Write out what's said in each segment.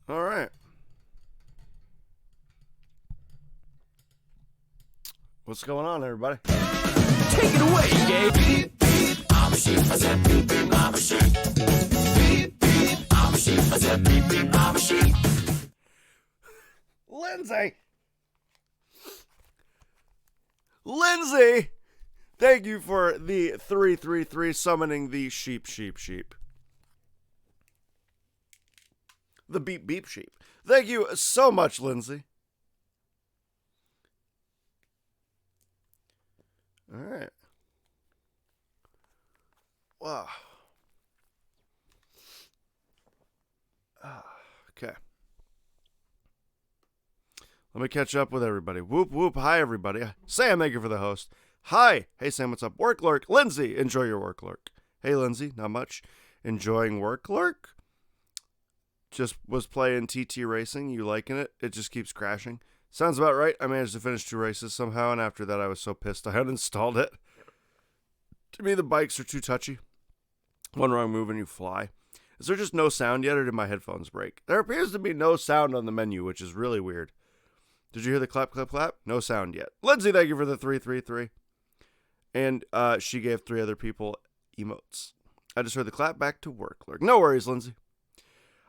All right. What's going on, everybody? Take it away, Gabe. Beep, beep, I'm a sheep. I said beep, beep, I'm a sheep. Beep, beep, I'm a sheep. I said beep, beep, I'm a sheep. Lindsay, thank you for the 333 summoning the sheep. The beep beep sheep. Thank you so much, Lindsay. All right. Wow. Okay. Let me catch up with everybody. Whoop, whoop. Hi, everybody. Sam, thank you for the host. Hi. Hey, Sam, what's up? Work lurk. Lindsay, enjoy your work lurk. Hey, Lindsay, not much. Enjoying work lurk? Just was playing TT Racing. You liking it? It just keeps crashing. Sounds about right. I managed to finish 2 races somehow, and after that I was so pissed I uninstalled it. To me, the bikes are too touchy. One wrong move and you fly. Is there just no sound yet, or did my headphones break? There appears to be no sound on the menu, which is really weird. Did you hear the clap, clap, clap? No sound yet. Lindsay, thank you for the 333. And she gave 3 other people emotes. I just heard the clap. Back to work. No worries, Lindsay.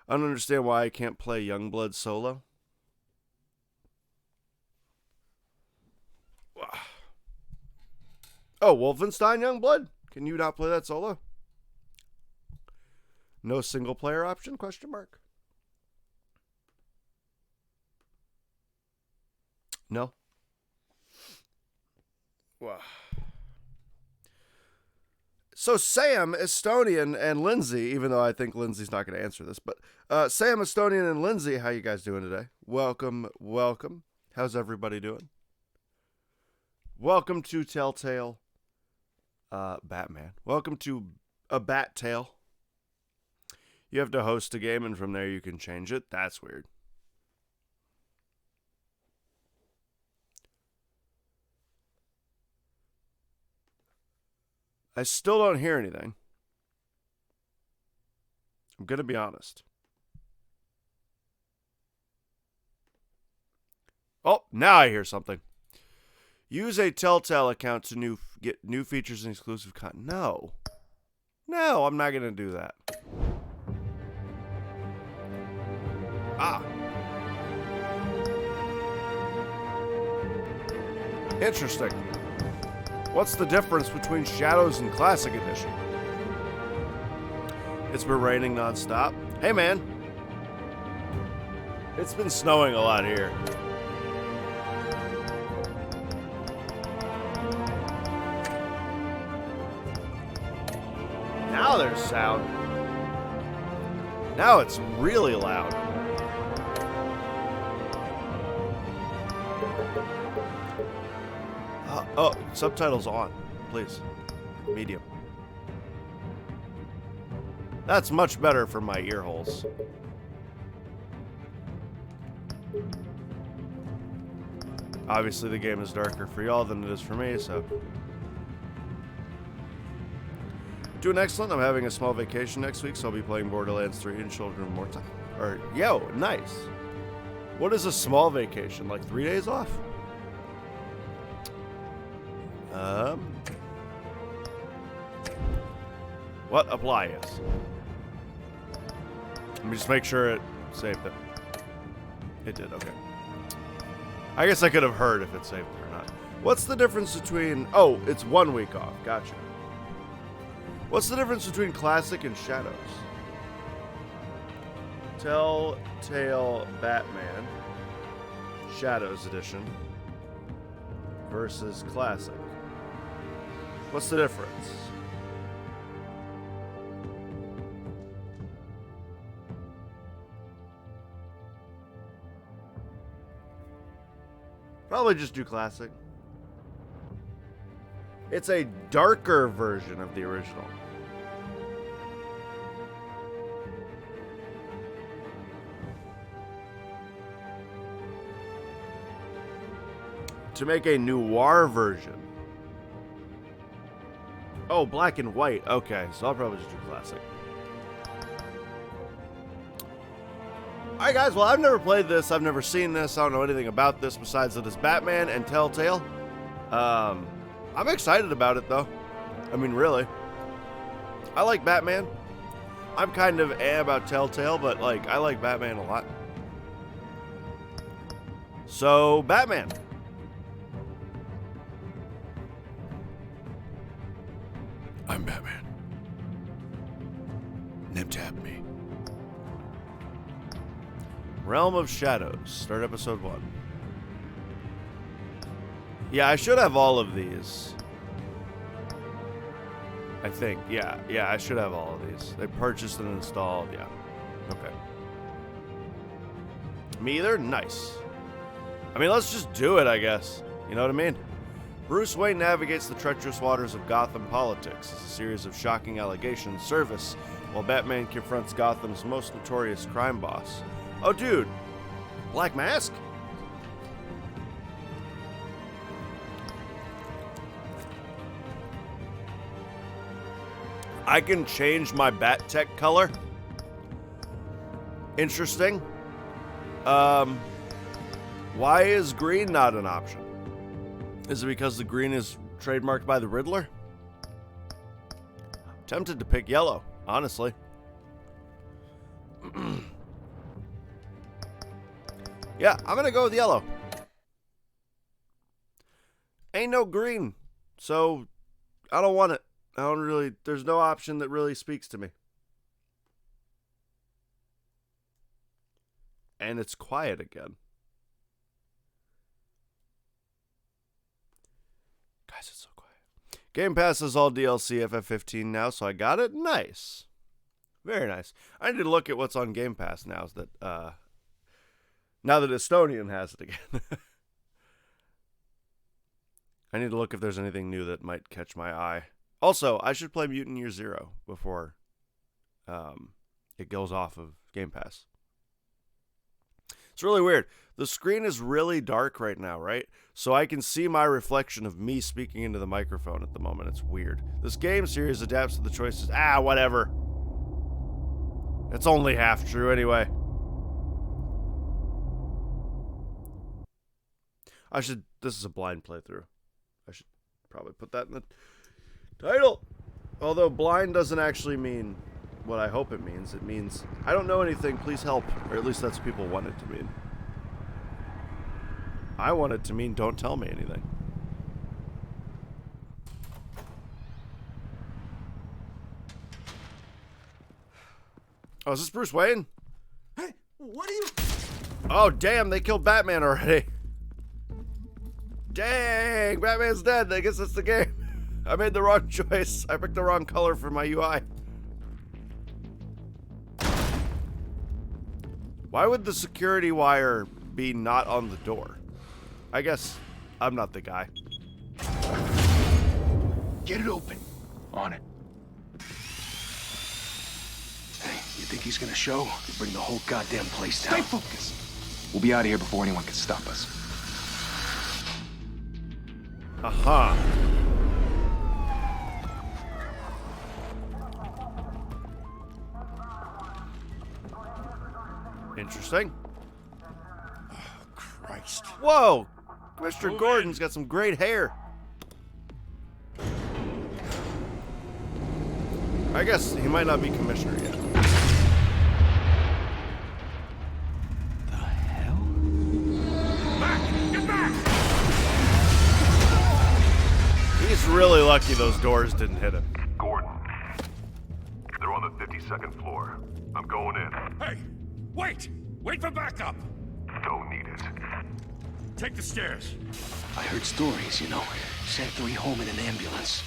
I don't understand why I can't play Youngblood solo. Oh, Wolfenstein Youngblood? Can you not play that solo? No single player option? Question mark. No. Wow. So Sam, Estonian, and Lindsay, even though I think Lindsay's not going to answer this, but Sam, Estonian, and Lindsay, how you guys doing today? Welcome. How's everybody doing? Welcome to Telltale Batman. Welcome to a Bat Tale. You have to host a game, and from there you can change it. That's weird. I still don't hear anything. I'm going to be honest. Oh, now I hear something. Use a Telltale account to get new features and exclusive content. No, I'm not going to do that. Interesting. What's the difference between Shadows and Classic Edition? It's been raining nonstop. Hey, man. It's been snowing a lot here. Now there's sound. Now it's really loud. Oh, subtitles on, please. Medium. That's much better for my ear holes. Obviously, the game is darker for y'all than it is for me, so. Doing excellent. I'm having a small vacation next week, so I'll be playing Borderlands 3 and Children of Morta. Yo, nice. What is a small vacation? Like 3 days off? What? Apply, yes. Let me just make sure it saved it. It did, okay. I guess I could have heard if it saved it or not. What's the difference between... Oh, it's 1 week off. Gotcha. What's the difference between Classic and Shadows? Telltale Batman Shadows Edition versus Classic. What's the difference? Probably just do Classic. It's a darker version of the original. To make a noir version. Oh, black and white. Okay, so I'll probably just do Classic. Alright guys, well I've never played this, I've never seen this, I don't know anything about this besides that it's Batman and Telltale. I'm excited about it though. I mean, really. I like Batman. I'm kind of about Telltale, but like, I like Batman a lot. So, Batman. I'm Batman. Name tap me. Realm of Shadows. Start episode 1. Yeah, I should have all of these. I think. Yeah, I should have all of these. They purchased and installed. Yeah. Okay. Me either? Nice. I mean, let's just do it, I guess. You know what I mean? Bruce Wayne navigates the treacherous waters of Gotham politics as a series of shocking allegations surface while Batman confronts Gotham's most notorious crime boss. Oh, dude. Black Mask? I can change my bat tech color. Interesting. Why is green not an option? Is it because the green is trademarked by the Riddler? I'm tempted to pick yellow, honestly. Yeah, I'm gonna go with yellow. Ain't no green, so I don't want it. I don't really, there's no option that really speaks to me. And it's quiet again. Guys, it's so quiet. Game Pass is all DLC FF15 now, so I got it. Nice. Very nice. I need to look at what's on Game Pass now that Estonian has it again. I need to look if there's anything new that might catch my eye. Also, I should play Mutant Year Zero before it goes off of Game Pass. It's really weird. The screen is really dark right now, right? So I can see my reflection of me speaking into the microphone at the moment. It's weird. This game series adapts to the choices. Whatever. It's only half true anyway. This is a blind playthrough. I should probably put that in the title. Although blind doesn't actually mean what I hope it means. It means, I don't know anything, please help. Or at least that's what people want it to mean. I want it to mean, don't tell me anything. Oh, is this Bruce Wayne? Hey, what are you... Oh, damn, they killed Batman already. Dang, Batman's dead. I guess that's the game. I made the wrong choice. I picked the wrong color for my UI. Why would the security wire be not on the door? I guess I'm not the guy. Get it open. On it. Hey, you think he's gonna show? Bring the whole goddamn place down. Stay focused. We'll be out of here before anyone can stop us. Aha. Interesting. Oh, Christ. Whoa! Mr. Gordon's got some great hair. I guess he might not be commissioner yet. The hell? Back! Get back! He's really lucky those doors didn't hit him. Gordon. They're on the 52nd floor. I'm going in. Hey! Wait! Wait for backup! Don't need it. Take the stairs. I heard stories, you know. Sent 3 home in an ambulance.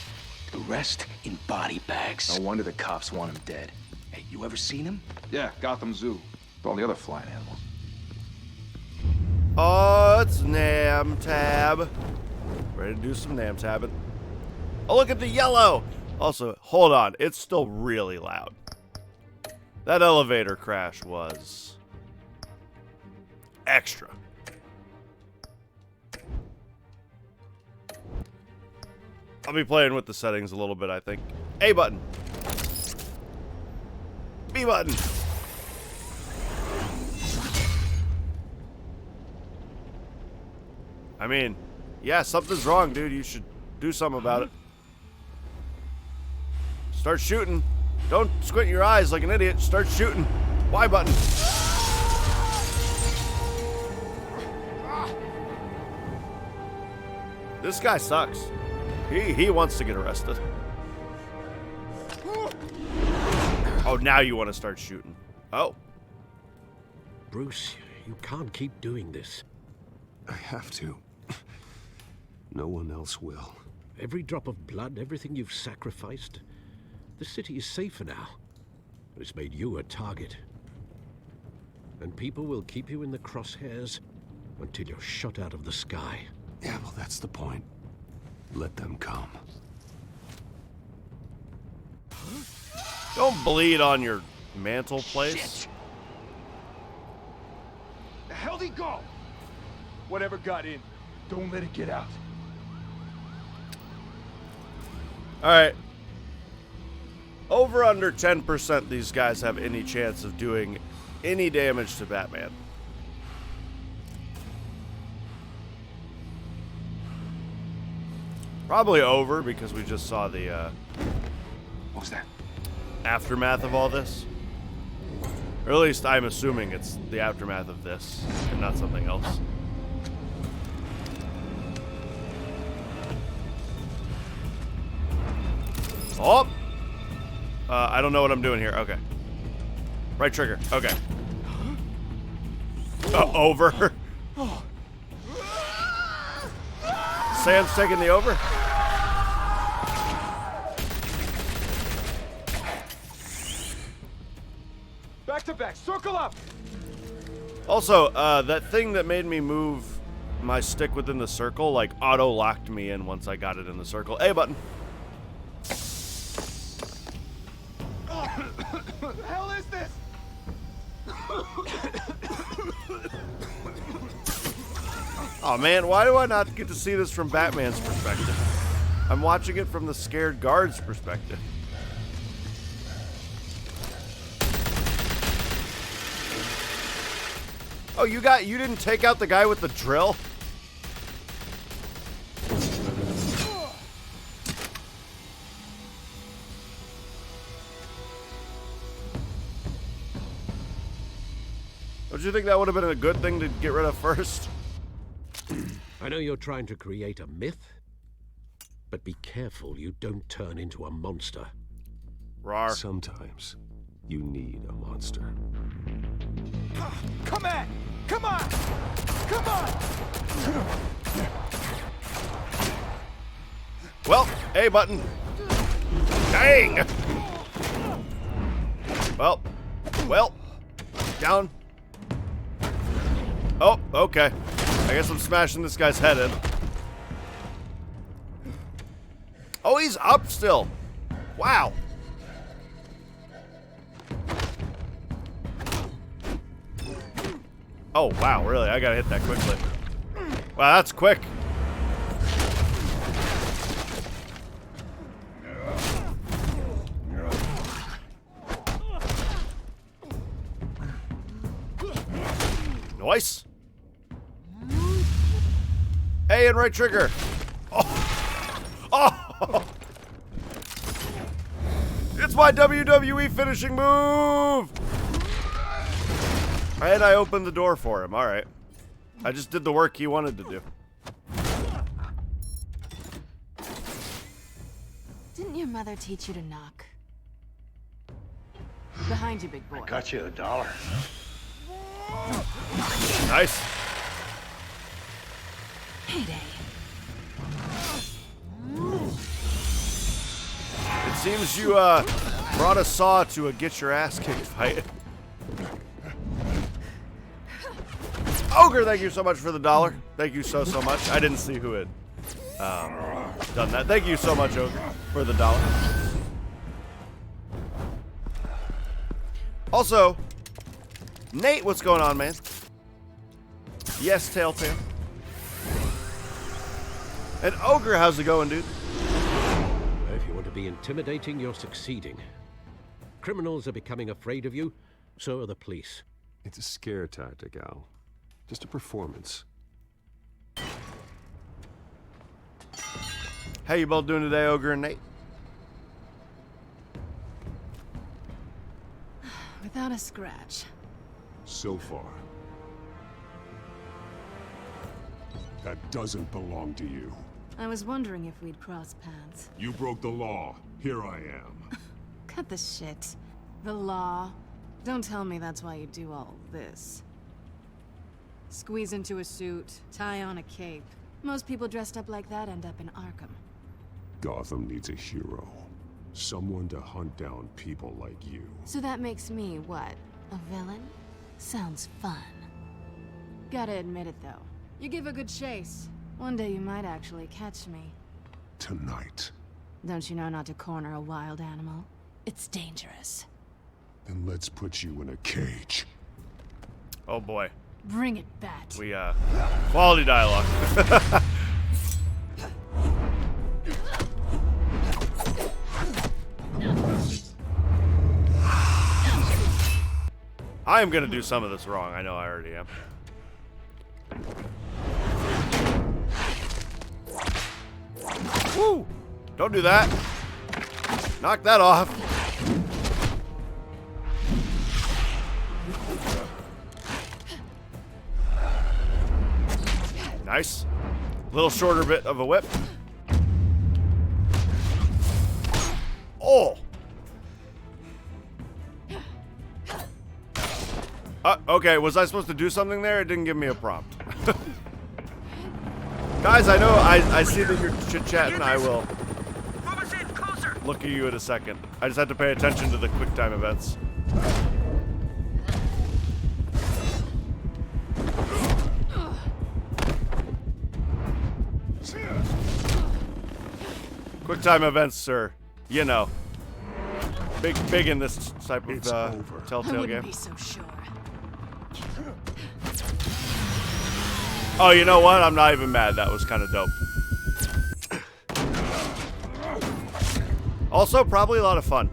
The rest in body bags. No wonder the cops want him dead. Hey, you ever seen him? Yeah, Gotham Zoo. With all the other flying animals. Oh, it's Nam Tab. Ready to do some Nam Tabbing. Oh, look at the yellow. Also, hold on. It's still really loud. That elevator crash was extra. I'll be playing with the settings a little bit, I think. A button. B button. I mean, yeah, something's wrong, dude. You should do something about it. Start shooting. Don't squint your eyes like an idiot. Start shooting. Y button. This guy sucks. He wants to get arrested. Oh, now you want to start shooting. Oh. Bruce, you can't keep doing this. I have to. No one else will. Every drop of blood, everything you've sacrificed. The city is safer now. It's made you a target. And people will keep you in the crosshairs until you're shot out of the sky. Yeah, well, that's the point. Let them come. Don't bleed on your mantle place. Shit. The hell'd he go? Whatever got in, don't let it get out. Alright. Over under 10% these guys have any chance of doing any damage to Batman. Probably over, because we just saw the What was that? aftermath of all this. Or at least I'm assuming it's the aftermath of this and not something else. Oh! I don't know what I'm doing here. Okay. Right trigger. Okay. Over. Sam's taking the over. Back to back, circle up! Also, that thing that made me move my stick within the circle, like, auto-locked me in once I got it in the circle. A button. What the hell is this? Oh man, why do I not get to see this from Batman's perspective? I'm watching it from the scared guard's perspective. Oh, you didn't take out the guy with the drill? Don't you think that would have been a good thing to get rid of first? I know you're trying to create a myth, but be careful you don't turn into a monster. Rawr. Sometimes you need a monster. Come on! Come on! Come on! Well, A button. Dang! Well, down. Oh, okay. I guess I'm smashing this guy's head in. Oh, he's up still. Wow. Oh, wow, really? I gotta hit that quickly. Wow, that's quick. Nice. A and right trigger. Oh. Oh. It's my WWE finishing move. And I opened the door for him. All right. I just did the work he wanted to do. Didn't your mother teach you to knock? Behind you, big boy. Got you $1. Nice. Payday. It seems you brought a saw to a get your ass kicked fight. Ogre, thank you so much for the $1. Thank you so much. I didn't see who had done that. Thank you so much, Ogre, for the $1. Also, Nate, what's going on, man? Yes, Telltale. And Ogre, how's it going, dude? If you want to be intimidating, you're succeeding. Criminals are becoming afraid of you, so are the police. It's a scare tactic, Al. Just a performance. How you both doing today, Ogre and Nate? Without a scratch. So far. That doesn't belong to you. I was wondering if we'd cross paths. You broke the law. Here I am. Cut the shit. The law. Don't tell me that's why you do all this. Squeeze into a suit, tie on a cape. Most people dressed up like that end up in Arkham. Gotham needs a hero. Someone to hunt down people like you. So that makes me, what, a villain? Sounds fun. Gotta admit it, though. You give a good chase. One day you might actually catch me. Tonight. Don't you know not to corner a wild animal? It's dangerous. Then let's put you in a cage. Oh boy. Bring it, Bat. We, quality dialogue. I am gonna do some of this wrong. I know I already am. Woo! Don't do that. Knock that off. Nice. Little shorter bit of a whip. Oh! Okay, was I supposed to do something there? It didn't give me a prompt. Guys, I know, I see that you're chit-chatting. I will look at you in a second. I just have to pay attention to the quick time events. Quick time events, sir. You know. Big in this type of I Telltale wouldn't game. be so sure. Oh, you know what? I'm not even mad. That was kind of dope. Also, probably a lot of fun.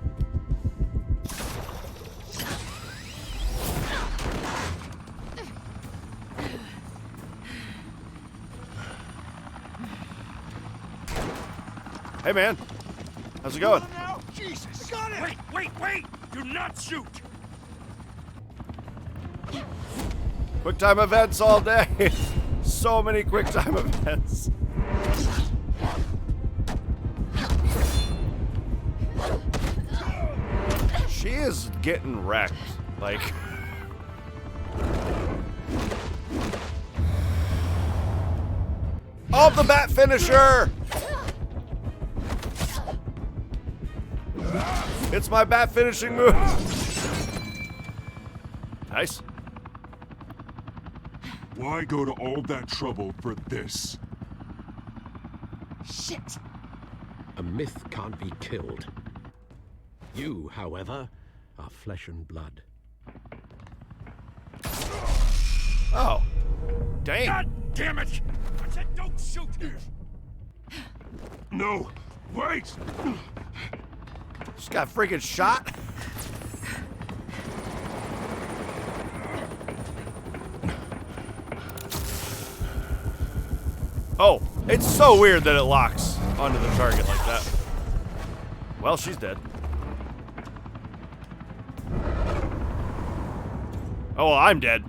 Hey, man. How's it going? Jesus! Got it! Wait! Do not shoot! Quick time events all day. So many quick time events. She is getting wrecked. Like. Oh, the bat finisher! It's my bat finishing move. Nice. Why go to all that trouble for this? Shit! A myth can't be killed. You, however, are flesh and blood. Oh. Dang. God damn it! I said don't shoot! No! Wait! Just got freaking shot. Oh, it's so weird that it locks onto the target like that. Well, she's dead. Oh, well, I'm dead.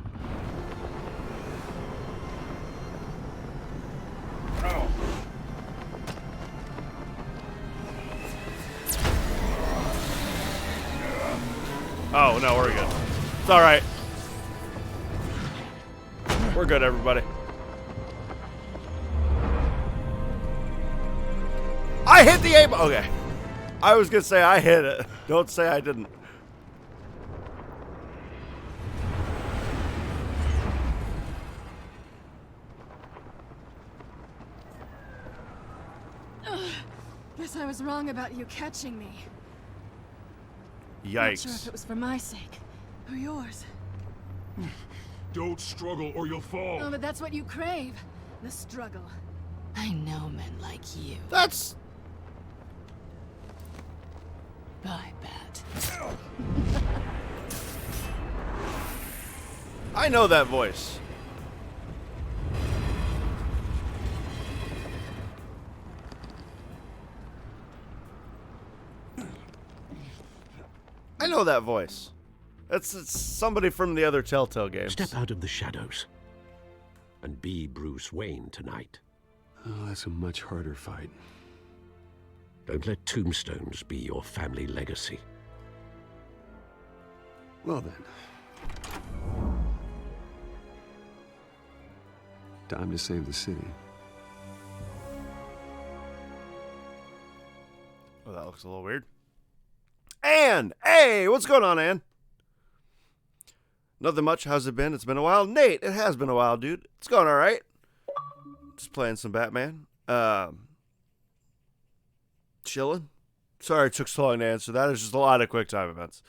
Oh, no, we're good. It's alright. We're good, everybody. I hit the A button. Okay. I was gonna say I hit it. Don't say I didn't. Guess I was wrong about you catching me. Not sure if Yikes. it was for my sake or yours. Don't struggle or you'll fall. Oh, but that's what you crave. The struggle. I know men like you. That's... Bye, Bat. I know that voice. I know that voice. It's somebody from the other Telltale games. Step out of the shadows and be Bruce Wayne tonight. Oh, that's a much harder fight. Don't let tombstones be your family legacy. Well then. Time to save the city. Oh, that looks a little weird. Ann! Hey, what's going on, Ann? Nothing much. How's it been? It's been a while. Nate, it has been a while, dude. It's going all right. Just playing some Batman. Chilling. Sorry it took so long to answer that. It's just a lot of quick time events.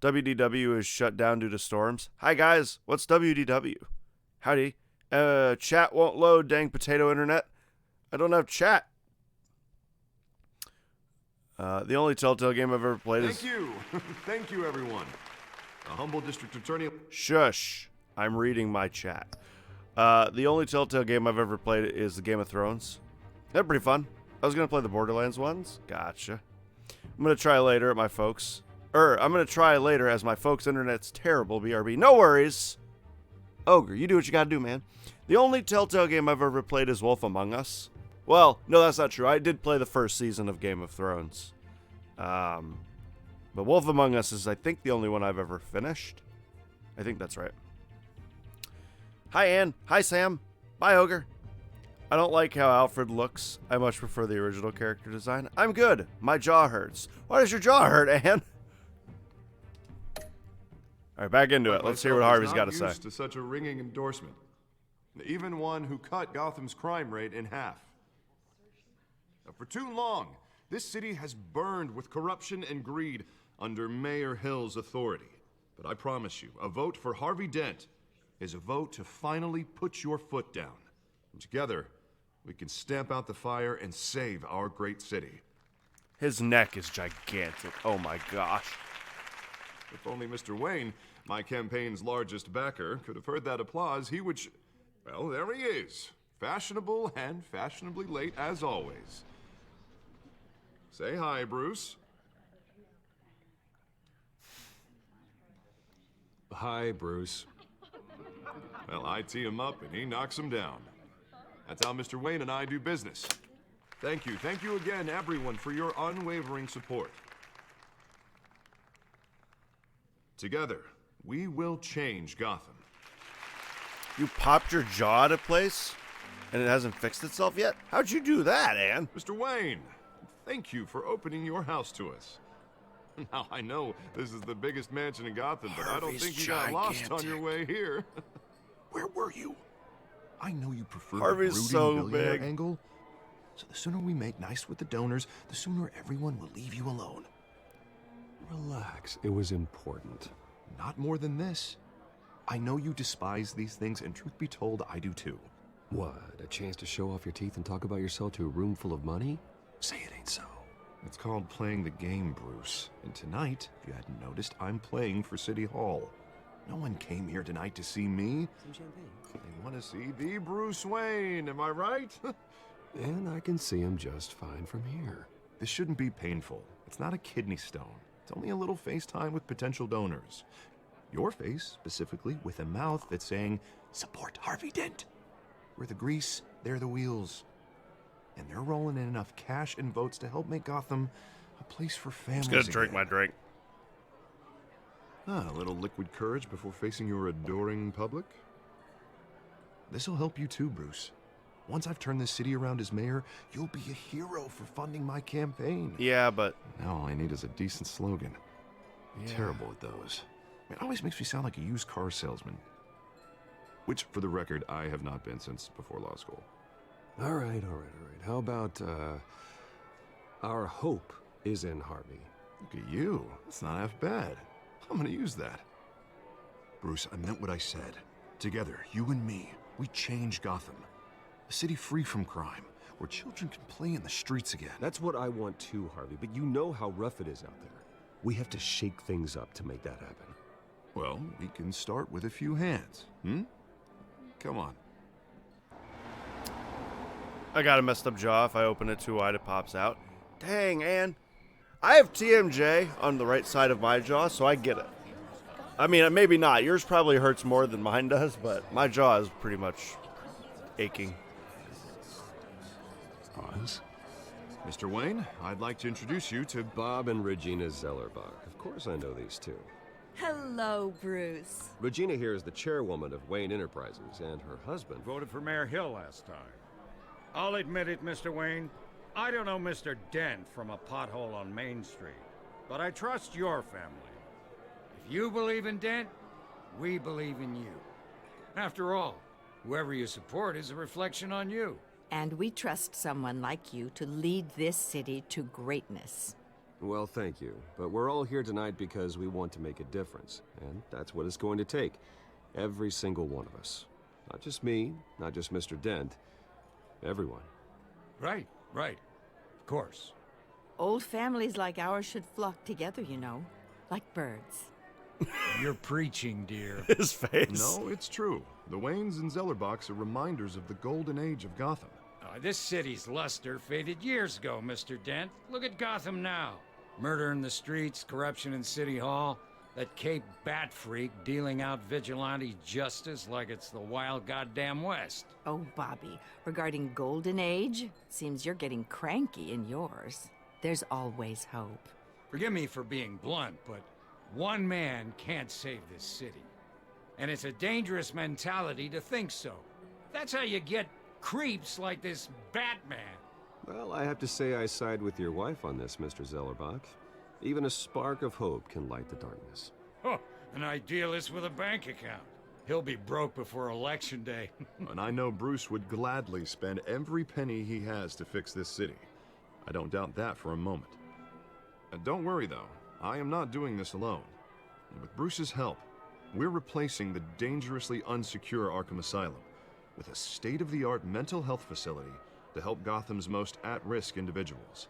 WDW is shut down due to storms. Hi, guys. What's WDW? Howdy. Chat won't load. Dang potato internet. I don't have chat. The only Telltale game I've ever played is... Thank you. Thank you, everyone. A humble district attorney... Shush. I'm reading my chat. The only Telltale game I've ever played is the Game of Thrones. They're pretty fun. I was going to play the Borderlands ones. Gotcha. I'm going to try later at my folks. I'm going to try later as my folks' internet's terrible, BRB. No worries. Ogre, you do what you got to do, man. The only Telltale game I've ever played is Wolf Among Us. Well, no, that's not true. I did play the first season of Game of Thrones. But Wolf Among Us is, I think, the only one I've ever finished. I think that's right. Hi, Ann. Hi, Sam. Bye, Ogre. I don't like how Alfred looks. I much prefer the original character design. I'm good. My jaw hurts. Why does your jaw hurt, Ann? All right, back into it. Let's hear what Harvey's got to say. To such a ringing endorsement. Even one who cut Gotham's crime rate in half. For too long, this city has burned with corruption and greed under Mayor Hill's authority. But I promise you, a vote for Harvey Dent is a vote to finally put your foot down. And together, we can stamp out the fire and save our great city. His neck is gigantic. Oh my gosh. If only Mr. Wayne, my campaign's largest backer, could have heard that applause, he would... Well, there he is. Fashionable and fashionably late as always. Say hi, Bruce. Hi, Bruce. Well, I tee him up and he knocks him down. That's how Mr. Wayne and I do business. Thank you again, everyone, for your unwavering support. Together, we will change Gotham. You popped your jaw at a place and it hasn't fixed itself yet? How'd you do that, Ann? Mr. Wayne, thank you for opening your house to us. Now, I know this is the biggest mansion in Gotham, but I don't think you got lost on your way here. Where were you? I know you prefer Harvey's the so brooding billionaire big. angle. So the sooner we make nice with the donors, the sooner everyone will leave you alone. Relax. It was important. Not more than this. I know you despise these things, and truth be told, I do too. What? A chance to show off your teeth and talk about yourself to a room full of money? Say it ain't so. It's called playing the game, Bruce. And tonight, if you hadn't noticed, I'm playing for City Hall. No one came here tonight to see me. Some champagne. They want to see the Bruce Wayne, am I right? And I can see him just fine from here. This shouldn't be painful. It's not a kidney stone. It's only a little FaceTime with potential donors. Your face, specifically, with a mouth that's saying, support Harvey Dent. We're the grease, they're the wheels. And they're rolling in enough cash and votes to help make Gotham a place for families. I'm just gonna drink again. my drink. A little liquid courage before facing your adoring public. This'll help you too, Bruce. Once I've turned this city around as mayor, you'll be a hero for funding my campaign. Yeah, but... Now all I need is a decent slogan. I'm terrible at those. It always makes me sound like a used car salesman. Which, for the record, I have not been since before law school. All right. How about, our hope is in Harvey? Look at you. That's not half bad. I'm gonna use that. Bruce, I meant what I said. Together, you and me, we change Gotham. A city free from crime, where children can play in the streets again. That's what I want too, Harvey, but you know how rough it is out there. We have to shake things up to make that happen. Well, we can start with a few hands, Come on. I got a messed up jaw. If I open it too wide, it pops out. Dang, Ann. I have TMJ on the right side of my jaw, so I get it. I mean, maybe not. Yours probably hurts more than mine does, but my jaw is pretty much aching. Oz? Mr. Wayne, I'd like to introduce you to Bob and Regina Zellerbach. Of course I know these two. Hello, Bruce. Regina here is the chairwoman of Wayne Enterprises, and her husband... Voted for Mayor Hill last time. I'll admit it, Mr. Wayne. I don't know Mr. Dent from a pothole on Main Street, but I trust your family. If you believe in Dent, we believe in you. After all, whoever you support is a reflection on you. And we trust someone like you to lead this city to greatness. Well, thank you. But we're all here tonight because we want to make a difference. And that's what it's going to take. Every single one of us. Not just me, not just Mr. Dent. Everyone. Right. Of course. Old families like ours should flock together, you know. Like birds. You're preaching, dear. His face. No, it's true. The Waynes and Zellerbachs are reminders of the golden age of Gotham. This city's luster faded years ago, Mr. Dent. Look at Gotham now. Murder in the streets, corruption in City Hall, that Cape Bat freak dealing out vigilante justice like it's the wild goddamn West. Oh, Bobby, regarding Golden Age, seems you're getting cranky in yours. There's always hope. Forgive me for being blunt, but one man can't save this city. And it's a dangerous mentality to think so. That's how you get creeps like this Batman. Well, I have to say I side with your wife on this, Mr. Zellerbach. Even a spark of hope can light the darkness. Oh, an idealist with a bank account. He'll be broke before Election Day. And I know Bruce would gladly spend every penny he has to fix this city. I don't doubt that for a moment. Don't worry, though. I am not doing this alone. And with Bruce's help, we're replacing the dangerously unsecure Arkham Asylum with a state-of-the-art mental health facility to help Gotham's most at-risk individuals.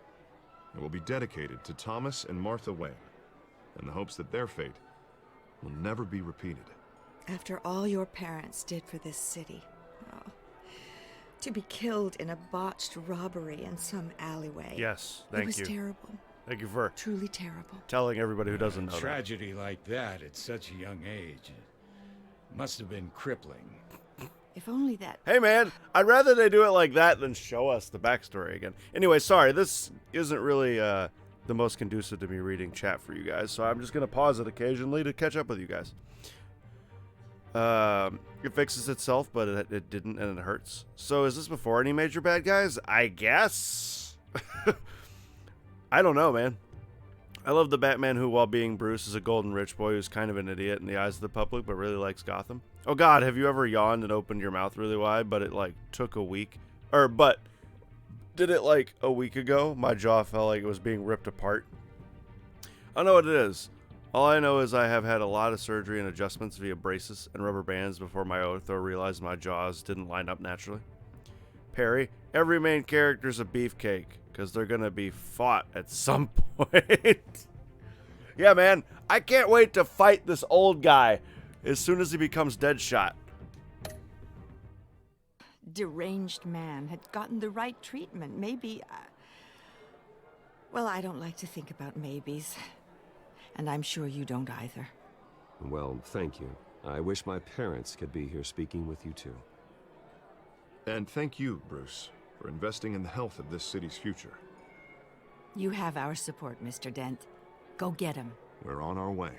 It will be dedicated to Thomas and Martha Wayne, in the hopes that their fate will never be repeated. After all your parents did for this city, oh, to be killed in a botched robbery in some alleyway. Yes, thank you. It was terrible. Thank you for Truly terrible. telling everybody who doesn't know Tragedy like that at such a young age must have been crippling. If only that... Hey man, I'd rather they do it like that than show us the backstory again. Anyway, sorry, this isn't really the most conducive to me reading chat for you guys, so I'm just going to pause it occasionally to catch up with you guys. It fixes itself, but it didn't, and it hurts. So is this before any major bad guys? I guess? I don't know, man. I love the Batman who, while being Bruce, is a golden rich boy who's kind of an idiot in the eyes of the public, but really likes Gotham. Oh God, have you ever yawned and opened your mouth really wide, but it like took a week? But did it like a week ago? My jaw felt like it was being ripped apart. I don't know what it is. All I know is I have had a lot of surgery and adjustments via braces and rubber bands before my ortho realized my jaws didn't line up naturally. Perry, every main character's a beefcake, because they're going to be fought at some point. Yeah, man, I can't wait to fight this old guy as soon as he becomes Deadshot. Deranged man had gotten the right treatment. Maybe... Well, I don't like to think about maybes. And I'm sure you don't either. Well, thank you. I wish my parents could be here speaking with you too. And thank you, Bruce, for investing in the health of this city's future. You have our support, Mr. Dent. Go get him. We're on our way.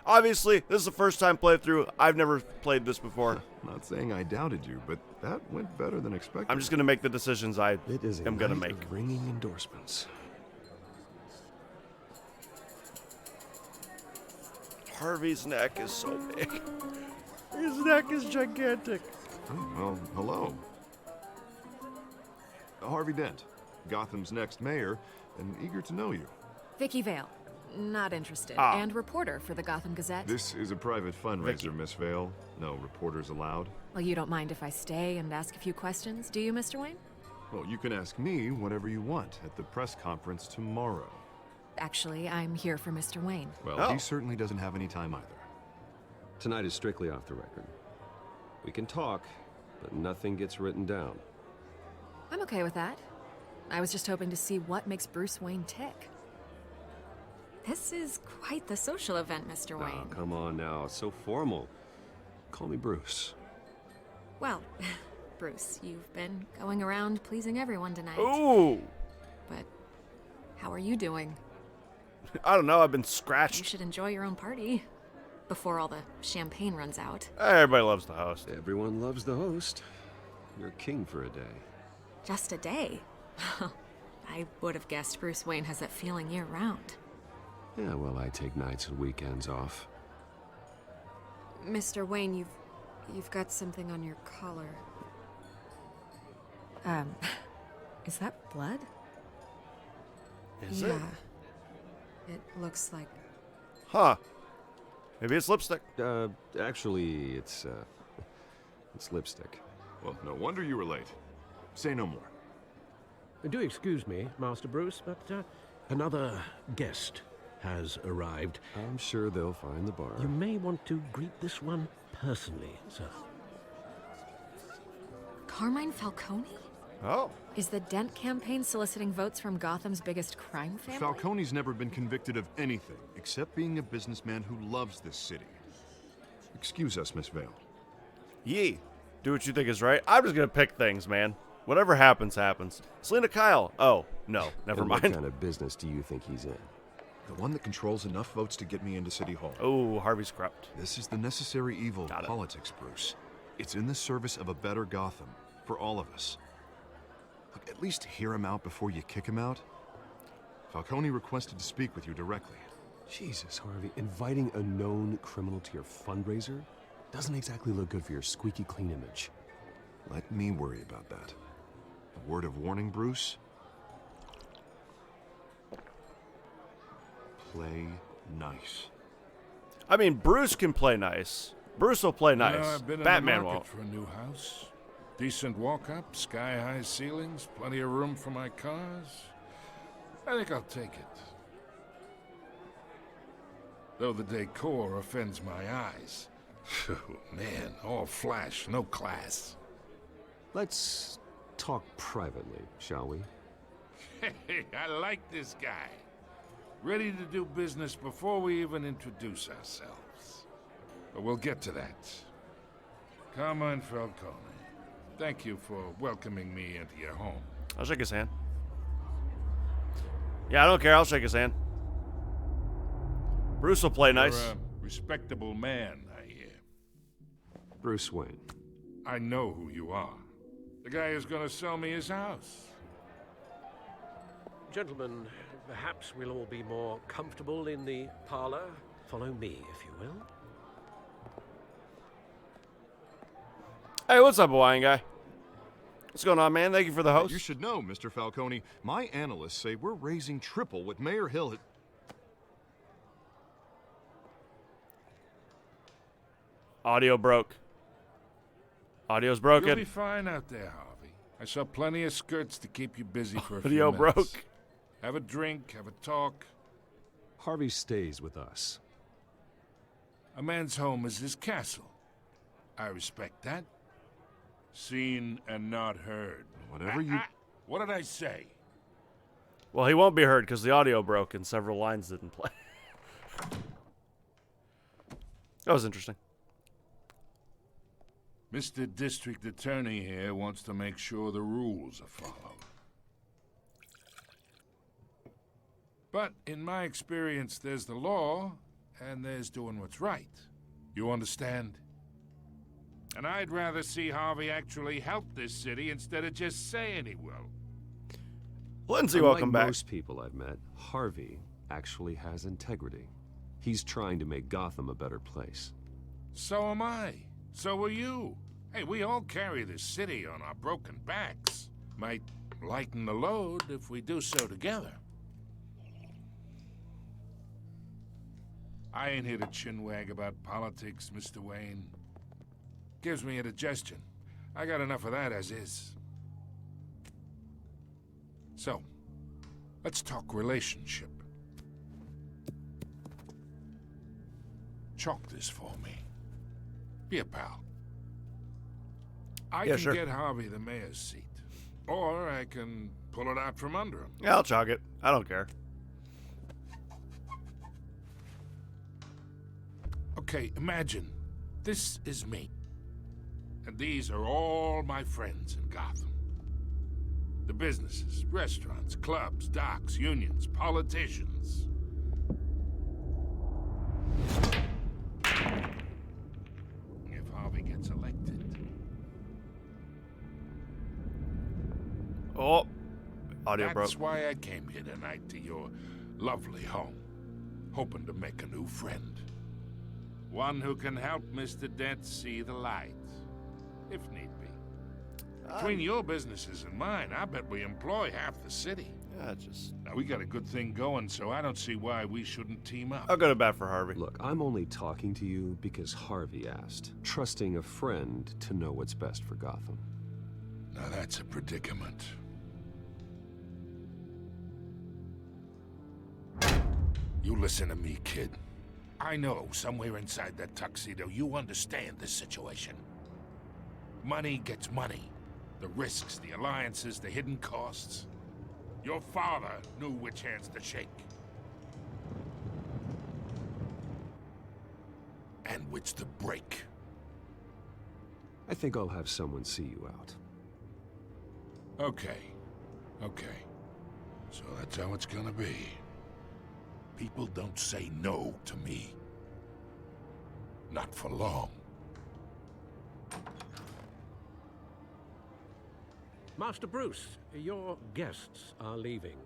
Obviously, this is the first time playthrough. I've never played this before. Not saying I doubted you, but that went better than expected. I'm just going to make the decisions I am going to make. Ringing endorsements. Harvey's neck is so big. His neck is gigantic. Oh, well, hello. Harvey Dent, Gotham's next mayor, and eager to know you. Vicky Vale. Not interested. Ah. And reporter for the Gotham Gazette. This is a private fundraiser, Vicky. Miss Vale. No reporters allowed. Well, you don't mind if I stay and ask a few questions, do you, Mr. Wayne? Well, you can ask me whatever you want at the press conference tomorrow. Actually, I'm here for Mr. Wayne. Well, he certainly doesn't have any time either. Tonight is strictly off the record. We can talk, but nothing gets written down. I'm okay with that. I was just hoping to see what makes Bruce Wayne tick. This is quite the social event, Mr. Oh, Wayne. come on now. It's so formal. Call me Bruce. Well, Bruce, you've been going around pleasing everyone tonight. Ooh! But how are you doing? I don't know, I've been You scratched. should enjoy your own party before all the champagne runs out. Everybody loves the host. Everyone loves the host. You're king for a day. Just a day? I would have guessed Bruce Wayne has that feeling year-round. Yeah, well, I take nights and weekends off. Mr. Wayne, you've got something on your collar. Is that blood? Is yeah. it? It looks like... Huh. Maybe it's lipstick. Actually, it's lipstick. Well, no wonder you were late. Say no more. Do excuse me, Master Bruce, but another guest has arrived. I'm sure they'll find the bar. You may want to greet this one personally, sir. Carmine Falcone? Oh. Is the Dent campaign soliciting votes from Gotham's biggest crime family? Falcone's never been convicted of anything except being a businessman who loves this city. Excuse us, Miss Vale. Yee. Do what you think is right. I'm just gonna pick things, man. Whatever happens, happens. Selena Kyle. Oh, no. Never And mind. What kind of business do you think he's in? The one that controls enough votes to get me into City Hall. Oh, Harvey's corrupt. This is the necessary evil Got of it. politics, Bruce. It's in the service of a better Gotham, for all of us. Look, at least hear him out before you kick him out. Falcone requested to speak with you directly. Jesus, Harvey, inviting a known criminal to your fundraiser doesn't exactly look good for your squeaky clean image. Let me worry about that. A word of warning, Bruce. Play nice. I mean, Bruce can play nice. Bruce will play nice. You know, I've been in Batman the market won't. for a new house. Decent walk-up, sky-high ceilings, plenty of room for my cars. I think I'll take it. Though the decor offends my eyes. Man, all flash, no class. Let's talk privately, shall we? Hey, I like this guy. Ready to do business before we even introduce ourselves. But we'll get to that. Carmine Falcone, thank you for welcoming me into your home. I'll shake his hand. Yeah, I don't care. I'll shake his hand. Bruce will play nice. You're a respectable man, I hear. Bruce Wayne. I know who you are. The guy who's gonna sell me his house. Gentlemen, perhaps we'll all be more comfortable in the parlor. Follow me, if you will. Hey, what's up, Hawaiian guy? What's going on, man? Thank you for the host. You should know, Mr. Falcone. My analysts say we're raising triple what Mayor Hill had... Audio broke. Audio's You'll be broken. fine out there, Harvey. I saw plenty of skirts to keep you busy for a few Audio minutes. broke. Have a drink, have a talk. Harvey stays with us. A man's home is his castle. I respect that. Seen and not heard. Whatever you... What did I say? Well, he won't be heard because the audio broke and several lines didn't play. That was interesting. Mr. District Attorney here wants to make sure the rules are followed. But in my experience, there's the law, and there's doing what's right. You understand? And I'd rather see Harvey actually help this city instead of just saying he will. Lindsay, Unlike welcome back. Most people I've met, Harvey actually has integrity. He's trying to make Gotham a better place. So am I. So are you. Hey, we all carry this city on our broken backs. Might lighten the load if we do so together. I ain't here to chinwag about politics, Mr. Wayne. Gives me indigestion. I got enough of that as is. So, let's talk relationship. Chalk this for me. Be a pal. I Yeah, can sure. get Harvey the mayor's seat. Or I can pull it out from under him. Yeah, I'll chalk it. I don't care. Okay, imagine. This is me. And these are all my friends in Gotham. The businesses, restaurants, clubs, docks, unions, politicians. If Harvey gets elected. Oh, audio broke. That's why I came here tonight to your lovely home, hoping to make a new friend. One who can help Mr. Dent see the light, if need be. Between your businesses and mine, I bet we employ half the city. Yeah, just... Now, we got a good thing going, so I don't see why we shouldn't team up. I'll go to bat for Harvey. Look, I'm only talking to you because Harvey asked, trusting a friend to know what's best for Gotham. Now, that's a predicament. You listen to me, kid. I know somewhere inside that tuxedo you understand this situation. Money gets money. The risks, the alliances, the hidden costs. Your father knew which hands to shake. And which to break. I think I'll have someone see you out. Okay. So that's how it's gonna be. People don't say no to me. Not for long. Master Bruce, your guests are leaving.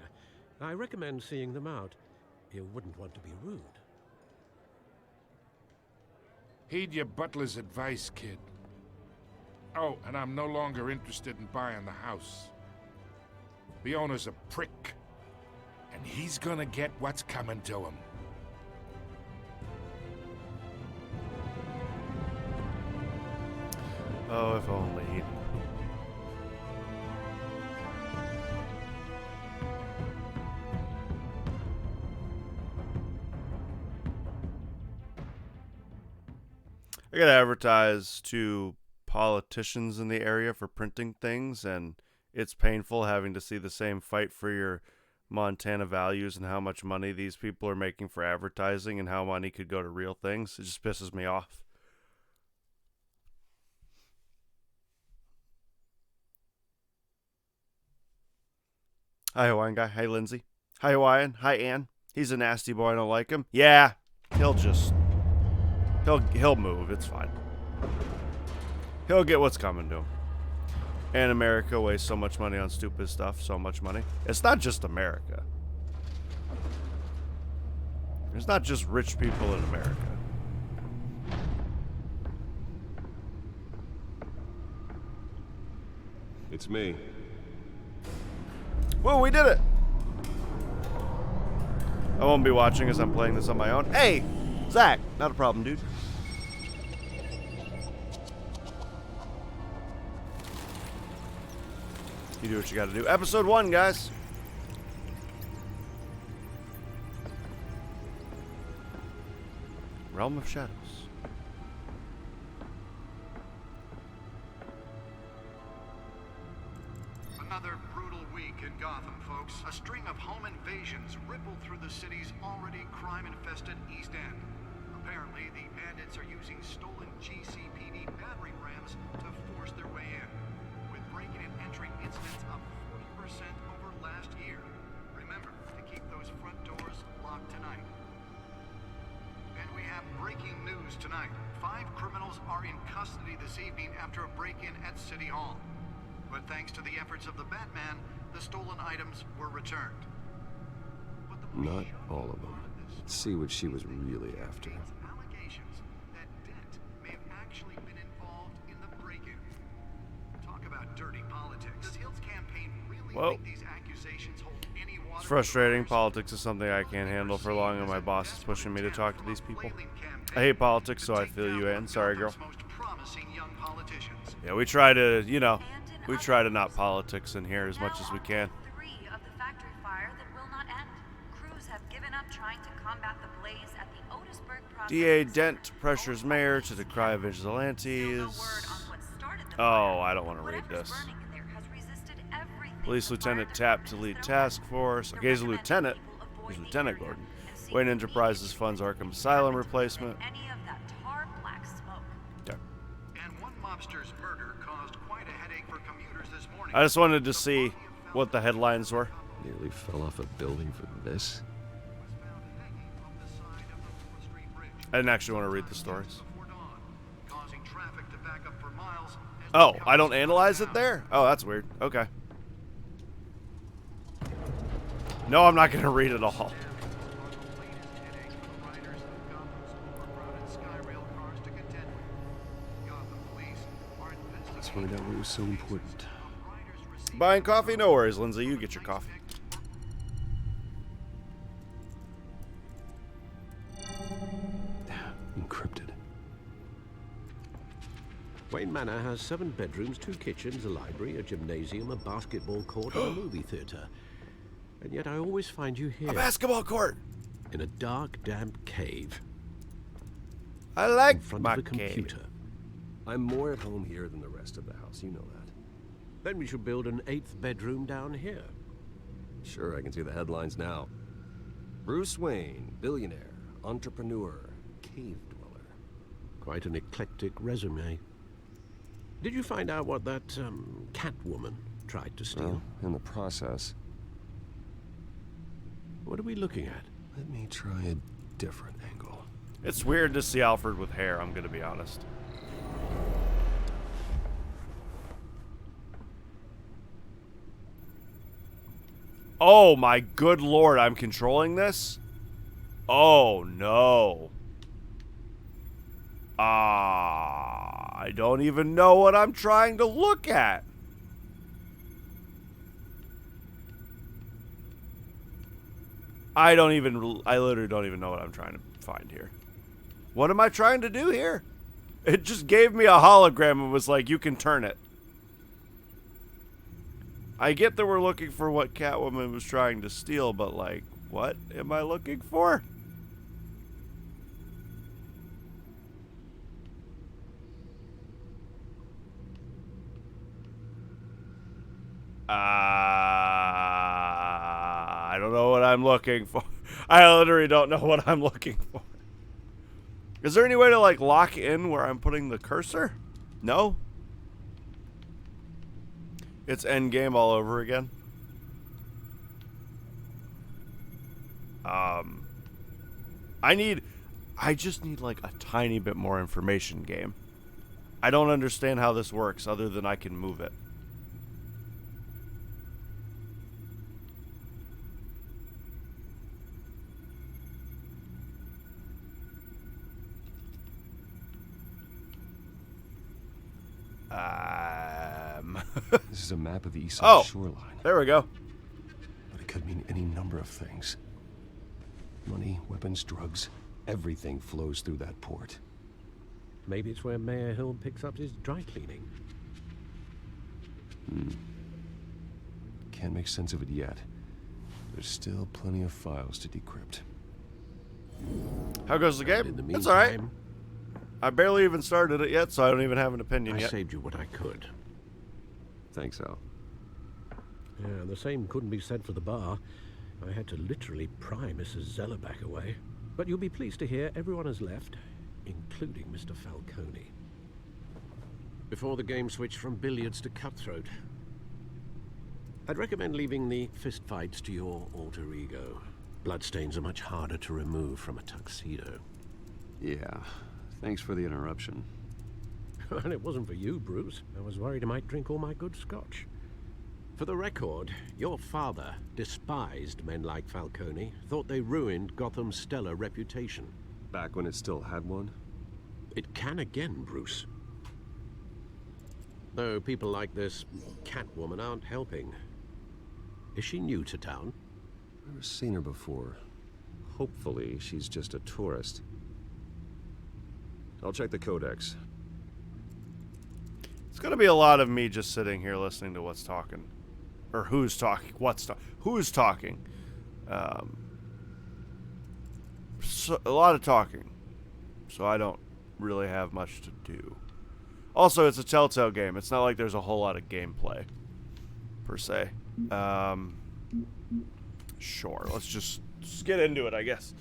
I recommend seeing them out. You wouldn't want to be rude. Heed your butler's advice, kid. Oh, and I'm no longer interested in buying the house. The owner's a prick. And he's gonna get what's coming to him. Oh, if only. I gotta advertise to politicians in the area for printing things, and it's painful having to see the same fight for your Montana values and how much money these people are making for advertising and how money could go to real things. It just pisses me off. Hi, Hawaiian guy. Hi, Lindsay. Hi, Hawaiian. Hi, Ann. He's a nasty boy. I don't like him. Yeah, he'll move. It's fine. He'll get what's coming to him. And America wastes so much money on stupid stuff. So much money. It's not just America. It's not just rich people in America. It's me. Whoa, we did it! I won't be watching as I'm playing this on my own. Hey! Zach! Not a problem, dude. You do what you gotta do. Episode 1, guys. Realm of Shadows. Another brutal week in Gotham, folks. A string of home invasions rippled through the city's already crime-infested East End. Apparently, the bandits are using stolen GCPD battering rams to force their way in, with breaking and entering incidents up 40% over last year. Remember to keep those front doors locked tonight. And we have breaking news tonight. 5 criminals are in custody this evening after a break-in at City Hall. But thanks to the efforts of the Batman, the stolen items were returned. Not all of them. Let's see what she was really after. Allegations that Dent may have actually been involved in the break-in. Talk about dirty politics. Does Hill's campaign really think these accusations hold any water? It's frustrating. Politics is something I can't handle for long, and my boss is pushing me to talk to these people. I hate politics, so I feel you in. Sorry, girl. Yeah, we try to, we try to not politics in here as much as we can. 3 of the factory fire that will not end. Crews have given up trying to combat the blaze at the Otisburg project. DA Dent pressures mayor to decry vigilantes. Oh, I don't want to read this. Police lieutenant tapped to lead task force. Okay, he's a lieutenant. He's Lieutenant Gordon. Wayne Enterprises funds Arkham Asylum replacement. murder caused quite a headache for commuters this morning. I just wanted to see what the headlines were. Nearly fell off a building for this. I didn't actually want to read the stories. Causing traffic to back up for miles. Oh, I don't analyze it there? Oh, that's weird. Okay. No, I'm not going to read it all. Let's find out what was so important. Buying coffee? No worries, Lindsay. You get your coffee. Encrypted. Wayne Manor has 7 bedrooms, 2 kitchens, a library, a gymnasium, a basketball court, and a movie theater. And yet I always find you here. A basketball court! In a dark, damp cave. I like in front my of a computer. cave. I'm more at home here than the rest of the house, you know that. Then we should build an 8th bedroom down here. Sure, I can see the headlines now. Bruce Wayne, billionaire, entrepreneur, cave dweller. Quite an eclectic resume. Did you find out what that, Catwoman tried to steal? Well, in the process. What are we looking at? Let me try a different angle. It's weird to see Alfred with hair, I'm going to be honest. Oh my good lord, I'm controlling this? Oh no. I don't even know what I'm trying to look at. I literally don't even know what I'm trying to find here. What am I trying to do here? It just gave me a hologram and was like, you can turn it. I get that we're looking for what Catwoman was trying to steal, but like, what am I looking for? I don't know what I'm looking for. I literally don't know what I'm looking for. Is there any way to like lock in where I'm putting the cursor? No? It's endgame all over again. I just need like a tiny bit more information, game. I don't understand how this works other than I can move it. This is a map of the east side shoreline. There we go. But it could mean any number of things. Money, weapons, drugs, everything flows through that port. Maybe it's where Mayor Hill picks up his dry cleaning. Can't make sense of it yet. There's still plenty of files to decrypt. How goes the game? In the meantime, That's alright. I barely even started it yet, so I don't even have an opinion yet. I saved you what I could. Thanks, Al. Yeah, the same couldn't be said for the bar. I had to literally pry Mrs. Zellerback away. But you'll be pleased to hear everyone has left, including Mr. Falcone. Before the game switched from billiards to cutthroat. I'd recommend leaving the fistfights to your alter ego. Bloodstains are much harder to remove from a tuxedo. Yeah, thanks for the interruption. And it wasn't for you, Bruce. I was worried I might drink all my good scotch. For the record, your father despised men like Falcone, thought they ruined Gotham's stellar reputation. Back when it still had one? It can again, Bruce. Though people like this Catwoman aren't helping. Is she new to town? Never seen her before. Hopefully, she's just a tourist. I'll check the codex. It's gonna be a lot of me just sitting here listening to what's talking. Or who's talking. Who's talking. So, a lot of talking. So I don't really have much to do. Also, it's a Telltale game. It's not like there's a whole lot of gameplay, per se. Sure, let's just get into it, I guess.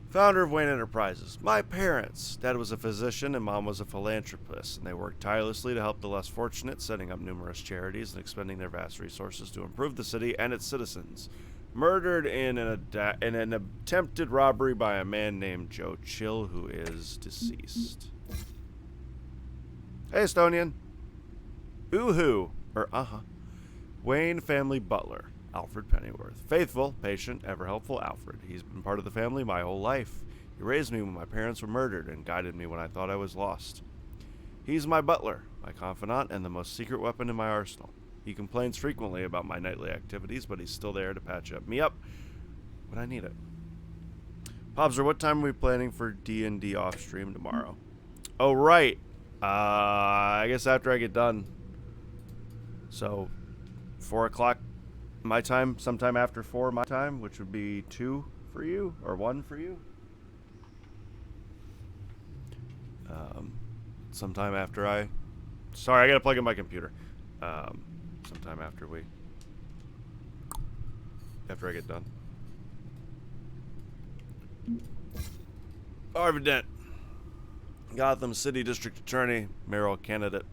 Founder of Wayne Enterprises. My parents. Dad was a physician and Mom was a philanthropist, and they worked tirelessly to help the less fortunate, setting up numerous charities and expending their vast resources to improve the city and its citizens. Murdered in an attempted robbery by a man named Joe Chill, who is deceased. Hey, Estonian. Ooh-hoo. Or Wayne family butler. Alfred Pennyworth. Faithful, patient, ever helpful Alfred. He's been part of the family my whole life. He raised me when my parents were murdered and guided me when I thought I was lost. He's my butler, my confidant, and the most secret weapon in my arsenal. He complains frequently about my nightly activities, but he's still there to patch me up when I need it. Pobser, what time are we planning for D&D off stream tomorrow? Oh, right. I guess after I get done. So, 4 o'clock my time, sometime after 4 my time, which would be 2 for you, or 1 for you. Sometime after sorry, I gotta plug in my computer. Sometime after I get done. Harvey Dent, Gotham City District Attorney, mayoral candidate.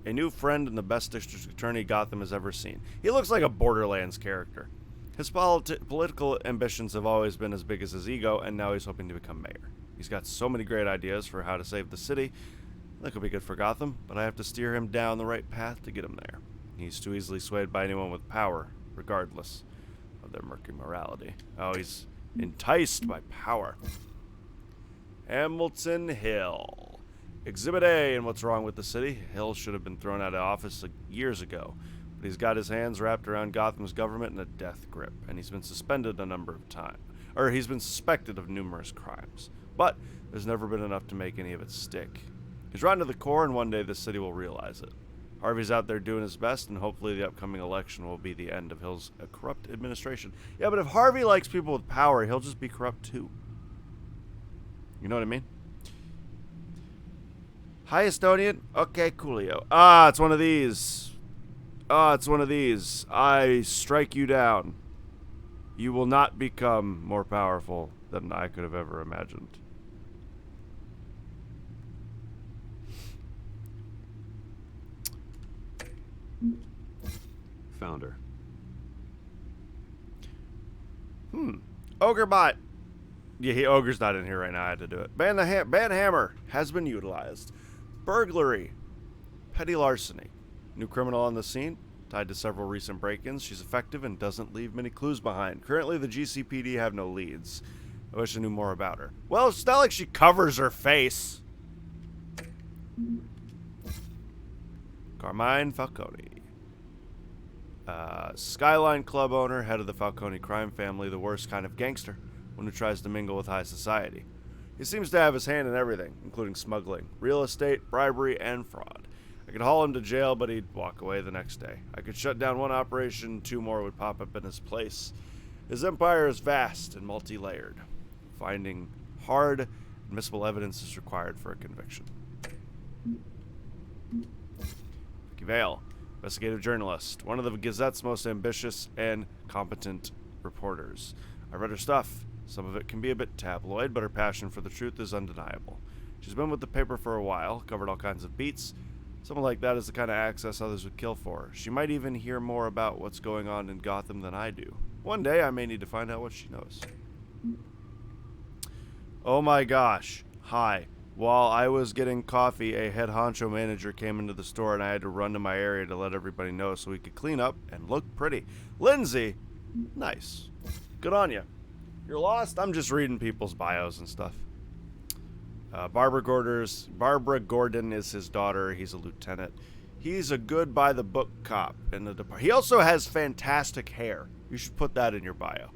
A new friend and the best district attorney Gotham has ever seen. He looks like a Borderlands character. His political ambitions have always been as big as his ego, and now he's hoping to become mayor. He's got so many great ideas for how to save the city. That could be good for Gotham, but I have to steer him down the right path to get him there. He's too easily swayed by anyone with power, regardless of their murky morality. Oh, he's enticed by power. Hamilton Hill. Exhibit A in What's Wrong with the City. Hill should have been thrown out of office years ago, but he's got his hands wrapped around Gotham's government in a death grip, and he's been suspended a number of times. Or he's been suspected of numerous crimes, but there's never been enough to make any of it stick. He's rotten to the core, and one day the city will realize it. Harvey's out there doing his best, and hopefully the upcoming election will be the end of Hill's corrupt administration. Yeah, but if Harvey likes people with power, he'll just be corrupt too. You know what I mean? Hi, Estonian. Okay, coolio. It's one of these. It's one of these. I strike you down. You will not become more powerful than I could have ever imagined. Founder. Ogrebot. Yeah, Ogre's not in here right now. I had to do it. Banhammer has been utilized. Burglary. Petty larceny. New criminal on the scene. Tied to several recent break-ins. She's effective and doesn't leave many clues behind. Currently, the GCPD have no leads. I wish I knew more about her. Well, it's not like she covers her face. Carmine Falcone. Skyline Club owner, head of the Falcone crime family, the worst kind of gangster, one who tries to mingle with high society. He seems to have his hand in everything, including smuggling, real estate, bribery, and fraud. I could haul him to jail, but he'd walk away the next day. I could shut down one operation, 2 more would pop up in his place. His empire is vast and multi-layered. Finding hard, admissible evidence is required for a conviction. Vicky Vale, investigative journalist, one of the Gazette's most ambitious and competent reporters. I read her stuff. Some of it can be a bit tabloid, but her passion for the truth is undeniable. She's been with the paper for a while, covered all kinds of beats. Someone like that is the kind of access others would kill for. She might even hear more about what's going on in Gotham than I do. One day I may need to find out what she knows. Oh my gosh. Hi. While I was getting coffee, a head honcho manager came into the store and I had to run to my area to let everybody know so we could clean up and look pretty. Lindsay! Nice. Good on you. You're lost? I'm just reading people's bios and stuff. Barbara Gordon is his daughter. He's a lieutenant. He's a good by-the-book cop in the department. He also has fantastic hair. You should put that in your bio.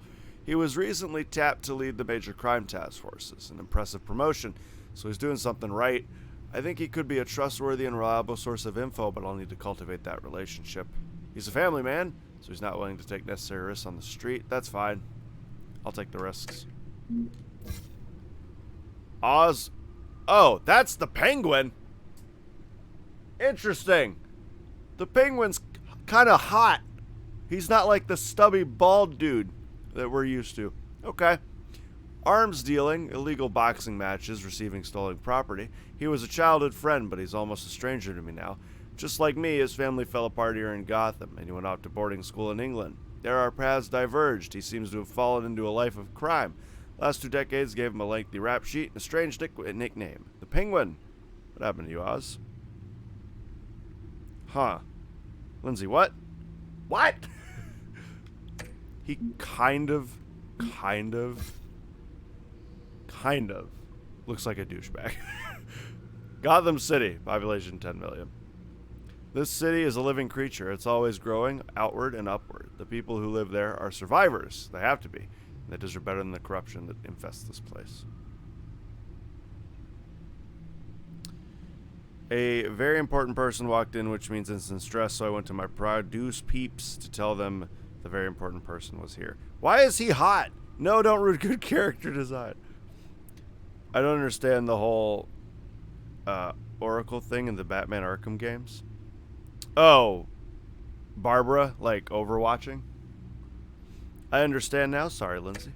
He was recently tapped to lead the major crime task forces, an impressive promotion, so he's doing something right. I think he could be a trustworthy and reliable source of info, but I'll need to cultivate that relationship. He's a family man, so he's not willing to take necessary risks on the street. That's fine. I'll take the risks. Oz. Oh, that's the Penguin. Interesting. The Penguin's kind of hot. He's not like the stubby, bald dude that we're used to. Okay. Arms dealing, illegal boxing matches, receiving stolen property. He was a childhood friend, but he's almost a stranger to me now. Just like me, his family fell apart here in Gotham, and he went off to boarding school in England. There our paths diverged. He seems to have fallen into a life of crime. Last 2 decades gave him a lengthy rap sheet and a strange nickname. The Penguin. What happened to you, Oz? Huh. Lindsay, what? What? He kind of looks like a douchebag. Gotham City, population 10 million. This city is a living creature. It's always growing outward and upward. The people who live there are survivors. They have to be. They deserve better than the corruption that infests this place. A very important person walked in, which means instant stress, so I went to my produce peeps to tell them the very important person was here. Why is he hot? No, don't ruin good character design. I don't understand the whole Oracle thing in the Batman Arkham games. Oh, Barbara, like overwatching? I understand now. Sorry, Lindsay.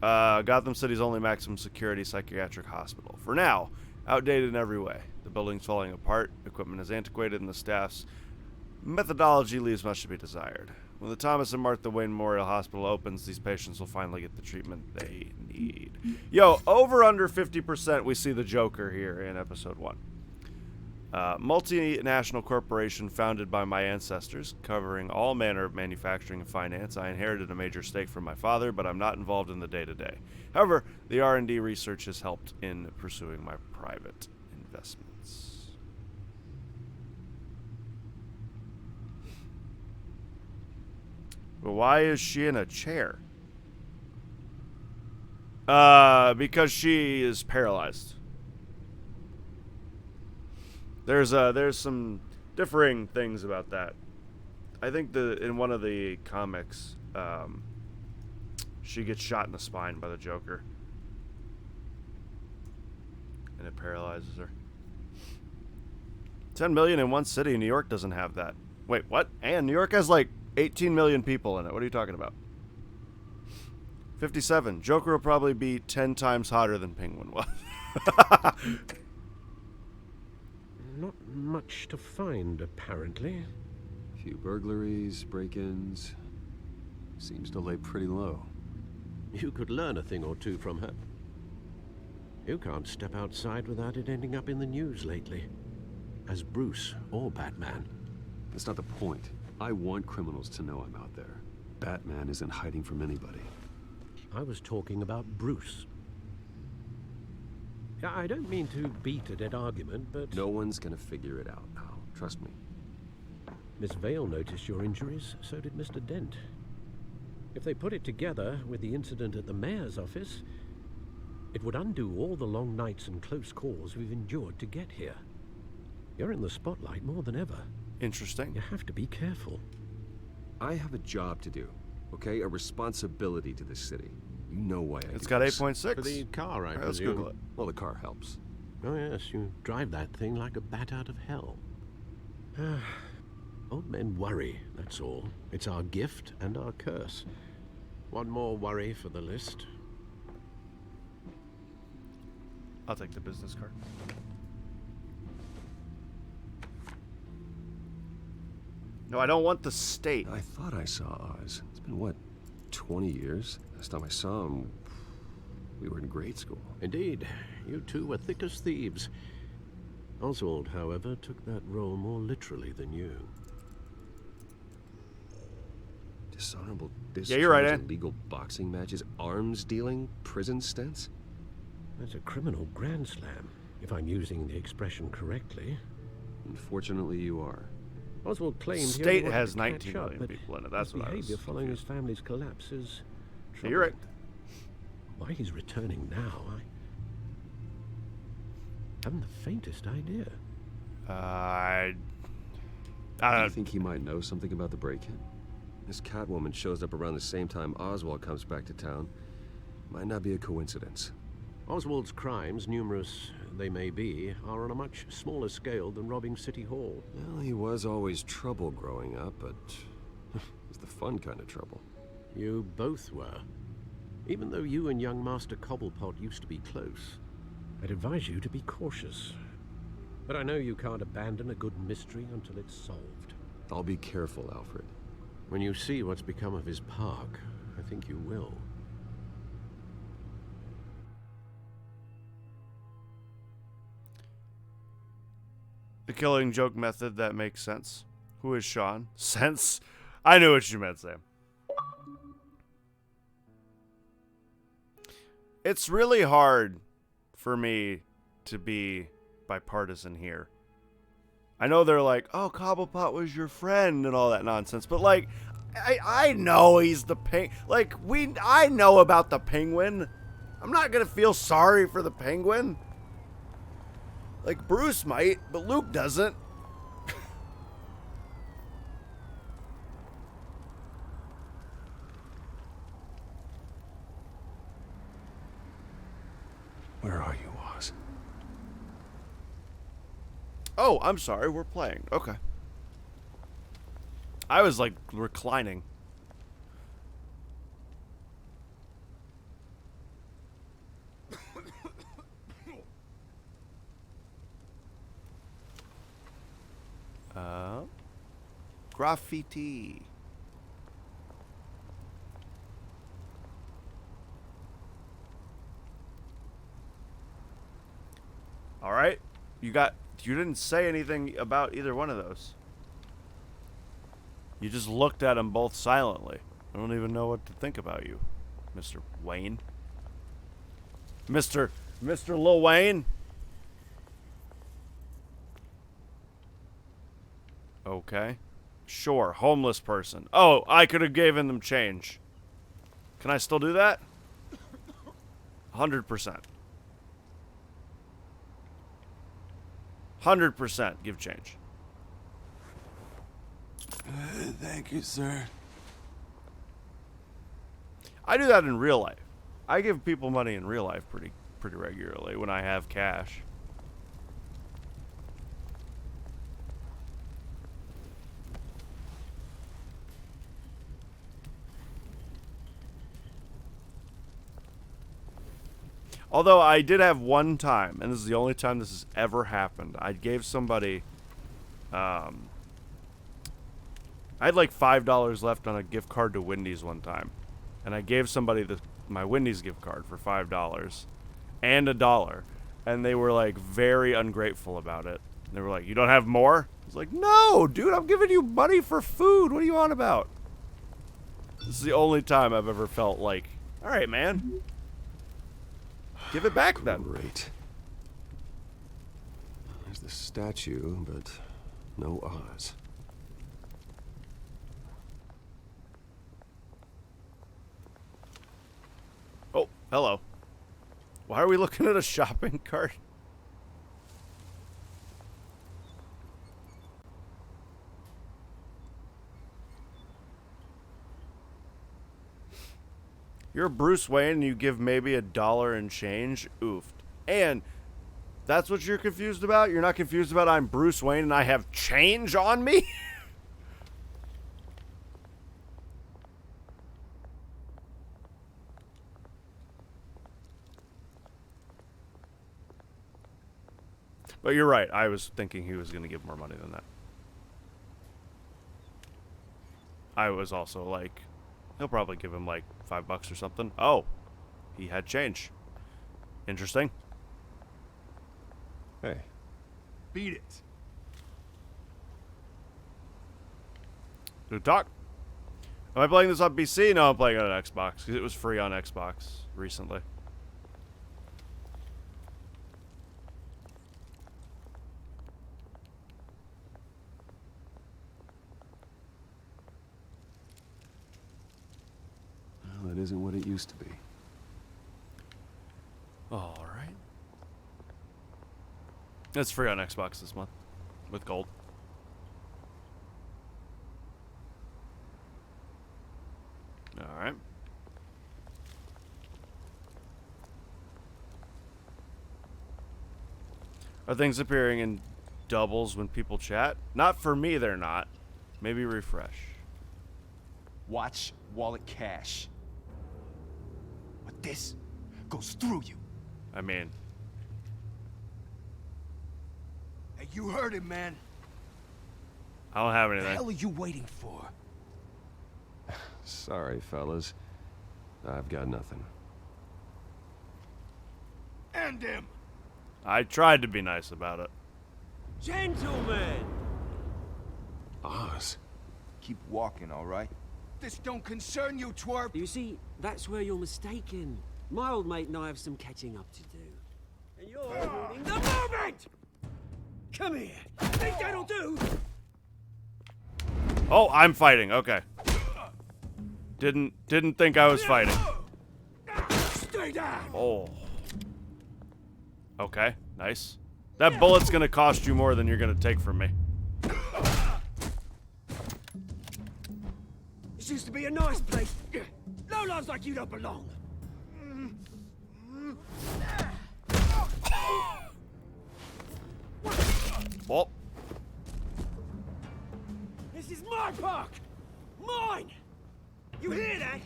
Gotham City's only maximum security psychiatric hospital. For now, outdated in every way. The building's falling apart, equipment is antiquated, and the staff's methodology leaves much to be desired. When the Thomas and Martha Wayne Memorial Hospital opens, these patients will finally get the treatment they need. Yo, over under 50% we see the Joker here in episode 1. Multinational corporation founded by my ancestors, covering all manner of manufacturing and finance. I inherited a major stake from my father, but I'm not involved in the day-to-day. However, the R&D research has helped in pursuing my private investments. But why is she in a chair? Because she is paralyzed. There's some differing things about that. I think in one of the comics, she gets shot in the spine by the Joker, and it paralyzes her. 10 million in one city. New York doesn't have that. Wait, what? And New York has like 18 million people in it. What are you talking about? 57. Joker will probably be 10 times hotter than Penguin was. Not much to find, apparently. Few burglaries, break-ins. Seems to lay pretty low. You could learn a thing or two from her. You can't step outside without it ending up in the news lately. As Bruce or Batman. That's not the point. I want criminals to know I'm out there. Batman isn't hiding from anybody. I was talking about Bruce. I don't mean to beat a dead argument, but... No one's gonna figure it out now. Trust me. Miss Vale noticed your injuries, so did Mr. Dent. If they put it together with the incident at the mayor's office, it would undo all the long nights and close calls we've endured to get here. You're in the spotlight more than ever. Interesting. You have to be careful. I have a job to do, okay? A responsibility to this city. You know why I It's do got this. 8.6. For the car, I Let's presume. Google it. Well, the car helps. Oh yes, you drive that thing like a bat out of hell. Old men worry, that's all. It's our gift and our curse. One more worry for the list. I'll take the business card. No, I don't want the state. I thought I saw Oz. It's been, what, 20 years? Last time I saw him, we were in grade school. Indeed. You two were thick as thieves. Oswald, however, took that role more literally than you. Dishonorable discharge, yeah, you're right, Ann. illegal boxing matches, arms dealing, prison stints. That's a criminal grand slam, if I'm using the expression correctly. Unfortunately, you are. Oswald claimed State he has wanted to 19 catch up, million but people in it. That's his what I was behavior following his confused. family's collapse is Yeah, you're right. Why he's returning now, I haven't the faintest idea. I Do you don't think he might know something about the break-in? This Catwoman shows up around the same time Oswald comes back to town. Might not be a coincidence. Oswald's crimes, numerous they may be, are on a much smaller scale than robbing City Hall. Well, he was always trouble growing up, but it's the fun kind of trouble. You both were. Even though you and young Master Cobblepot used to be close, I'd advise you to be cautious. But I know you can't abandon a good mystery until it's solved. I'll be careful, Alfred. When you see what's become of his park, I think you will. The Killing Joke method, that makes sense. Who is Sean? Sense? I knew what you meant, Sam. It's really hard for me to be bipartisan here. I know they're like, oh, Cobblepot was your friend and all that nonsense, but like, I know he's the like, I know about the penguin. I'm not gonna feel sorry for the penguin. Like, Bruce might, but Luke doesn't. Where are you, Oz? Oh, I'm sorry, we're playing. Okay. I was like reclining. Graffiti. All right. You didn't say anything about either one of those. You just looked at them both silently. I don't even know what to think about you, Mr. Wayne. Mr. Lil Wayne. Okay. Sure, homeless person. Oh, I could have given them change. Can I still do that? 100%. 100% give change. Thank you, sir. I do that in real life. I give people money in real life pretty regularly when I have cash. Although I did have one time, and this is the only time this has ever happened. I gave somebody, I had like $5 left on a gift card to Wendy's one time, and I gave somebody my Wendy's gift card for $5 and $1, and they were like very ungrateful about it. They were like, "You don't have more?" I was like, "No, dude, I'm giving you money for food. What are you on about?" This is the only time I've ever felt like, all right, man. Give it back then. Great. There's the statue, but no Oz. Oh, hello. Why are we looking at a shopping cart? You're Bruce Wayne and you give maybe $1 in change? Oofed. And that's what you're confused about? You're not confused about I'm Bruce Wayne and I have change on me? But you're right. I was thinking he was going to give more money than that. I was also like, he'll probably give him like $5 or something. Oh, he had change. Interesting. Hey. Beat it. Good talk. Am I playing this on PC? No, I'm playing it on Xbox because it was free on Xbox recently. Well, that isn't what it used to be. All right. It's free on Xbox this month with gold. All right. Are things appearing in doubles when people chat? Not for me, they're not. Maybe refresh. Watch wallet cash. But this goes through you. I mean, Hey, you heard him, man. I don't have What the anything. hell are you waiting for? Sorry, fellas. I've got nothing. End him! I tried to be nice about it. Gentlemen! Oz. Keep walking, all right? This don't concern you, twerp! You see, that's where you're mistaken. My old mate and I have some catching up to do. And you're ruining the moment! Come here. Think that'll do? Oh, I'm fighting. Okay. Didn't think I was fighting. Stay down! Oh. Okay, nice. That bullet's gonna cost you more than you're gonna take from me. This used to be a nice place. Lowlifes like you don't belong. Well, This is my park! Mine! You hear that?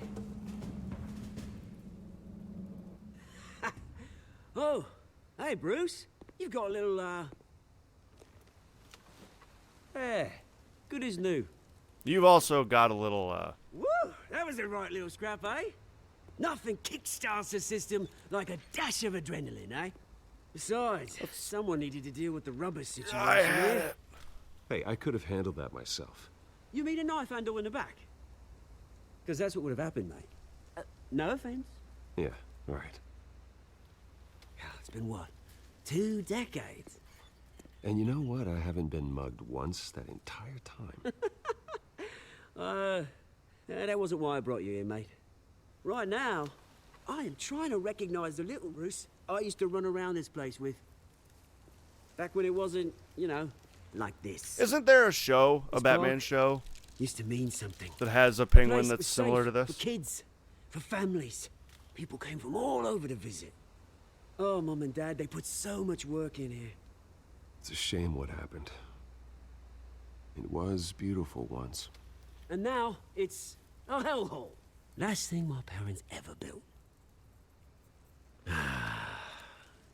Oh, hey, Bruce. You've got a little, Yeah, good as new. you've also got a little, Woo! That was a right little scrap, eh? Nothing kickstarts the system like a dash of adrenaline, eh? Besides, someone needed to deal with the rubber situation. here. Hey, I could have handled that myself. You mean a knife handle in the back? Because that's what would have happened, mate. No offense. Yeah, right. It's been what? 2 decades? And you know what? I haven't been mugged once that entire time. That wasn't why I brought you here, mate. Right now, I am trying to recognize the little Bruce I used to run around this place with. Back when it wasn't, you know, like this. isn't there a show, a This Batman park show, used to mean something. that has a The penguin place that's was similar safe to this? For kids, for families. People came from all over to visit. Oh, Mum and Dad, they put so much work in here. It's a shame what happened. It was beautiful once. And now, it's a hellhole. Last thing my parents ever built.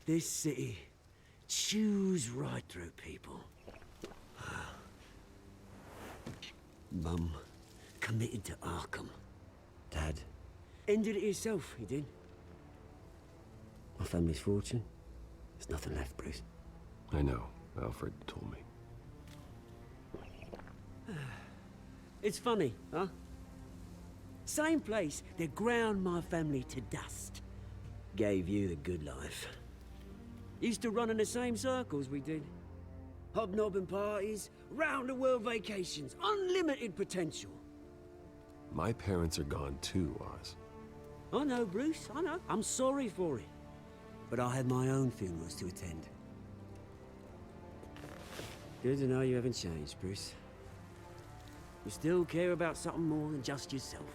This city chews right through people. Mum committed to Arkham. Dad ended it himself, he did. My family's fortune, there's nothing left, Bruce. I know. Alfred told me. It's funny, huh? Same place that ground my family to dust. Gave you the good life. Used to run in the same circles we did. Hobnobbing parties, round-the-world vacations, unlimited potential. My parents are gone too, Oz. I know, Bruce, I know. I'm sorry for it. But I had my own funerals to attend. Good to know you haven't changed, Bruce. You still care about something more than just yourself.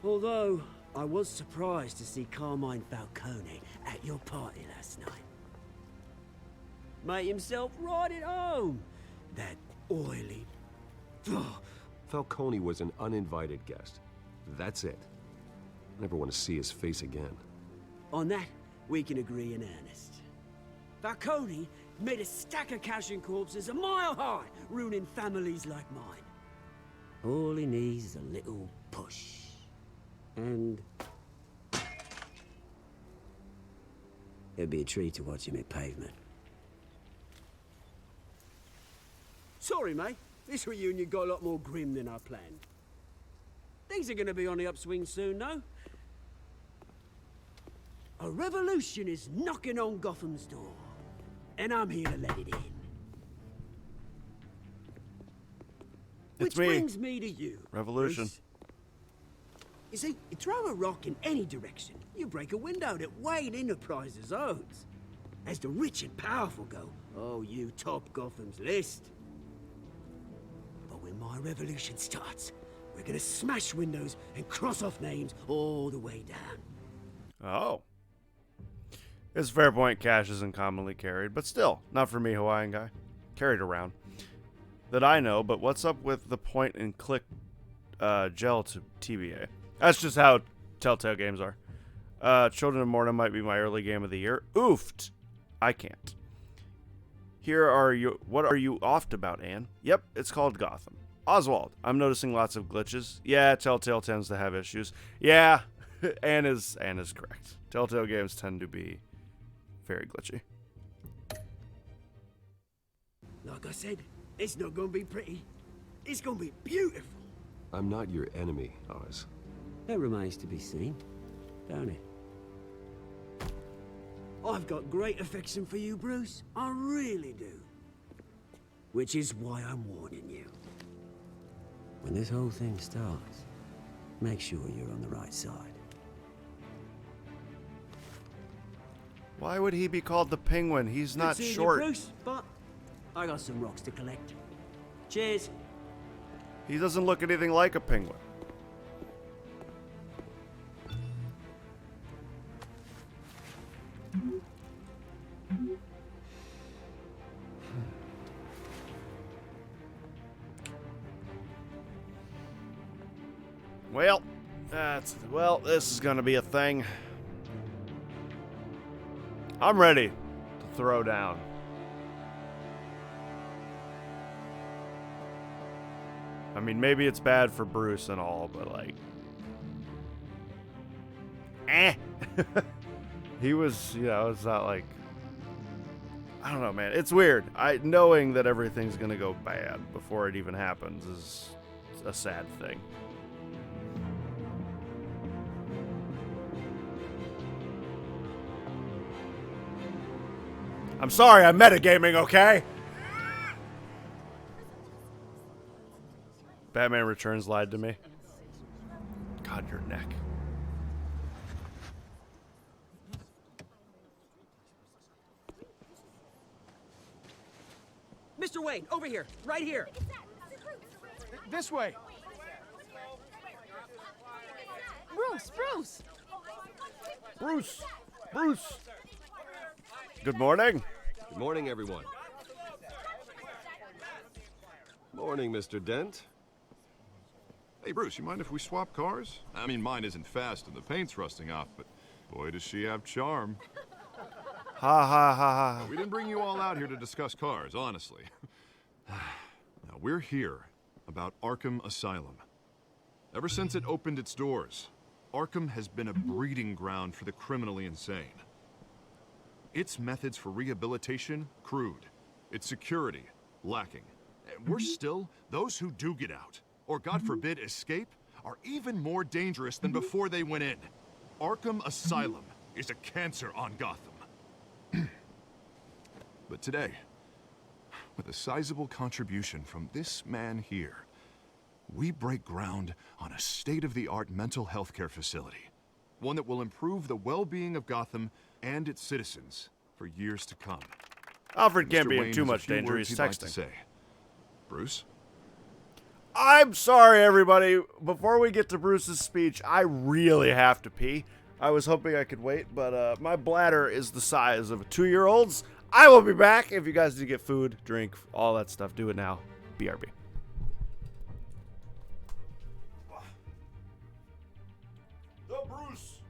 Although, I was surprised to see Carmine Falcone at your party last night. Made himself right at home. That oily... Falcone was an uninvited guest. That's it. Never want to see his face again. On that, we can agree in earnest. Falcone made a stack of cash and corpses a mile high, ruining families like mine. All he needs is a little push. And... it'd be a treat to watch him hit pavement. Sorry, mate. This reunion got a lot more grim than I planned. Things are gonna be on the upswing soon, no? A revolution is knocking on Gotham's door. And I'm here to let it in. It's Which me. brings me to you. Revolution. Bruce. You see, you throw a rock in any direction, you break a window that Wayne Enterprises owns. As the rich and powerful go, oh, you top Gotham's list. But when my revolution starts, we're gonna smash windows and cross off names all the way down. Oh. It's a fair point, cash isn't commonly carried, but still, not for me, Hawaiian guy. Carried around. that I know, but what's up with the point and click gel to TBA? That's just how Telltale games are. Children of Morta might be my early game of the year. Oofed. I can't. Here are you. What are you offed about, Anne? Yep, it's called Gotham. Oswald, I'm noticing lots of glitches. Yeah, Telltale tends to have issues. Yeah, Anne is correct. Telltale games tend to be very glitchy. Like I said, it's not gonna be pretty. It's gonna be beautiful. I'm not your enemy, Oz. That remains to be seen, don't it? I've got great affection for you, Bruce. I really do. Which is why I'm warning you. When this whole thing starts, make sure you're on the right side. Why would he be called the Penguin? He's not Good seeing short. you, Bruce, but I got some rocks to collect. Cheers. He doesn't look anything like a penguin. Well, this is gonna be a thing. I'm ready to throw down. I mean, maybe it's bad for Bruce and all, but like, he was, it's not like, I don't know, man. It's weird. Knowing that everything's gonna go bad before it even happens is a sad thing. I'm sorry, I'm metagaming, okay? Batman Returns lied to me. God, your neck. Mr. Wayne, over here, right here. This way. Bruce! Bruce! Good morning. Good morning, everyone. Morning, Mr. Dent. Hey, Bruce, you mind if we swap cars? I mean, mine isn't fast and the paint's rusting off, but boy, does she have charm. Ha ha ha ha. We didn't bring you all out here to discuss cars, honestly. Now, we're here about Arkham Asylum. Ever since it opened its doors, Arkham has been a breeding ground for the criminally insane. Its methods for rehabilitation, crude. Its security, lacking. And worse still, those who do get out, or God forbid escape, are even more dangerous than before they went in. Arkham Asylum is a cancer on Gotham. But today, with a sizable contribution from this man here, we break ground on a state-of-the-art mental health care facility. One that will improve the well-being of Gotham and its citizens for years to come. Alfred can't Mr. be in Wayne too has a much few danger. words He's he'd like to texting. say. Bruce? I'm sorry, everybody. Before we get to Bruce's speech, I really have to pee. I was hoping I could wait, but my bladder is the size of a 2-year-old's. I will be back. If you guys need to get food, drink, all that stuff, do it now. BRB. The Bruce.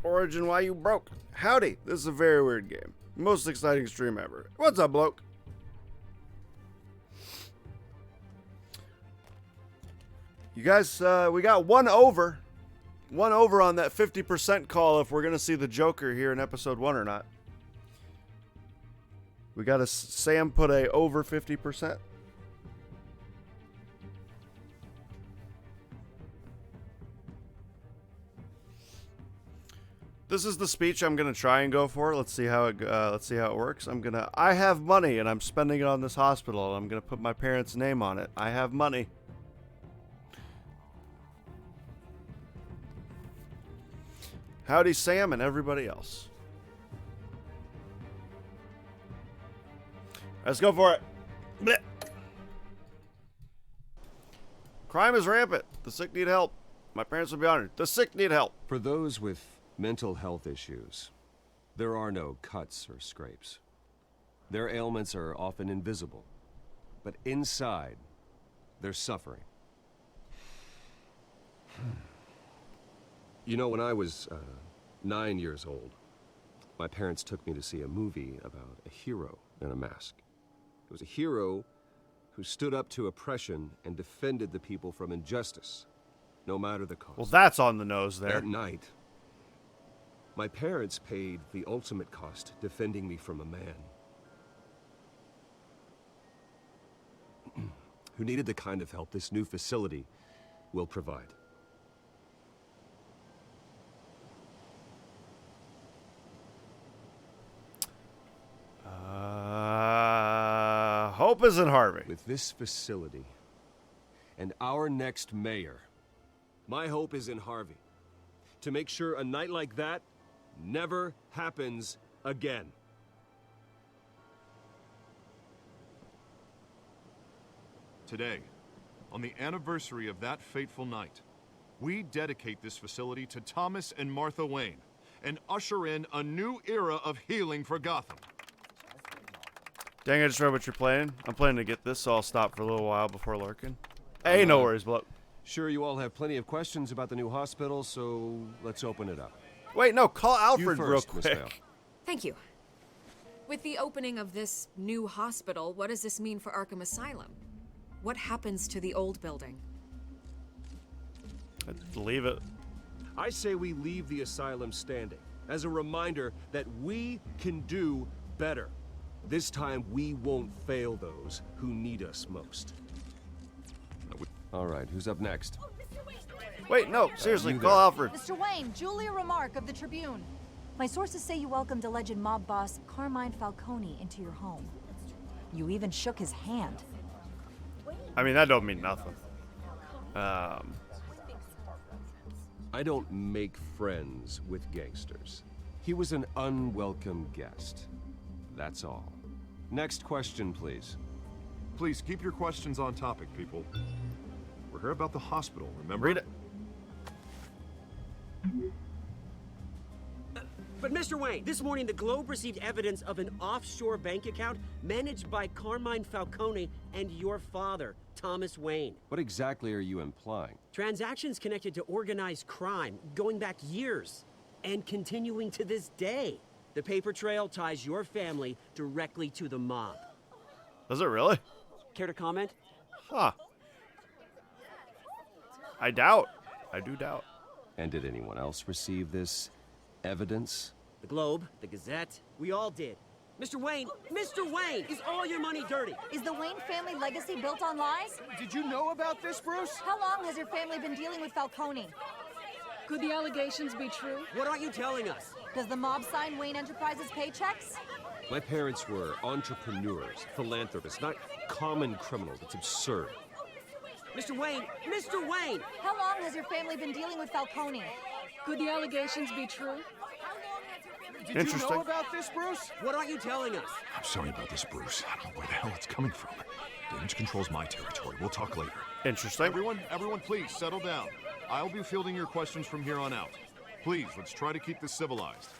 Origin, why you broke? Howdy, this is a very weird game. Most exciting stream ever. What's up, bloke? You guys, we got one over on that 50% call if we're going to see the Joker here in episode 1 or not. We got a Sam put a over 50%. This is the speech I'm gonna try and go for. Let's see how it works. I have money and I'm spending it on this hospital. I'm gonna put my parents' name on it. I have money. Howdy, Sam and everybody else. Let's go for it. Blech. Crime is rampant. The sick need help. My parents would be honored. The sick need help. For those with mental health issues, there are no cuts or scrapes. Their ailments are often invisible, but inside, they're suffering. You know, when I was 9 years old, my parents took me to see a movie about a hero in a mask. It was a hero who stood up to oppression and defended the people from injustice, no matter the cost. Well, that's on the nose there. That night, my parents paid the ultimate cost defending me from a man who needed the kind of help this new facility will provide. Hope is in Harvey. With this facility and our next mayor, my hope is in Harvey. To make sure a night like that never happens again. Today, on the anniversary of that fateful night, we dedicate this facility to Thomas and Martha Wayne and usher in a new era of healing for Gotham. Dang, I just read what you're playing. I'm planning to get this, so I'll stop for a little while before lurking. Hey, no worries, bloke. Sure, you all have plenty of questions about the new hospital, so let's open it up. Wait, no, call Alfred You real first, Miss quick. Vale. Thank you. With the opening of this new hospital, what does this mean for Arkham Asylum? What happens to the old building? Leave it. I say we leave the asylum standing as a reminder that we can do better. This time, we won't fail those who need us most. All right, who's up next? Wait, no, seriously, you call there. Alfred. Mr. Wayne, Julia Remark of the Tribune. My sources say you welcomed alleged mob boss Carmine Falcone into your home. You even shook his hand. I mean, that don't mean nothing. I don't make friends with gangsters. He was an unwelcome guest. That's all. Next question, please. Please keep your questions on topic, people. We're here about the hospital, remember? Read it. But Mr. Wayne, this morning the Globe received evidence of an offshore bank account managed by Carmine Falcone and your father, Thomas Wayne. What exactly are you implying? Transactions connected to organized crime going back years and continuing to this day. The paper trail ties your family directly to the mob. Does it really? Care to comment? Huh. I doubt. I do doubt. And did anyone else receive this evidence? The Globe, the Gazette, we all did. Mr. Wayne, is all your money dirty? Is the Wayne family legacy built on lies? Did you know about this, Bruce? How long has your family been dealing with Falcone? Could the allegations be true? What aren't you telling us? Does the mob sign Wayne Enterprises paychecks? My parents were entrepreneurs, philanthropists, not common criminals. It's absurd. Mr. Wayne! How long has your family been dealing with Falcone? Could the allegations be true? Did you know about this, Bruce? What aren't you telling us? I'm sorry about this, Bruce. I don't know where the hell it's coming from. Damage control's my territory. We'll talk later. Interesting. Everyone, please settle down. I'll be fielding your questions from here on out. Please, let's try to keep this civilized.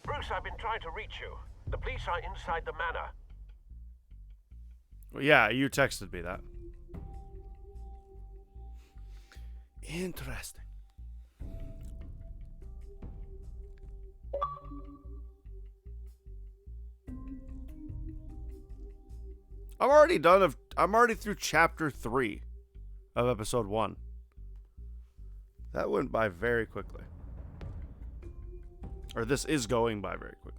Bruce, I've been trying to reach you. The police are inside the manor. Well, yeah, you texted me that. Interesting. I'm already through chapter 3 of episode 1. That went by very quickly. Or this is going by very quickly.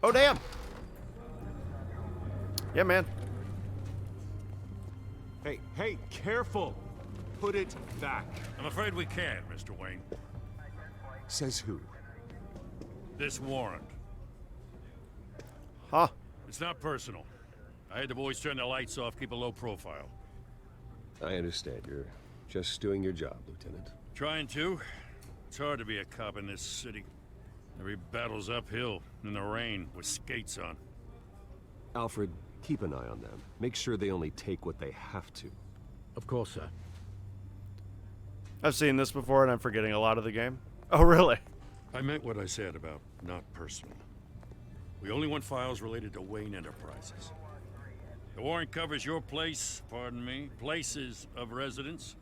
Oh, damn. Yeah, man. Hey, careful. Put it back. I'm afraid we can't, Mr. Wayne. Says who? This warrant. Huh? It's not personal. I had the boys turn the lights off, keep a low profile. I understand. You're just doing your job, Lieutenant. Trying to. It's hard to be a cop in this city. Every battle's uphill, in the rain, with skates on. Alfred, keep an eye on them. Make sure they only take what they have to. Of course, sir. I've seen this before and I'm forgetting a lot of the game. Oh, really? I meant what I said about not personal. We only want files related to Wayne Enterprises. The warrant covers your place, pardon me, places of residence,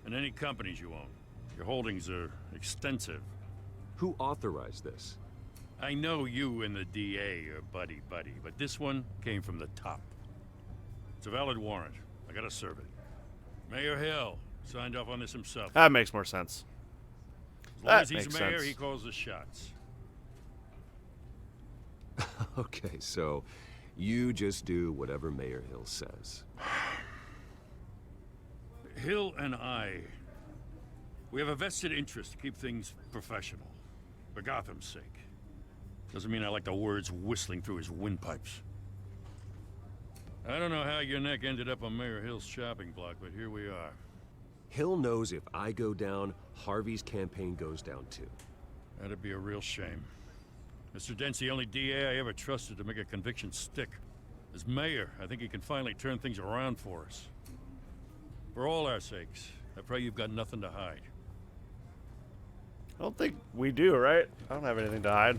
and any companies you own. Your holdings are extensive. Who authorized this? I know you and the DA are buddy-buddy, but this one came from the top. It's a valid warrant. I gotta serve it. Mayor Hill signed off on this himself. That makes more sense. As long as he's mayor, he calls the shots. Okay, so you just do whatever Mayor Hill says. Hill and we have a vested interest to keep things professional. For Gotham's sake. Doesn't mean I like the words whistling through his windpipes. I don't know how your neck ended up on Mayor Hill's shopping block, but here we are. Hill knows if I go down, Harvey's campaign goes down too. That'd be a real shame. Mr. Dent's the only DA I ever trusted to make a conviction stick. As mayor, I think he can finally turn things around for us. For all our sakes, I pray you've got nothing to hide. I don't think we do, right? I don't have anything to hide.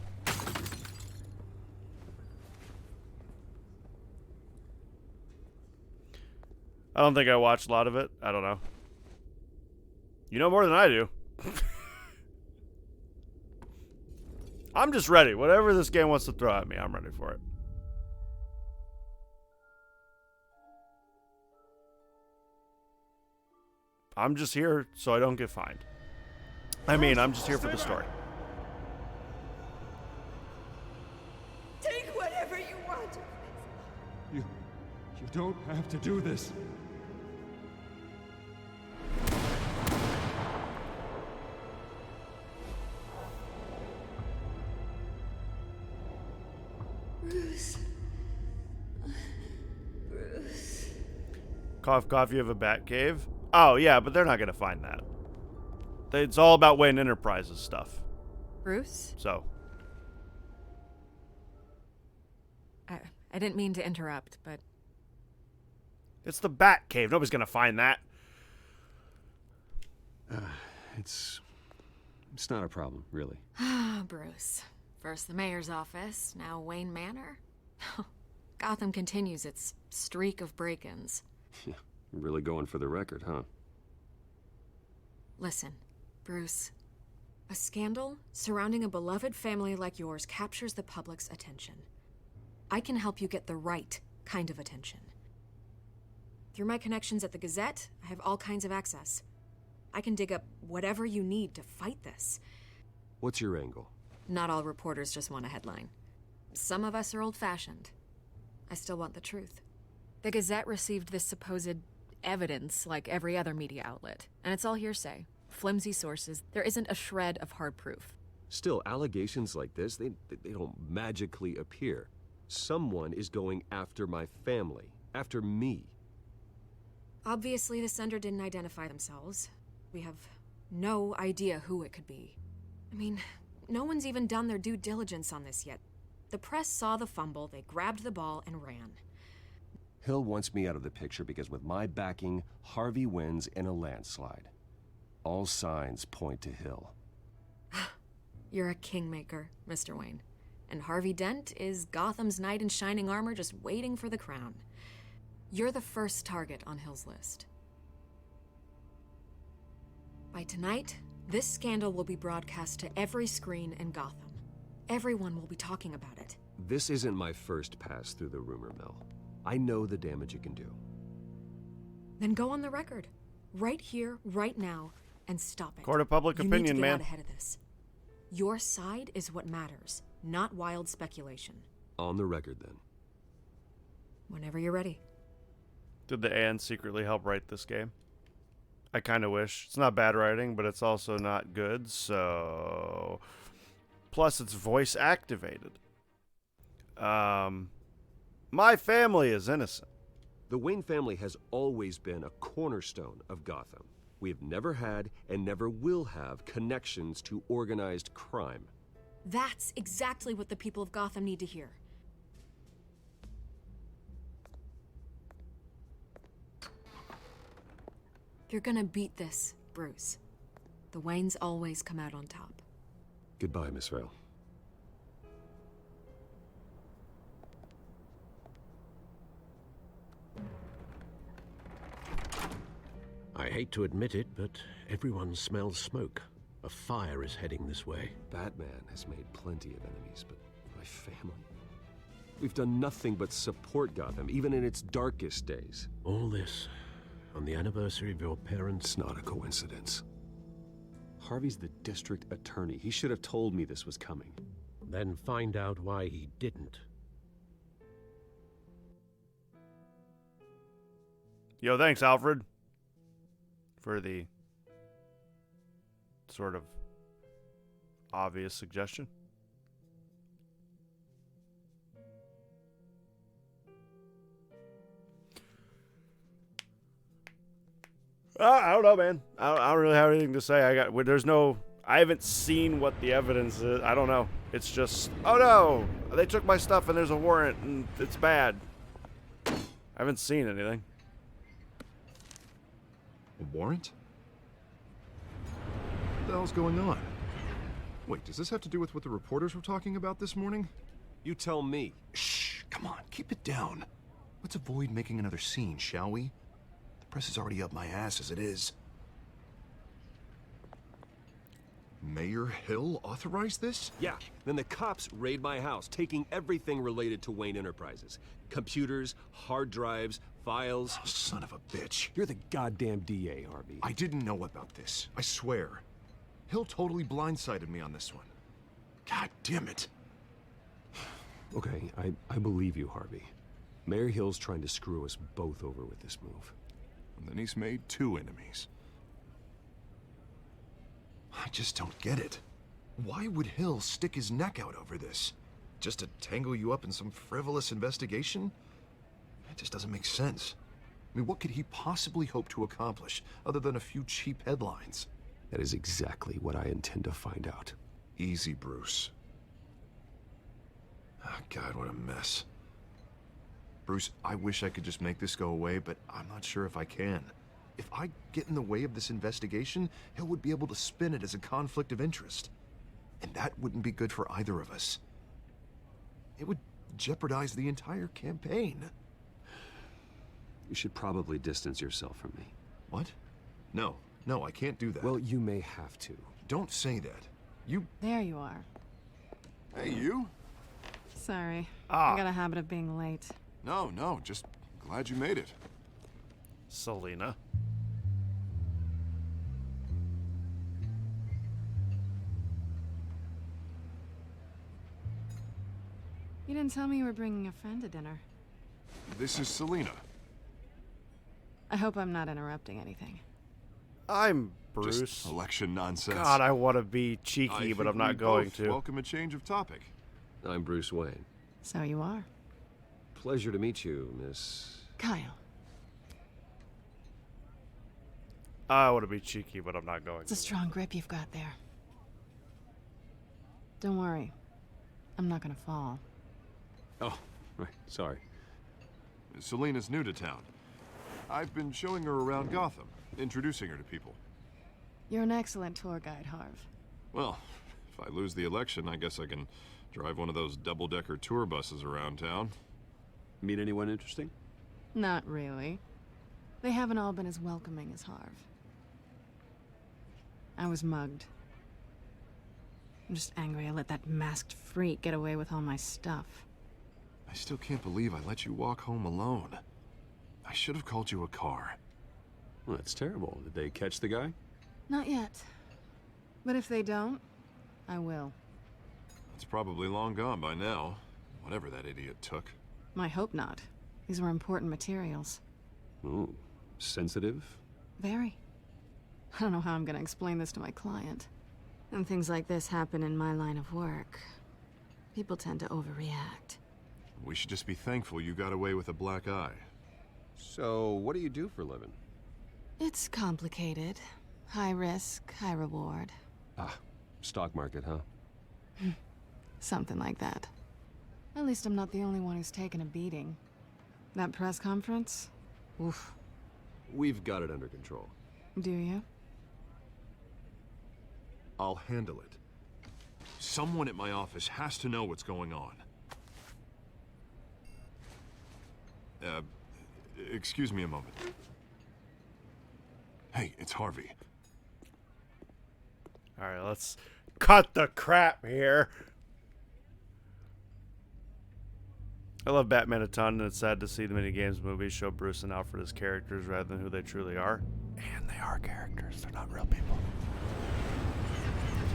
I don't think I watched a lot of it. I don't know. You know more than I do. I'm just ready. Whatever this game wants to throw at me, I'm ready for it. I'm just here so I don't get fined. I mean, I'm just here for the story. Take whatever you want. You don't have to do this. Bruce. Bruce. Cough, cough, you have a bat cave? Oh, yeah, but they're not going to find that. It's all about Wayne Enterprises stuff. Bruce? So. I didn't mean to interrupt, but... It's the bat cave. Nobody's going to find that. It's not a problem, really. Ah, Bruce. First the mayor's office, now Wayne Manor. Gotham continues its streak of break-ins. Yeah, really going for the record, huh? Listen, Bruce. A scandal surrounding a beloved family like yours captures the public's attention. I can help you get the right kind of attention. Through my connections at the Gazette, I have all kinds of access. I can dig up whatever you need to fight this. What's your angle? Not all reporters just want a headline. Some of us are old-fashioned. I still want the truth. The Gazette received this supposed evidence like every other media outlet, and it's all hearsay. Flimsy sources. There isn't a shred of hard proof. Still, allegations like this, they don't magically appear. Someone is going after my family, after me. Obviously, the sender didn't identify themselves. We have no idea who it could be. I mean, no one's even done their due diligence on this yet. The press saw the fumble, they grabbed the ball and ran. Hill wants me out of the picture because with my backing, Harvey wins in a landslide. All signs point to Hill. You're a kingmaker, Mr. Wayne. And Harvey Dent is Gotham's knight in shining armor just waiting for the crown. You're the first target on Hill's list. By tonight, this scandal will be broadcast to every screen in Gotham. Everyone will be talking about it. This isn't my first pass through the rumor mill. I know the damage it can do. Then go on the record. Right here, right now, and stop it. Court of public You opinion, need to get man. out ahead of this. Your side is what matters, not wild speculation. On the record, then. Whenever you're ready. Did the Anne secretly help write this game? I kind of wish. It's not bad writing, but it's also not good, so... Plus, it's voice activated. My family is innocent. The Wayne family has always been a cornerstone of Gotham. We have never had and never will have connections to organized crime. That's exactly what the people of Gotham need to hear. You're gonna beat this, Bruce. The Waynes always come out on top. Goodbye, Miss Vale. I hate to admit it, but everyone smells smoke. A fire is heading this way. Batman has made plenty of enemies, but my family... We've done nothing but support Gotham, even in its darkest days. All this on the anniversary of your parents'... It's not a coincidence. Harvey's the district attorney. He should have told me this was coming. Then find out why he didn't. Yo, thanks, Alfred, for the sort of obvious suggestion. I don't know, man. I don't really have anything to say. I haven't seen what the evidence is. I don't know. It's just, oh no, they took my stuff and there's a warrant and it's bad. I haven't seen anything. A warrant? What the hell's going on? Wait, does this have to do with what the reporters were talking about this morning? You tell me. Shh, come on, keep it down. Let's avoid making another scene, shall we? The press is already up my ass as it is. Mayor Hill authorized this? Yeah, then the cops raid my house, taking everything related to Wayne Enterprises. Computers, hard drives, files. Oh, son of a bitch. You're the goddamn DA, Harvey. I didn't know about this. I swear. Hill totally blindsided me on this one. God damn it. Okay, I believe you, Harvey. Mayor Hill's trying to screw us both over with this move. And then he's made two enemies. I just don't get it. Why would Hill stick his neck out over this? Just to tangle you up in some frivolous investigation? It just doesn't make sense. I mean, what could he possibly hope to accomplish other than a few cheap headlines? That is exactly what I intend to find out. Easy, Bruce. Oh, God, what a mess. Bruce, I wish I could just make this go away, but I'm not sure if I can. If I get in the way of this investigation, Hill would be able to spin it as a conflict of interest. And that wouldn't be good for either of us. It would jeopardize the entire campaign. You should probably distance yourself from me. What? No, I can't do that. Well, you may have to. Don't say that. There you are. Hey, you? Sorry. I got a habit of being late. No, just glad you made it. Selena. You didn't tell me you were bringing a friend to dinner. This is Selena. I hope I'm not interrupting anything. I'm Bruce. Just election nonsense. God, I want to be cheeky, but I'm not going to. Welcome a change of topic. I'm Bruce Wayne. So you are. Pleasure to meet you, Miss... Kyle. I want to be cheeky, but I'm not going It's a strong grip you've got there. Don't worry. I'm not gonna fall. Oh, right. Sorry. Selena's new to town. I've been showing her around Gotham, introducing her to people. You're an excellent tour guide, Harv. Well, if I lose the election, I guess I can drive one of those double-decker tour buses around town. Meet anyone interesting? Not really. They haven't all been as welcoming as Harv. I was mugged. I'm just angry I let that masked freak get away with all my stuff. I still can't believe I let you walk home alone. I should have called you a car. Well, that's terrible. Did they catch the guy? Not yet. But if they don't, I will. It's probably long gone by now. Whatever that idiot took. I hope not. These were important materials. Ooh, sensitive? Very. I don't know how I'm gonna explain this to my client. And things like this happen in my line of work. People tend to overreact. We should just be thankful you got away with a black eye. So, what do you do for a living? It's complicated. High risk, high reward. Ah, stock market, huh? Something like that. At least I'm not the only one who's taken a beating. That press conference? Oof. We've got it under control. Do you? I'll handle it. Someone at my office has to know what's going on. Excuse me a moment. Hey, it's Harvey. Alright, let's cut the crap here. I love Batman a ton, and it's sad to see the minigames movies show Bruce and Alfred as characters rather than who they truly are. And they are characters, they're not real people.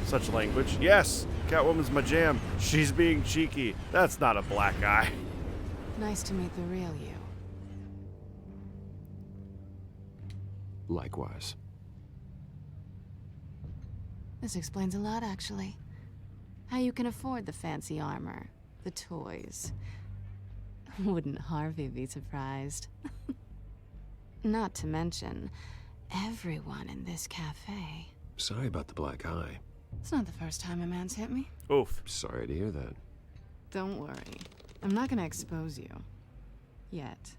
Such language. Yes, Catwoman's my jam. She's being cheeky. That's not a black eye. Nice to meet the real you. Likewise. This explains a lot, actually. How you can afford the fancy armor, the toys. Wouldn't Harvey be surprised? Not to mention, everyone in this cafe. Sorry about the black eye. It's not the first time a man's hit me. Oof. Sorry to hear that. Don't worry. I'm not gonna expose you. Yet.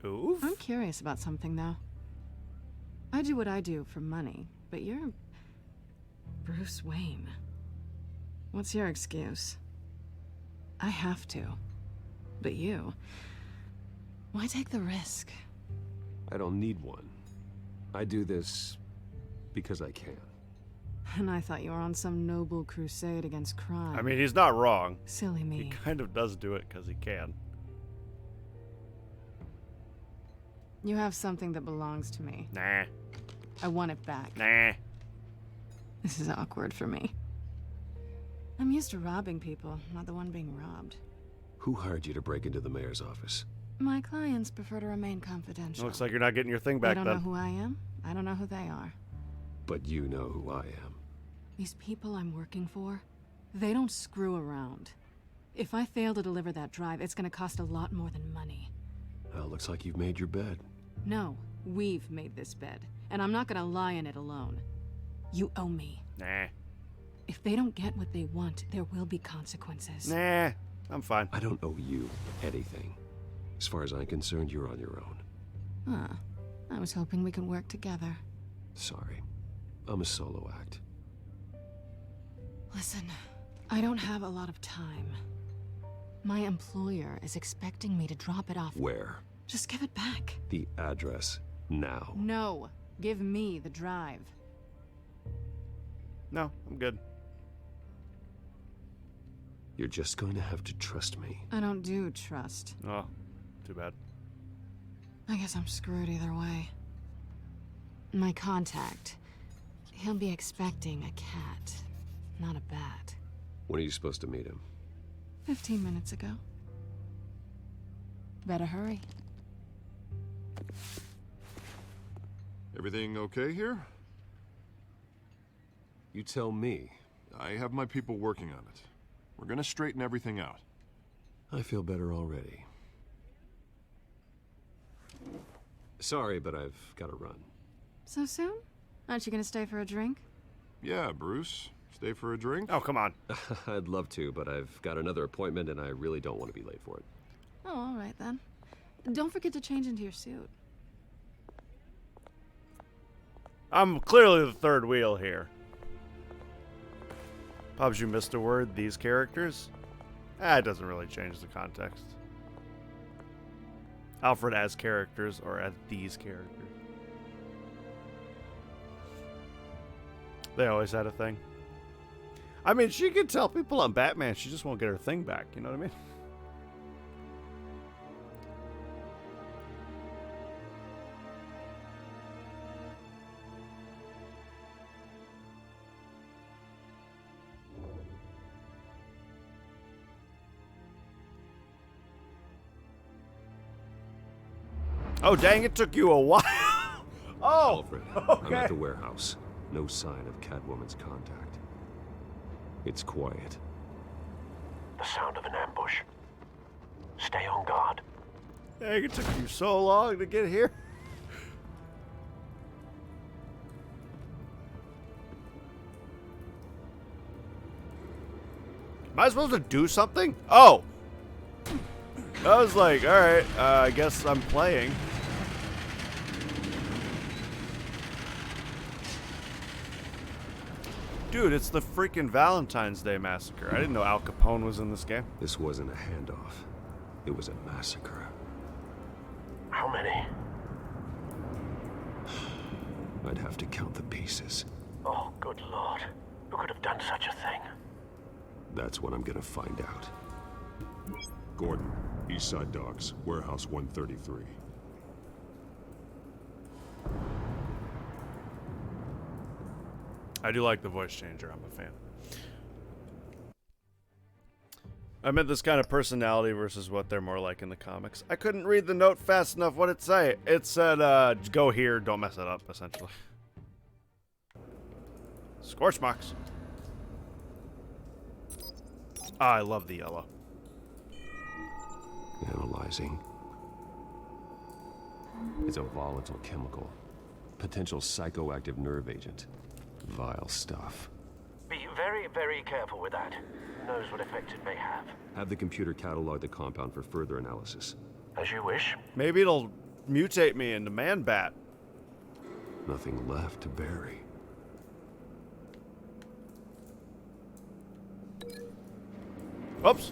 Oof? I'm curious about something, though. I do what I do for money, but you're... Bruce Wayne. What's your excuse? I have to. But you... Why take the risk? I don't need one. I do this because I can. And I thought you were on some noble crusade against crime. I mean, he's not wrong. Silly me. He kind of does do it because he can. You have something that belongs to me. Nah. I want it back. Nah. This is awkward for me. I'm used to robbing people, not the one being robbed. Who hired you to break into the mayor's office? My clients prefer to remain confidential. Looks like you're not getting your thing back They then. don't know who I am. I don't know who they are. But you know who I am. These people I'm working for, they don't screw around. If I fail to deliver that drive, it's gonna cost a lot more than money. Well, looks like you've made your bed. No, we've made this bed, and I'm not gonna lie in it alone. You owe me. Nah. If they don't get what they want, there will be consequences. Nah, I'm fine. I don't owe you anything. As far as I'm concerned, you're on your own. Huh. I was hoping we could work together. Sorry. I'm a solo act. Listen, I don't have a lot of time. My employer is expecting me to drop it off. Where? Just give it back. The address now. No, give me the drive. No, I'm good. You're just going to have to trust me. I don't do trust. Oh, too bad. I guess I'm screwed either way. My contact, he'll be expecting a cat, not a bat. When are you supposed to meet him? 15 minutes ago. Better hurry. Everything okay here? You tell me. I have my people working on it. We're gonna straighten everything out. I feel better already. Sorry, but I've got to run. So soon? Aren't you gonna stay for a drink? Yeah, Bruce. Stay for a drink? Oh, come on. I'd love to, but I've got another appointment and I really don't want to be late for it. Oh, all right then. Don't forget to change into your suit. I'm clearly the third wheel here. Pops, you missed a word. These characters? It doesn't really change the context. Alfred as characters or as these characters. They always had a thing. I mean, she could tell people I'm Batman. She just won't get her thing back. You know what I mean? Oh, dang, it took you a while. Oh, Alfred, okay. I'm at the warehouse. No sign of Catwoman's contact. It's quiet. The sound of an ambush. Stay on guard. Dang, it took you so long to get here. Am I supposed to do something? Oh. I was like, alright, I guess I'm playing. Dude, it's the freaking Valentine's Day Massacre. I didn't know Al Capone was in this game. This wasn't a handoff. It was a massacre. How many? I'd have to count the pieces. Oh, good lord. Who could have done such a thing? That's what I'm gonna find out. Gordon, Eastside Docks, Warehouse 133. I do like the voice changer. I'm a fan. I meant this kind of personality versus what they're more like in the comics. I couldn't read the note fast enough. What did it say? It said, go here, don't mess it up, essentially. Scorch marks. Ah, I love the yellow. Analyzing. It's a volatile chemical. Potential psychoactive nerve agent. Vile stuff. Be very, very careful with that. Who knows what effect it may have. Have the computer catalog the compound for further analysis. As you wish. Maybe it'll mutate me into Man-Bat. Nothing left to bury. Oops.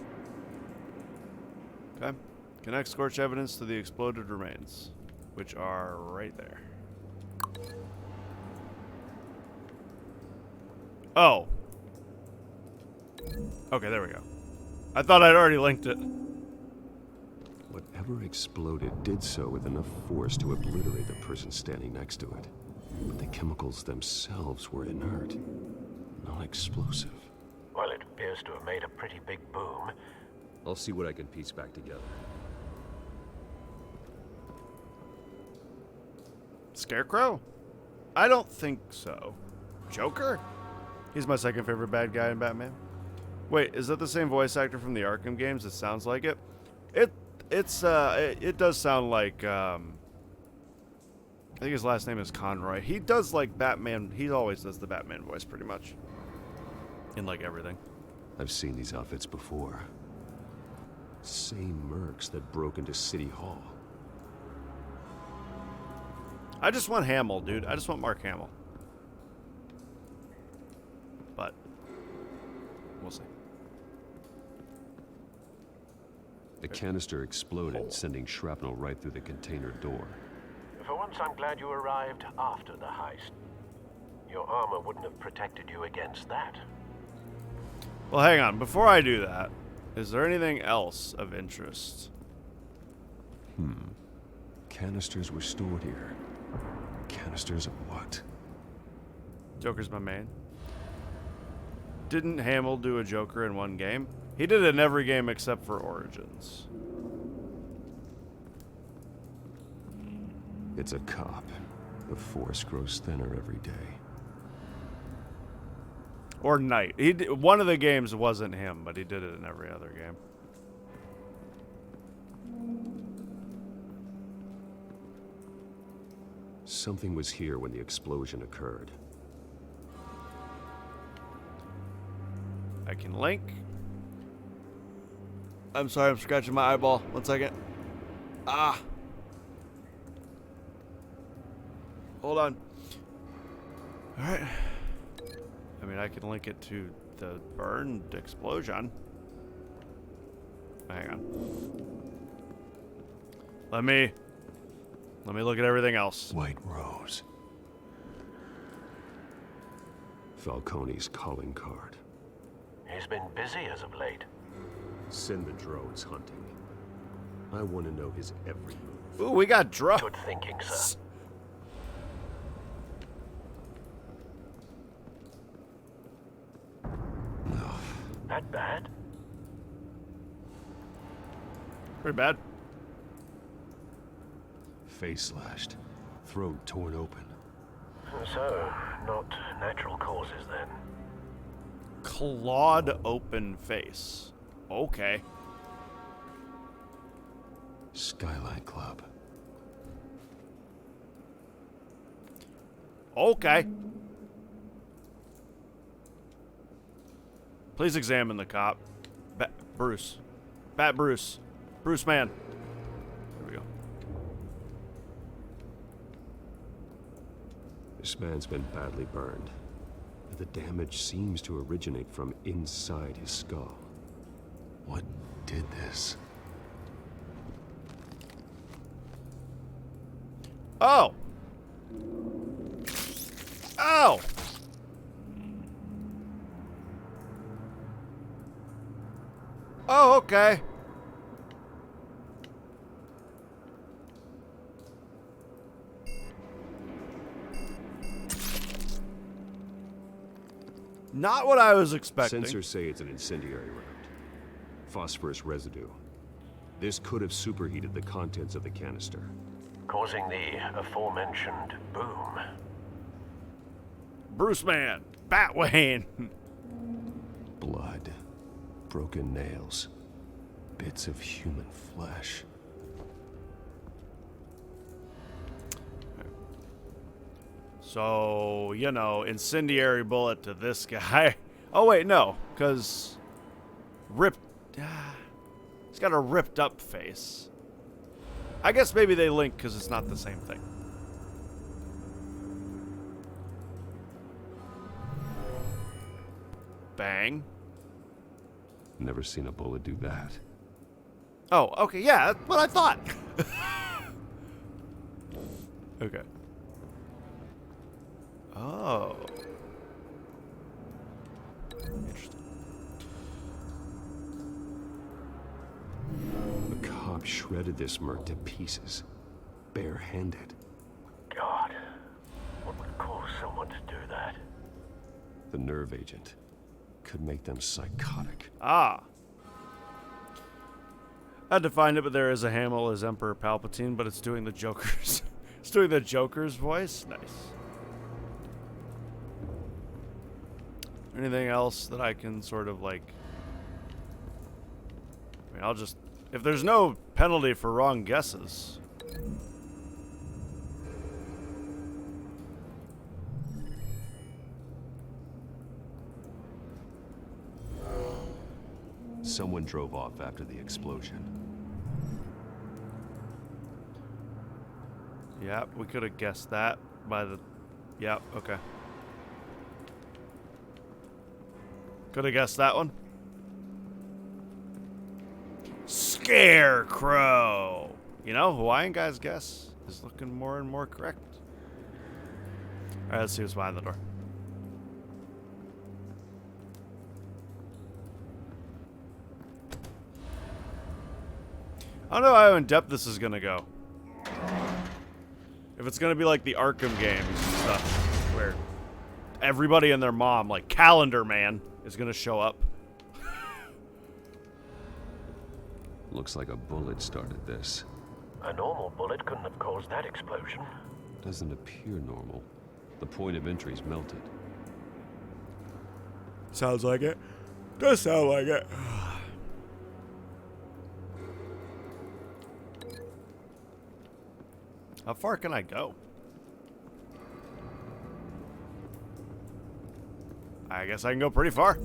Okay. Connect scorch evidence to the exploded remains, which are right there. Oh. Okay, there we go. I thought I'd already linked it. Whatever exploded did so with enough force to obliterate the person standing next to it. But the chemicals themselves were inert, non-explosive. Well, it appears to have made a pretty big boom. I'll see what I can piece back together. Scarecrow? I don't think so. Joker? He's my second favorite bad guy in Batman. Wait, is that the same voice actor from the Arkham games? It sounds like it. It does sound like I think his last name is Conroy. He does like Batman. He always does the Batman voice pretty much. In like everything. I've seen these outfits before. Same mercs that broke into City Hall. I just want Hamill, dude. I just want Mark Hamill. But we'll see. The canister exploded, sending shrapnel right through the container door. For once, I'm glad you arrived after the heist. Your armor wouldn't have protected you against that. Well, hang on. Before I do that, is there anything else of interest? Canisters were stored here. Canisters of what? Joker's my main. Didn't Hamill do a Joker in one game? He did it in every game except for Origins. It's a cop. The force grows thinner every day. Or Knight. One of the games wasn't him, but he did it in every other game. Something was here when the explosion occurred. I can link. I'm sorry, I'm scratching my eyeball. 1 second. Ah. Hold on. Alright. I mean, I can link it to the burned explosion. Hang on. Let me look at everything else. White Rose. Falcone's calling card. He's been busy as of late. Send the drones hunting. I want to know his every move. Ooh, we got drones. Good thinking, sir. That bad? Pretty bad. Face slashed. Throat torn open. So, not natural causes then. Clawed open face. Okay. Skyline Club. Okay. Please examine the cop. Bruce. Bat Bruce. Bruce man. There we go. This man's been badly burned. The damage seems to originate from inside his skull. What did this? Oh! Oh! Oh, okay. Not what I was expecting. Sensors say it's an incendiary round. Phosphorus residue. This could have superheated the contents of the canister, Causing the aforementioned boom. Bruce man. Batwayne. Blood. Broken nails. Bits of human flesh. So, you know, incendiary bullet to this guy. Oh, wait, no. Because ripped... he's got a ripped up face. I guess maybe they link because it's not the same thing. Bang. Never seen a bullet do that. Oh, okay, yeah, that's what I thought. Okay. Oh. Interesting. The cop shredded this merc to pieces, barehanded. God, what would cause someone to do that? The nerve agent could make them psychotic. Ah. I had to find it, but there is a Hamill as Emperor Palpatine, but it's doing the Joker's. It's doing the Joker's voice. Nice. Anything else that I can sort of like... I mean, I'll just... If there's no penalty for wrong guesses... Someone drove off after the explosion. Yeah, we could have guessed that by the... Yeah, okay. Could have guessed that one. Scarecrow! You know, Hawaiian guy's guess is looking more and more correct. Alright, let's see what's behind the door. I don't know how in depth this is gonna go. If it's gonna be like the Arkham games and stuff, where everybody and their mom, like Calendar Man, is gonna show up. Looks like a bullet started this. A normal bullet couldn't have caused that explosion. Doesn't appear normal. The point of entry's melted. Sounds like it. Does sound like it. How far can I go? I guess I can go pretty far.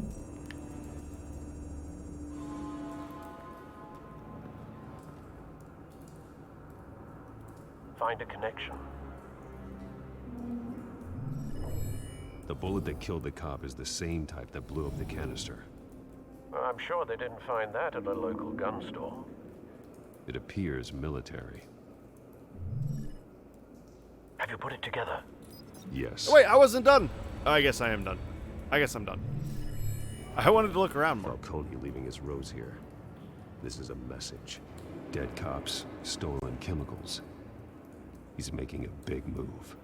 Find a connection. The bullet that killed the cop is the same type that blew up the canister. I'm sure they didn't find that at a local gun store. It appears military. Have you put it together? Yes. Wait, I wasn't done. I guess I am done. I guess I'm done. I wanted to look around more. Falcone leaving his rose here. This is a message. Dead cops, stolen chemicals. He's making a big move.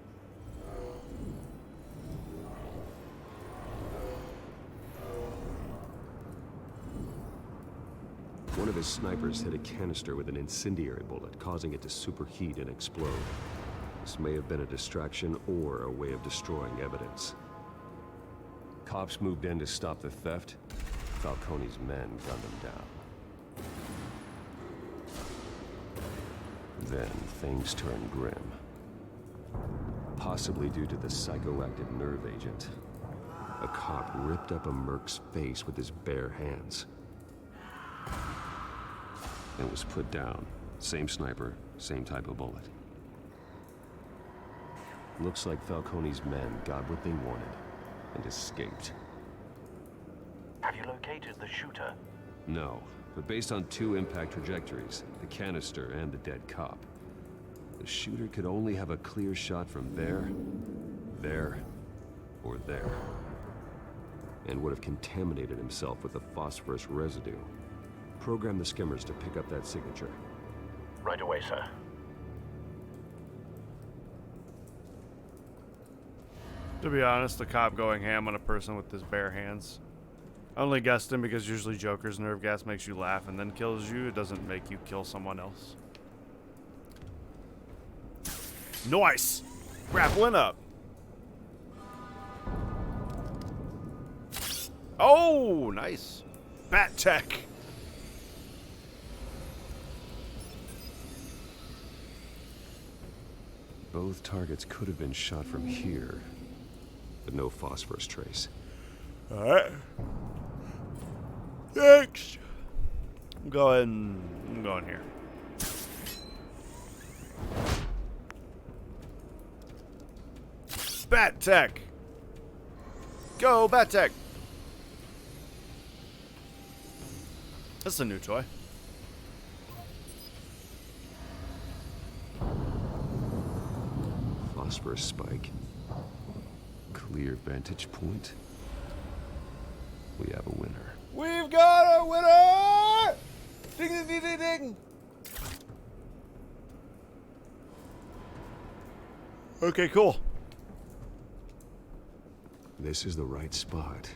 One of his snipers hit a canister with an incendiary bullet, causing it to superheat and explode. This may have been a distraction or a way of destroying evidence. Cops moved in to stop the theft. Falcone's men gunned him down. Then things turned grim. Possibly due to the psychoactive nerve agent. A cop ripped up a merc's face with his bare hands. And was put down. Same sniper, same type of bullet. Looks like Falcone's men got what they wanted and escaped. Have you located the shooter? No, but based on 2 impact trajectories, the canister and the dead cop, the shooter could only have a clear shot from there, or there. And would have contaminated himself with the phosphorus residue. Program the skimmers to pick up that signature. Right away, sir. To be honest, the cop going ham on a person with his bare hands. I only guessed him because usually Joker's nerve gas makes you laugh and then kills you. It doesn't make you kill someone else. Nice! Grappling up. Oh, nice. Bat tech. Both targets could have been shot from here, but no phosphorus trace. Alright. Thanks. I'm going here. Bat tech. Go, Bat tech. That's a new toy. Phosphorus spike. Clear vantage point. We have a winner. We've got a winner! Ding, ding, ding, ding, ding. Okay, cool. This is the right spot.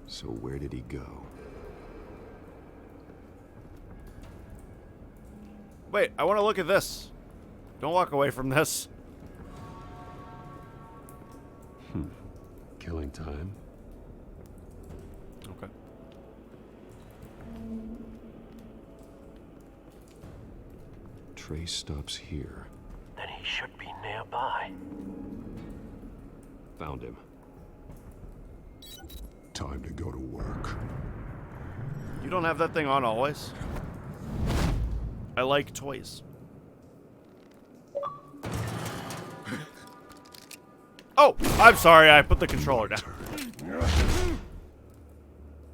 So where did he go? Wait, I want to look at this. Don't walk away from this. Killing time. Okay. Trace stops here. Then he should be nearby. Found him. Time to go to work. You don't have that thing on always? I like toys. Oh, I'm sorry, I put the controller down.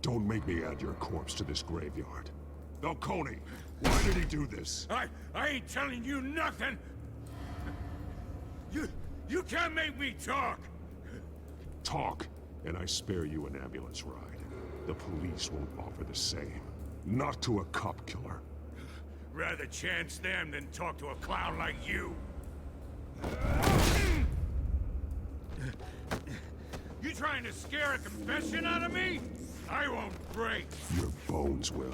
Don't make me add your corpse to this graveyard. Falcone, why did he do this? I ain't telling you nothing! You can't make me talk! Talk, and I spare you an ambulance ride. The police won't offer the same. Not to a cop killer. Rather chance them than talk to a clown like you. You trying to scare a confession out of me? I won't break. Your bones will.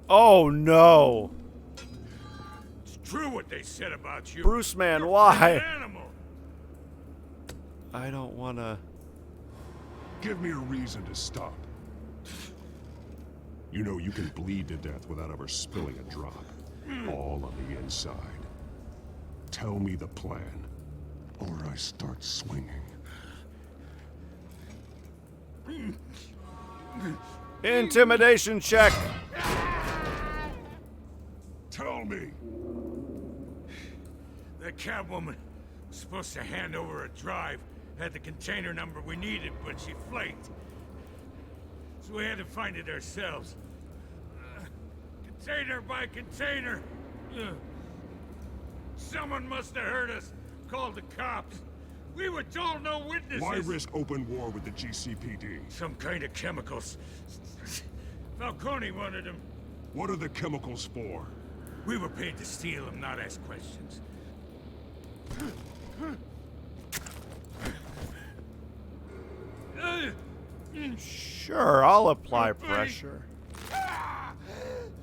Oh no. It's true what they said about you. Bruce man, You're why? an animal. I don't wanna. Give me a reason to stop. You know you can bleed to death without ever spilling a drop. All on the inside. Tell me the plan, or I start swinging. Intimidation check. Tell me. That Catwoman was supposed to hand over a drive, had the container number we needed, but she flaked. So we had to find it ourselves. Container by container. Ugh. Someone must have heard us. Called the cops. We were told no witnesses. Why risk open war with the GCPD? Some kind of chemicals. Falcone wanted them. What are the chemicals for? We were paid to steal them, not ask questions. Sure, I'll apply pressure.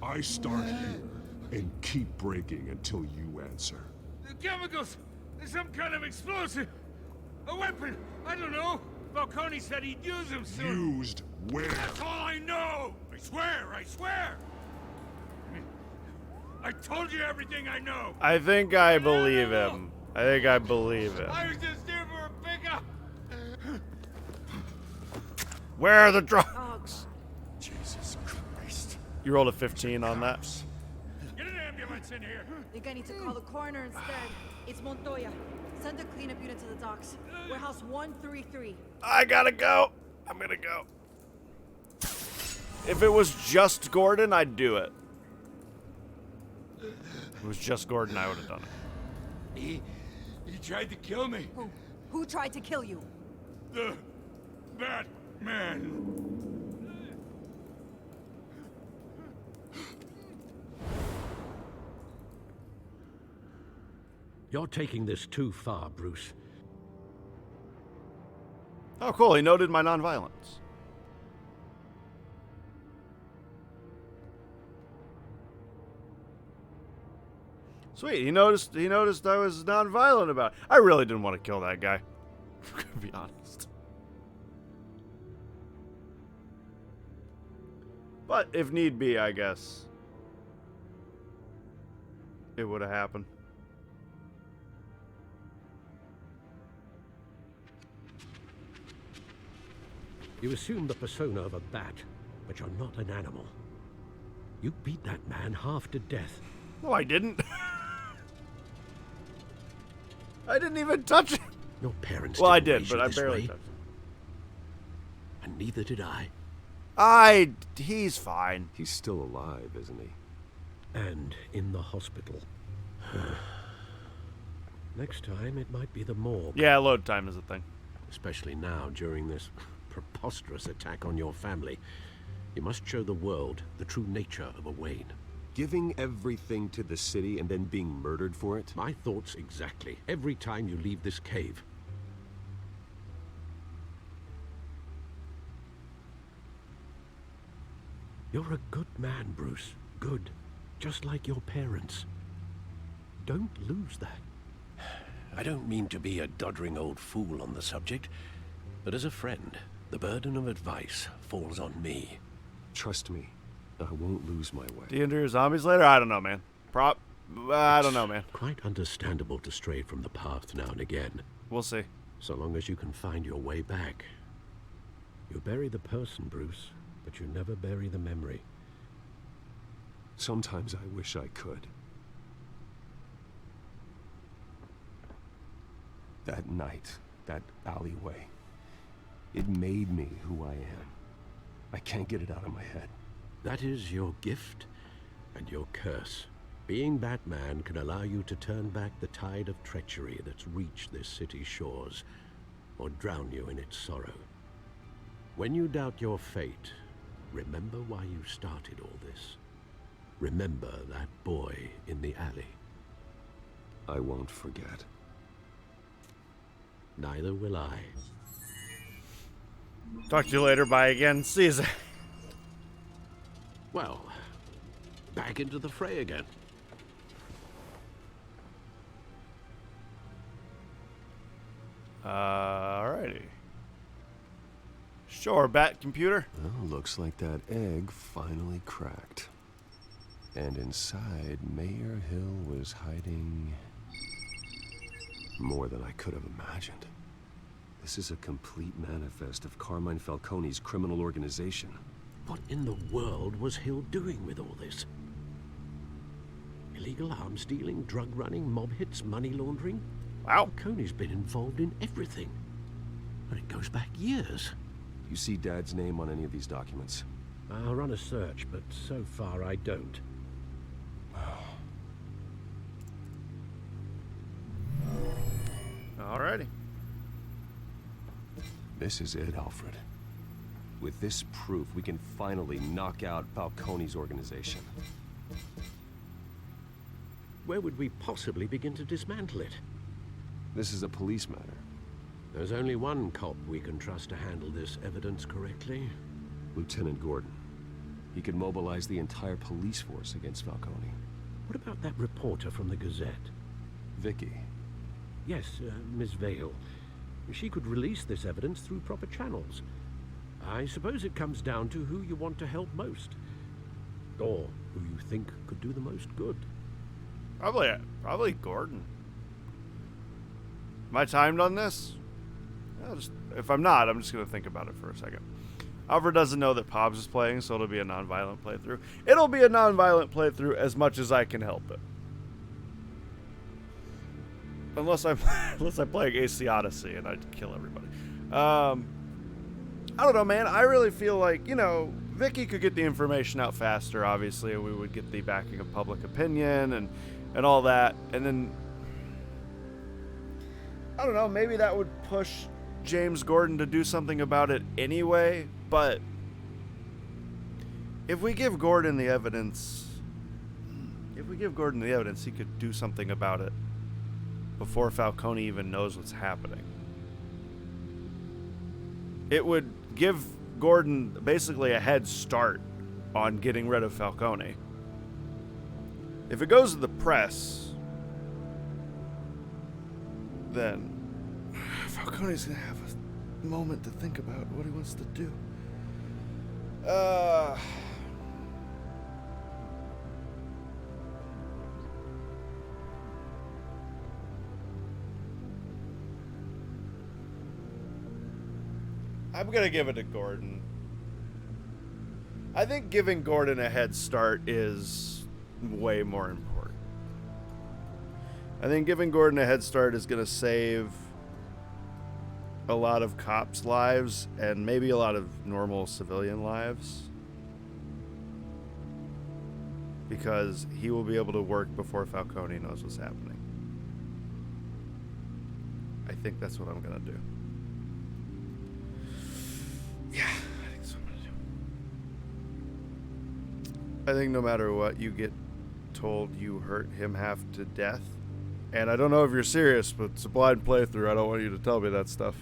I start here and keep breaking until you answer. The chemicals! There's some kind of explosive! A weapon! I don't know! Falcone said he'd use them soon. Used where? That's all I know! I swear! I swear! I told you everything I know! I think I believe him. I think I believe him. I was just here for a pickup! Where are the drugs? Jesus Christ. You rolled a 15 on that? Get an ambulance in here! Think I need to call the coroner instead. It's Montoya. Send a cleanup unit to the docks. Warehouse 133. I gotta go. I'm gonna go. If it was just Gordon, I'd do it. If it was just Gordon, I would have done it. He tried to kill me. Who tried to kill you? The Batman. You're taking this too far, Bruce. Oh, cool. He noted my nonviolence. Sweet. He noticed I was nonviolent about it. I really didn't want to kill that guy. To be honest. But if need be, I guess it would have happened. You assume the persona of a bat, but you're not an animal. You beat that man half to death. No, I didn't. I didn't even touch him. Your parents Well, I didn't did, raise but you I this barely way, touched him. and neither did I. He's fine. He's still alive, isn't he? And in the hospital. Next time, it might be the morgue. Yeah, load time is a thing. Especially now, during this preposterous attack on your family. You must show the world the true nature of a Wayne. Giving everything to the city and then being murdered for it? My thoughts exactly. Every time you leave this cave. You're a good man, Bruce. Good. Just like your parents. Don't lose that. I don't mean to be a doddering old fool on the subject, but as a friend, the burden of advice falls on me. Trust me, I won't lose my way. Do you endure zombies later? I don't know, man. I don't know, man. Quite understandable to stray from the path now and again. We'll see. So long as you can find your way back. You bury the person, Bruce, but you never bury the memory. Sometimes I wish I could. That night, that alleyway, it made me who I am. I can't get it out of my head. That is your gift and your curse. Being Batman can allow you to turn back the tide of treachery that's reached this city's shores, or drown you in its sorrow. When you doubt your fate, remember why you started all this. Remember that boy in the alley. I won't forget. Neither will I. Talk to you later. Bye again. Caesar. Well, back into the fray again. Alrighty. Sure, bat computer. Well, looks like that egg finally cracked. And inside, Mayor Hill was hiding more than I could have imagined. This is a complete manifest of Carmine Falcone's criminal organization. What in the world was Hill doing with all this? Illegal arms dealing, drug running, mob hits, money laundering? Wow. Falcone's been involved in everything. And it goes back years. You see Dad's name on any of these documents? I'll run a search, but so far I don't. Alrighty. This is it, Alfred. With this proof, we can finally knock out Falcone's organization. Where would we possibly begin to dismantle it? This is a police matter. There's only one cop we can trust to handle this evidence correctly. Lieutenant Gordon. He could mobilize the entire police force against Falcone. What about that reporter from the Gazette? Vicky. Yes, Miss Vale. She could release this evidence through proper channels. I suppose it comes down to who you want to help most. Or who you think could do the most good. Probably Gordon. Am I timed on this? If I'm not, I'm just going to think about it for a second. Alfred doesn't know that Pobbs is playing, so it'll be a non-violent playthrough. It'll be a non-violent playthrough as much as I can help it. Unless I'm playing AC Odyssey and I kill everybody. I don't know, man. I really feel like, you know, Vicky could get the information out faster, obviously, and we would get the backing of public opinion and all that. And then, I don't know, maybe that would push James Gordon to do something about it anyway, but if we give Gordon the evidence, he could do something about it before Falcone even knows what's happening. It would give Gordon basically a head start on getting rid of Falcone. If it goes to the press, then Falcone's gonna have a moment to think about what he wants to do. I'm gonna give it to Gordon. I think giving Gordon a head start is way more important. I think giving Gordon a head start is gonna save a lot of cops' lives and maybe a lot of normal civilian lives, because he will be able to work before Falcone knows what's happening. I think that's what I'm gonna do. Yeah, I think that's what I'm gonna do. I think no matter what, you get told you hurt him half to death. And I don't know if you're serious, but it's a blind playthrough. I don't want you to tell me that stuff.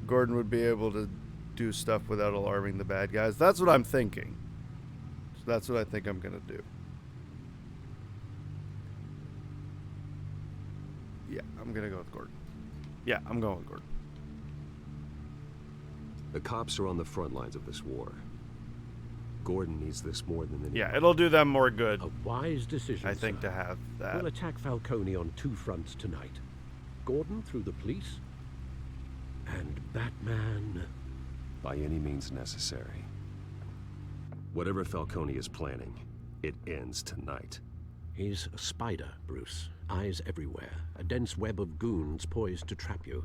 Gordon would be able to do stuff without alarming the bad guys. That's what I'm thinking. So that's what I think I'm going to do. Yeah, I'm going to go with Gordon. Yeah, I'm going with Gordon. The cops are on the front lines of this war. Gordon needs this more than anyone. Yeah, it'll do them more good. A wise decision, I think, sir. to have that. We'll attack Falcone on two fronts tonight. Gordon through the police, and Batman by any means necessary. Whatever Falcone is planning, it ends tonight. He's a spider, Bruce. Eyes everywhere. A dense web of goons poised to trap you.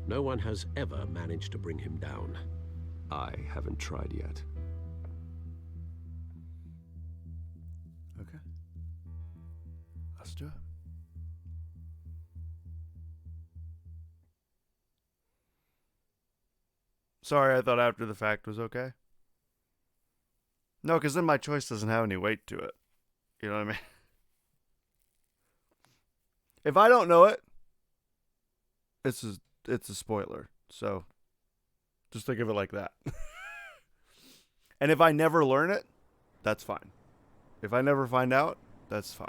No one has ever managed to bring him down. I haven't tried yet. Okay. Let's do it. Sorry, I thought after the fact was okay. No, because then my choice doesn't have any weight to it. You know what I mean? If I don't know it, it's a spoiler. So just think of it like that. And if I never learn it, that's fine. If I never find out, that's fine.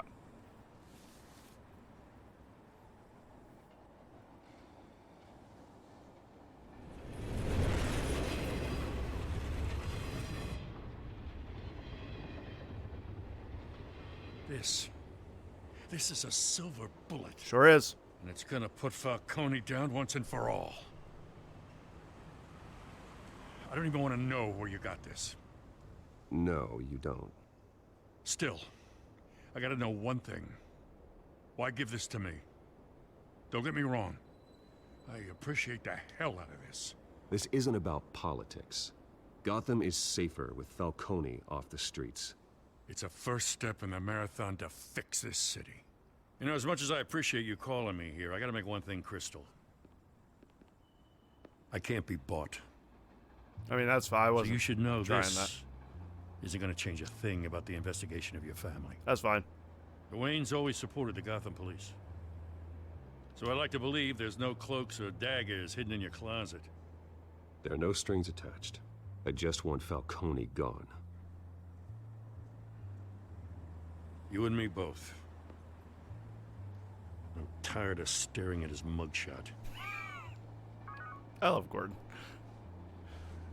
This is a silver bullet. Sure is. And it's gonna put Falcone down once and for all. I don't even want to know where you got this. No, you don't. Still, I gotta know one thing. Why give this to me? Don't get me wrong. I appreciate the hell out of this. This isn't about politics. Gotham is safer with Falcone off the streets. It's a first step in the marathon to fix this city. You know, as much as I appreciate you calling me here, I gotta make one thing crystal. I can't be bought. I mean, that's fine. I wasn't so you should know trying this that. isn't gonna change a thing about the investigation of your family. That's fine. The Waynes always supported the Gotham police. So I like to believe there's no cloaks or daggers hidden in your closet. There are no strings attached. I just want Falcone gone. You and me both. I'm tired of staring at his mugshot. I love Gordon.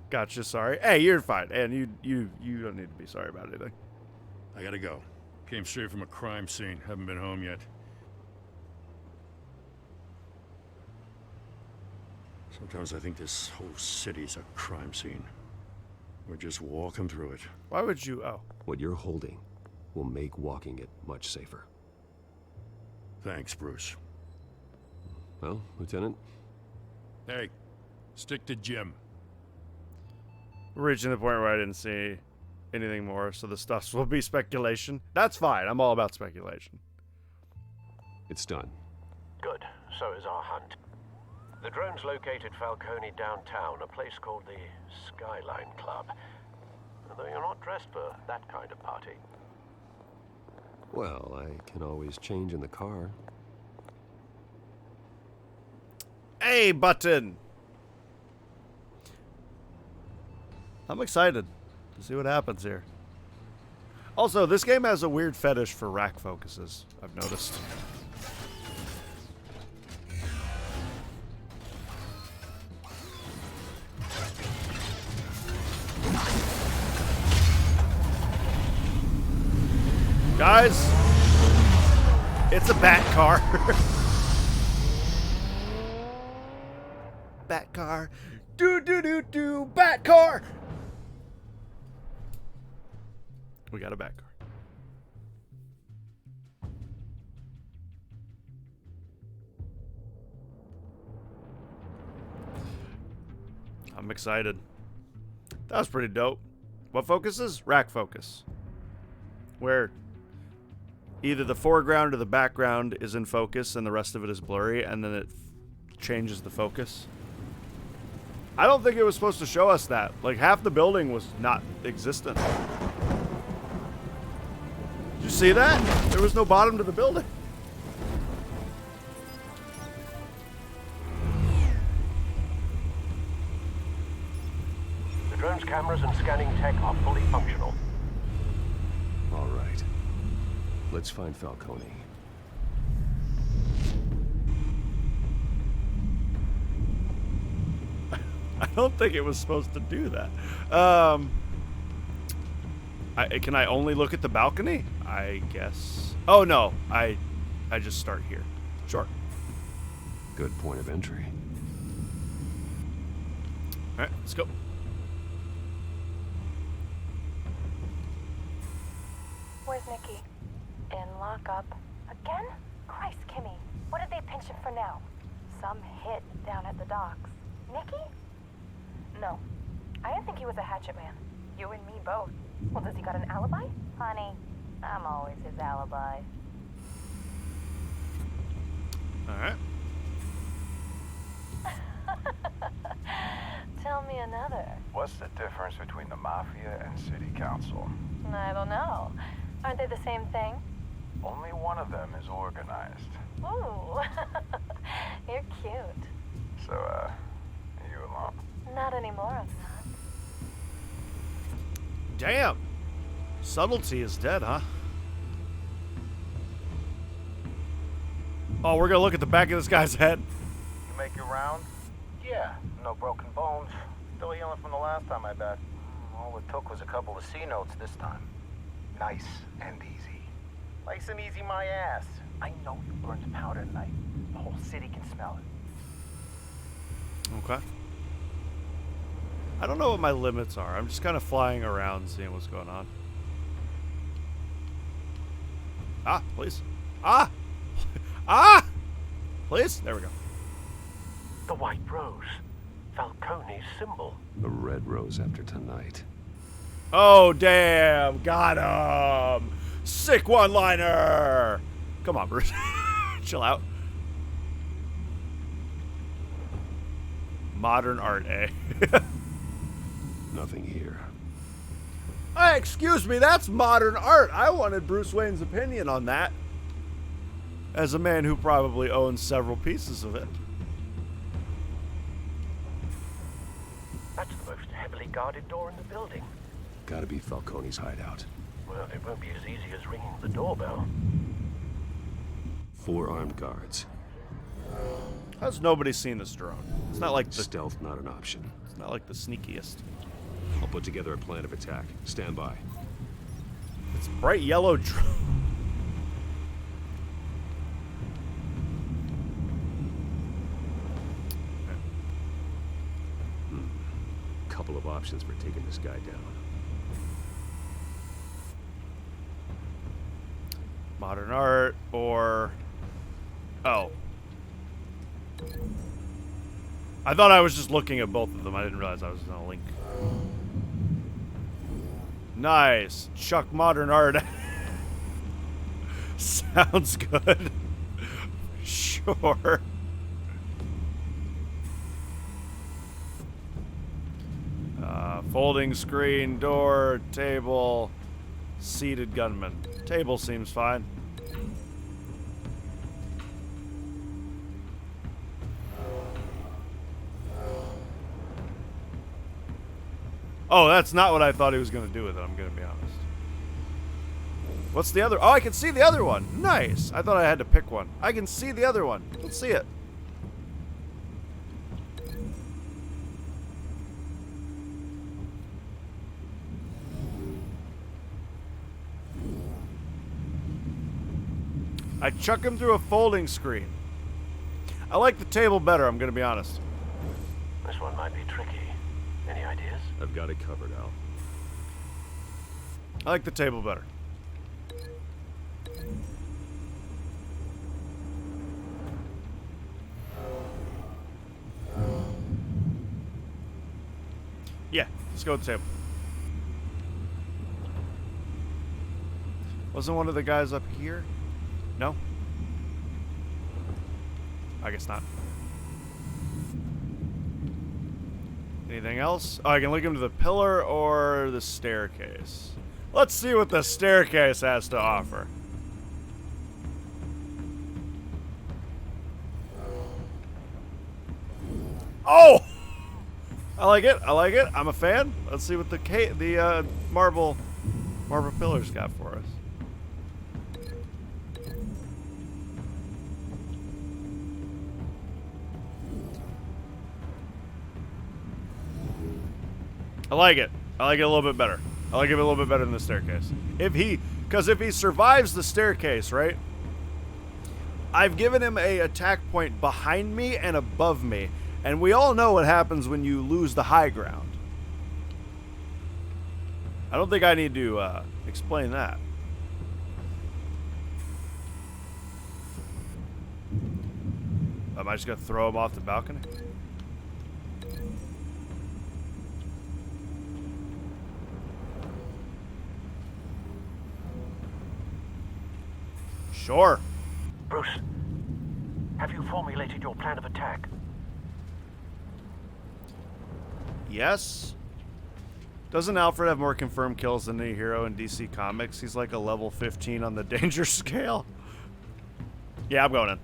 Gotcha, sorry. Hey, you're fine. And you don't need to be sorry about anything. I gotta go. Came straight from a crime scene. Haven't been home yet. Sometimes I think this whole city's a crime scene. We're just walking through it. Why would you? Oh. What you're holding will make walking it much safer. Thanks, Bruce. Well, Lieutenant? Hey, stick to Jim. We're reaching the point where I didn't see anything more, so the stuff will be speculation. That's fine. I'm all about speculation. It's done. Good. So is our hunt. The drones located Falcone downtown, a place called the Skyline Club. Although you're not dressed for that kind of party. Well, I can always change in the car. A button! I'm excited to see what happens here. Also, this game has a weird fetish for rack focuses, I've noticed. Guys, it's a bat car. Bat car. Do, bat car. We got a bat car. I'm excited. That was pretty dope. What focuses? Rack focus. Where either the foreground or the background is in focus and the rest of it is blurry, and then it changes the focus. I don't think it was supposed to show us that. Like, half the building was not existent. Did you see that? There was no bottom to the building. The drone's cameras and scanning tech are fully functional. All right. Let's find Falcone. I don't think it was supposed to do that. Can I only look at the balcony? I guess. Oh no, I just start here. Sure. Good point of entry. All right, let's go. Where's Nikki? In lockup. Again? Christ, Kimmy. What did they pinch him for now? Some hit down at the docks. Nikki? No. I didn't think he was a hatchet man. You and me both. Well, does he got an alibi? Honey, I'm always his alibi. Alright. Tell me another. What's the difference between the Mafia and City Council? I don't know. Aren't they the same thing? Only one of them is organized. Ooh. You're cute. So, are you alone? Not anymore, I'm not. Damn. Subtlety is dead, huh? Oh, we're gonna look at the back of this guy's head. You make your round? Yeah, no broken bones. Still healing from the last time, I bet. All it took was a couple of C notes this time. Nice and easy. Nice and easy, my ass. I know you burned powder tonight. The whole city can smell it. Okay. I don't know what my limits are. I'm just kind of flying around seeing what's going on. Ah, please. Ah! Ah! Please? There we go. The white rose. Falcone's symbol. The red rose after tonight. Oh, damn. Got him. Sick one-liner. Come on, Bruce. Chill out. Modern art, eh? Nothing here. Hey, excuse me, that's modern art. I wanted Bruce Wayne's opinion on that. As a man who probably owns several pieces of it. That's the most heavily guarded door in the building. Gotta be Falcone's hideout. Well, it won't be as easy as ringing the doorbell. 4 armed guards. How's nobody seen this drone? It's not like the stealth, not an option. It's not like the sneakiest. I'll put together a plan of attack. Stand by. It's bright yellow drone. Couple of options for taking this guy down. Modern art or... Oh. I thought I was just looking at both of them. I didn't realize I was on a link. Nice. Chuck modern art. Sounds good. Sure. Folding screen, door, table, seated gunman. Table seems fine. Oh, that's not what I thought he was going to do with it, I'm going to be honest. What's the other? Oh, I can see the other one. Nice. I thought I had to pick one. I can see the other one. Let's see it. I chuck him through a folding screen. I like the table better, I'm going to be honest. This one might be tricky. Any ideas? I've got it covered, Al. I like the table better. Yeah, let's go with the table. Wasn't one of the guys up here? No? I guess not. Anything else? Oh, I can link him to the pillar or the staircase. Let's see what the staircase has to offer. Oh! I like it. I like it. I'm a fan. Let's see what the marble pillars got for us. I like it. I like it a little bit better. I like it a little bit better than the staircase. Because if he survives the staircase, right? I've given him a attack point behind me and above me. And we all know what happens when you lose the high ground. I don't think I need to explain that. Am I just going to throw him off the balcony? Sure. Bruce, have you formulated your plan of attack? Yes. Doesn't Alfred have more confirmed kills than any hero in DC Comics? He's like a level 15 on the danger scale. Yeah, I'm going in.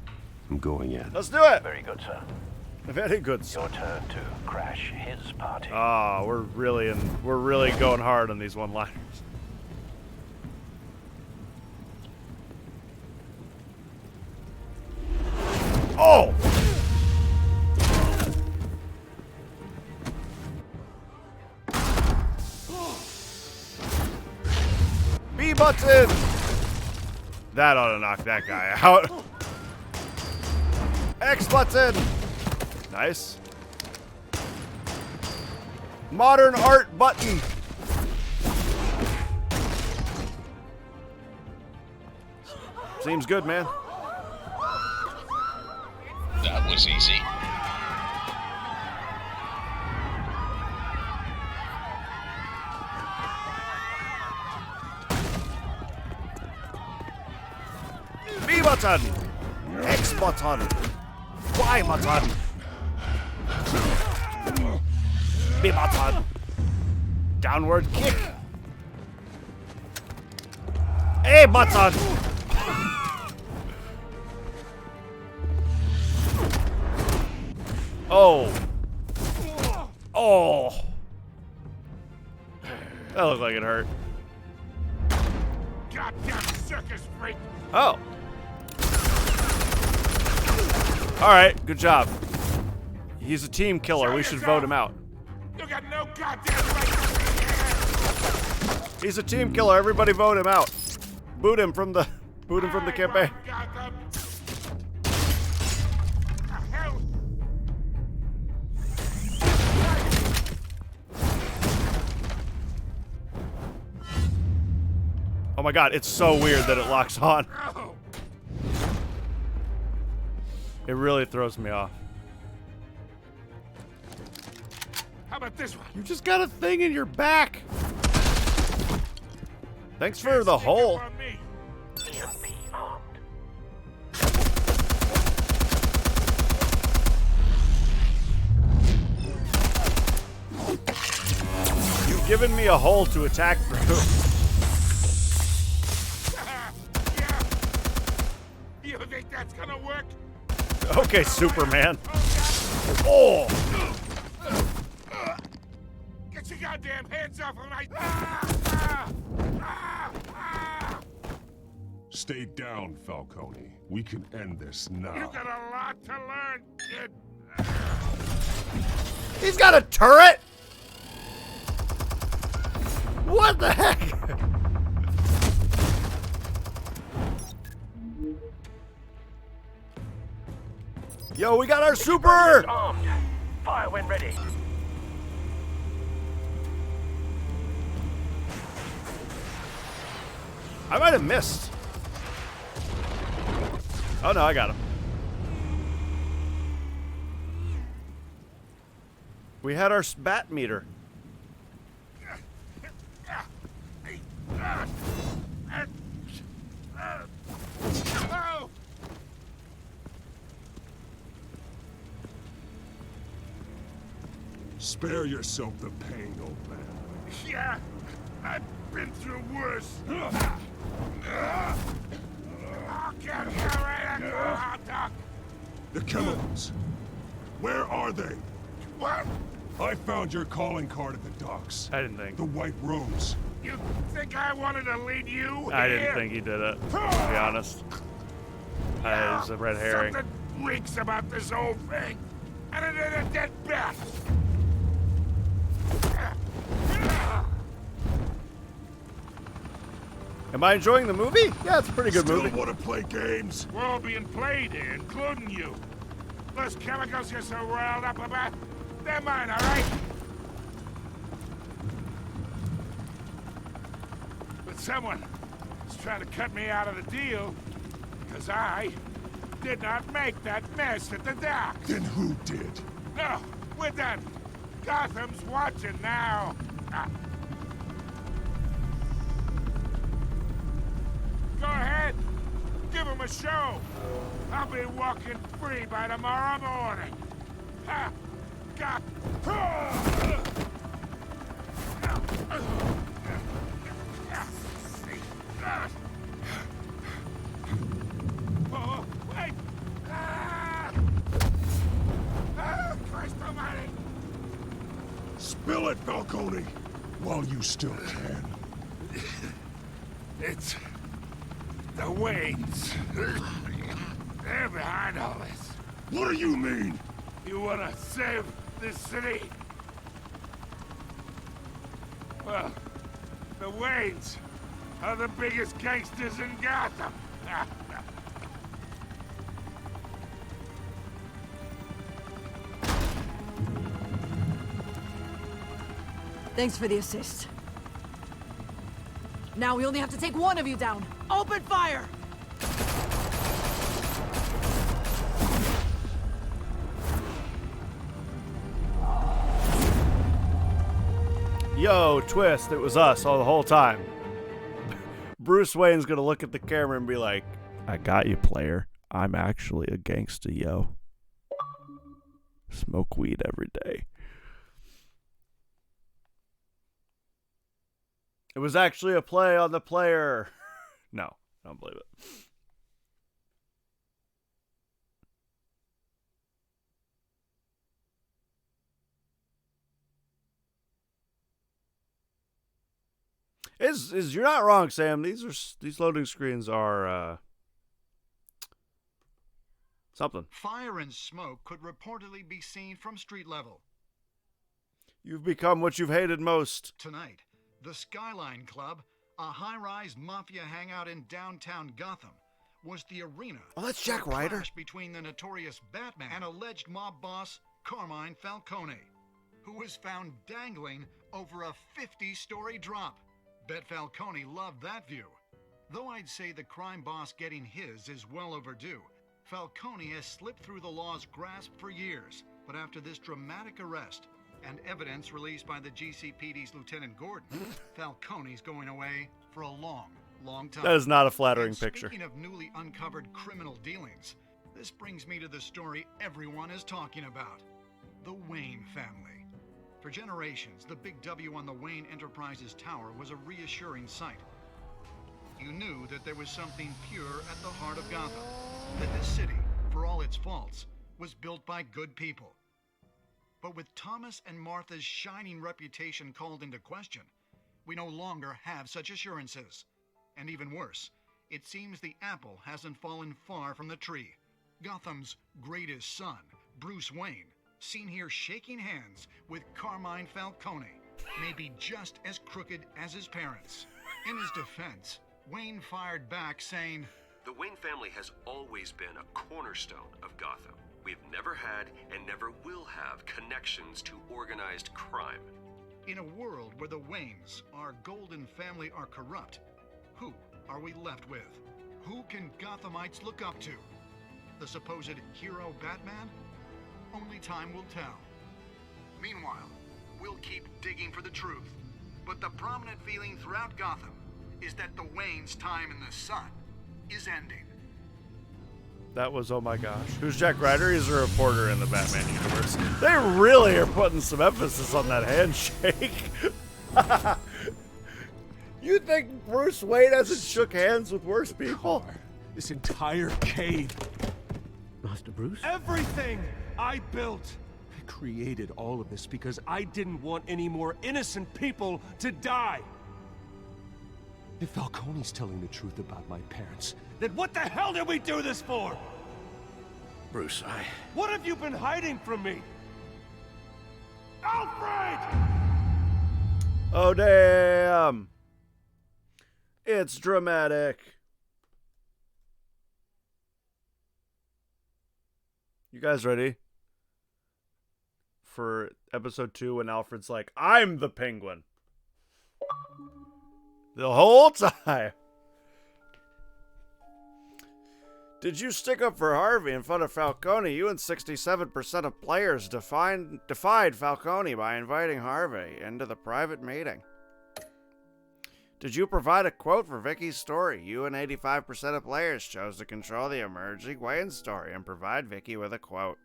I'm going in. Let's do it. Very good, sir. Very good, sir. Your turn to crash his party. Ah, we're really going hard on these one-liners. Oh! B button! That ought to knock that guy out. X button! Nice. Modern art button. Seems good, man. That was easy. B button. X button. Y button. B button. Downward kick. A button. Oh. Oh. That looked like it hurt. Goddamn circus freak! Oh. Alright, good job. He's a team killer. We should vote him out. You got no goddamn right. He's a team killer. Everybody vote him out. Boot him from the campaign. Gotham. Oh my god, it's so weird that it locks on. It really throws me off. How about this one? You just got a thing in your back. Thanks for the hole. You've given me a hole to attack through. You think that's gonna work? Okay, Superman. Oh! Get your goddamn hands off of my... Stay down, Falcone. We can end this now. You got a lot to learn, kid. He's got a turret? What the heck? Yo, we got our super! Armed. Fire when ready. I might have missed. Oh no, I got him. We had our bat meter. Spare yourself the pain, old man. Yeah, I've been through worse. I'll get you right at the hot dog. The chemicals. Where are they? What? I found your calling card at the docks. I didn't think. The White Rose. You think I wanted to lead you I here? didn't think he did it, to be honest. It's a red herring. Something reeks about this whole thing. And it ain't a dead bat. Am I enjoying the movie? Yeah, it's a pretty good movie. Still want to play games? We're all being played here, including you. Those chemicals you're so riled up about, they're mine, all right? But someone is trying to cut me out of the deal because I did not make that mess at the dock. Then who did? No, we're done. Gotham's watching now. Go ahead. Give him a show. I'll be walking free by tomorrow morning. Ha! Got... Oh, wait! Christ almighty! Spill it, Falcone, while you still can. It's... the Waynes. They're behind all this. What do you mean? You wanna save this city? Well, the Waynes are the biggest gangsters in Gotham. Thanks for the assist. Now we only have to take one of you down. Open fire! Yo, twist, it was us all the whole time. Bruce Wayne's gonna look at the camera and be like, I got you, player. I'm actually a gangsta, yo. Smoke weed every day. It was actually a play on the player. No, I don't believe it. You're not wrong, Sam. These loading screens are something. Fire and smoke could reportedly be seen from street level. You've become what you've hated most. Tonight, the Skyline Club, a high-rise mafia hangout in downtown Gotham, was the arena. Oh, that's Jack Ryder. Clash between the notorious Batman and alleged mob boss Carmine Falcone, who was found dangling over a 50-story drop. Bet Falcone loved that view. Though I'd say the crime boss getting his is well overdue, Falcone has slipped through the law's grasp for years. But after this dramatic arrest and evidence released by the GCPD's Lieutenant Gordon, Falcone's going away for a long, long time. That is not a flattering picture. Speaking of newly uncovered criminal dealings, this brings me to the story everyone is talking about: the Wayne family. For generations, the big W on the Wayne Enterprises Tower was a reassuring sight. You knew that there was something pure at the heart of Gotham, that this city, for all its faults, was built by good people. But with Thomas and Martha's shining reputation called into question, we no longer have such assurances. And even worse, it seems the apple hasn't fallen far from the tree. Gotham's greatest son, Bruce Wayne, seen here shaking hands with Carmine Falcone, may be just as crooked as his parents. In his defense, Wayne fired back saying, "The Wayne family has always been a cornerstone of Gotham. We've never had and never will have connections to organized crime." In a world where the Waynes, our golden family, are corrupt, who are we left with? Who can Gothamites look up to? The supposed hero Batman? Only time will tell. Meanwhile, we'll keep digging for the truth. But the prominent feeling throughout Gotham is that the Waynes' time in the sun is ending. That was, oh my gosh. Who's Jack Ryder? He's a reporter in the Batman universe. They really are putting some emphasis on that handshake. You think Bruce Wayne hasn't shook hands with worse people? This entire cave. Master Bruce? Everything I built. I created all of this because I didn't want any more innocent people to die. If Falcone's telling the truth about my parents, then what the hell did we do this for? Bruce, What have you been hiding from me? Alfred! Oh, damn. It's dramatic. You guys ready for episode 2 when Alfred's like, I'm the Penguin? The whole time. Did you stick up for Harvey in front of Falcone? You and 67% of players defied Falcone by inviting Harvey into the private meeting. Did you provide a quote for Vicky's story? You and 85% of players chose to control the emerging Wayne story and provide Vicky with a quote.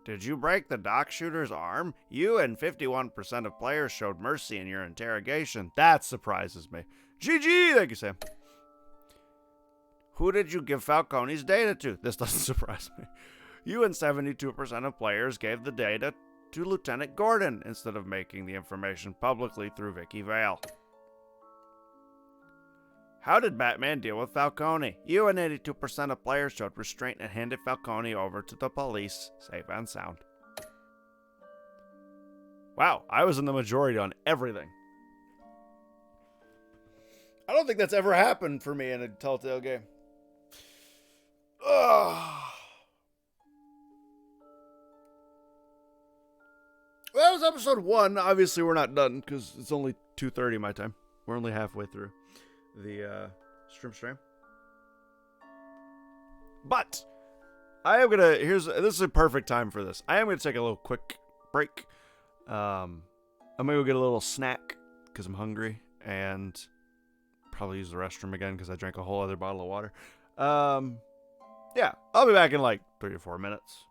Did you break the dock shooter's arm? You and 51% of players showed mercy in your interrogation. That surprises me. GG! Thank you, Sam. Who did you give Falcone's data to? This doesn't surprise me. You and 72% of players gave the data to Lieutenant Gordon instead of making the information publicly through Vicky Vale. How did Batman deal with Falcone? You and 82% of players showed restraint and handed Falcone over to the police, safe and sound. Wow, I was in the majority on everything. I don't think that's ever happened for me in a Telltale game. Ugh. Well, that was episode 1. Obviously, we're not done because it's only 2:30 my time. We're only halfway through the stream. But I am gonna. This is a perfect time for this. I am gonna take a little quick break. I'm gonna go get a little snack because I'm hungry and probably use the restroom again because I drank a whole other bottle of water. Yeah, I'll be back in like 3 or 4 minutes.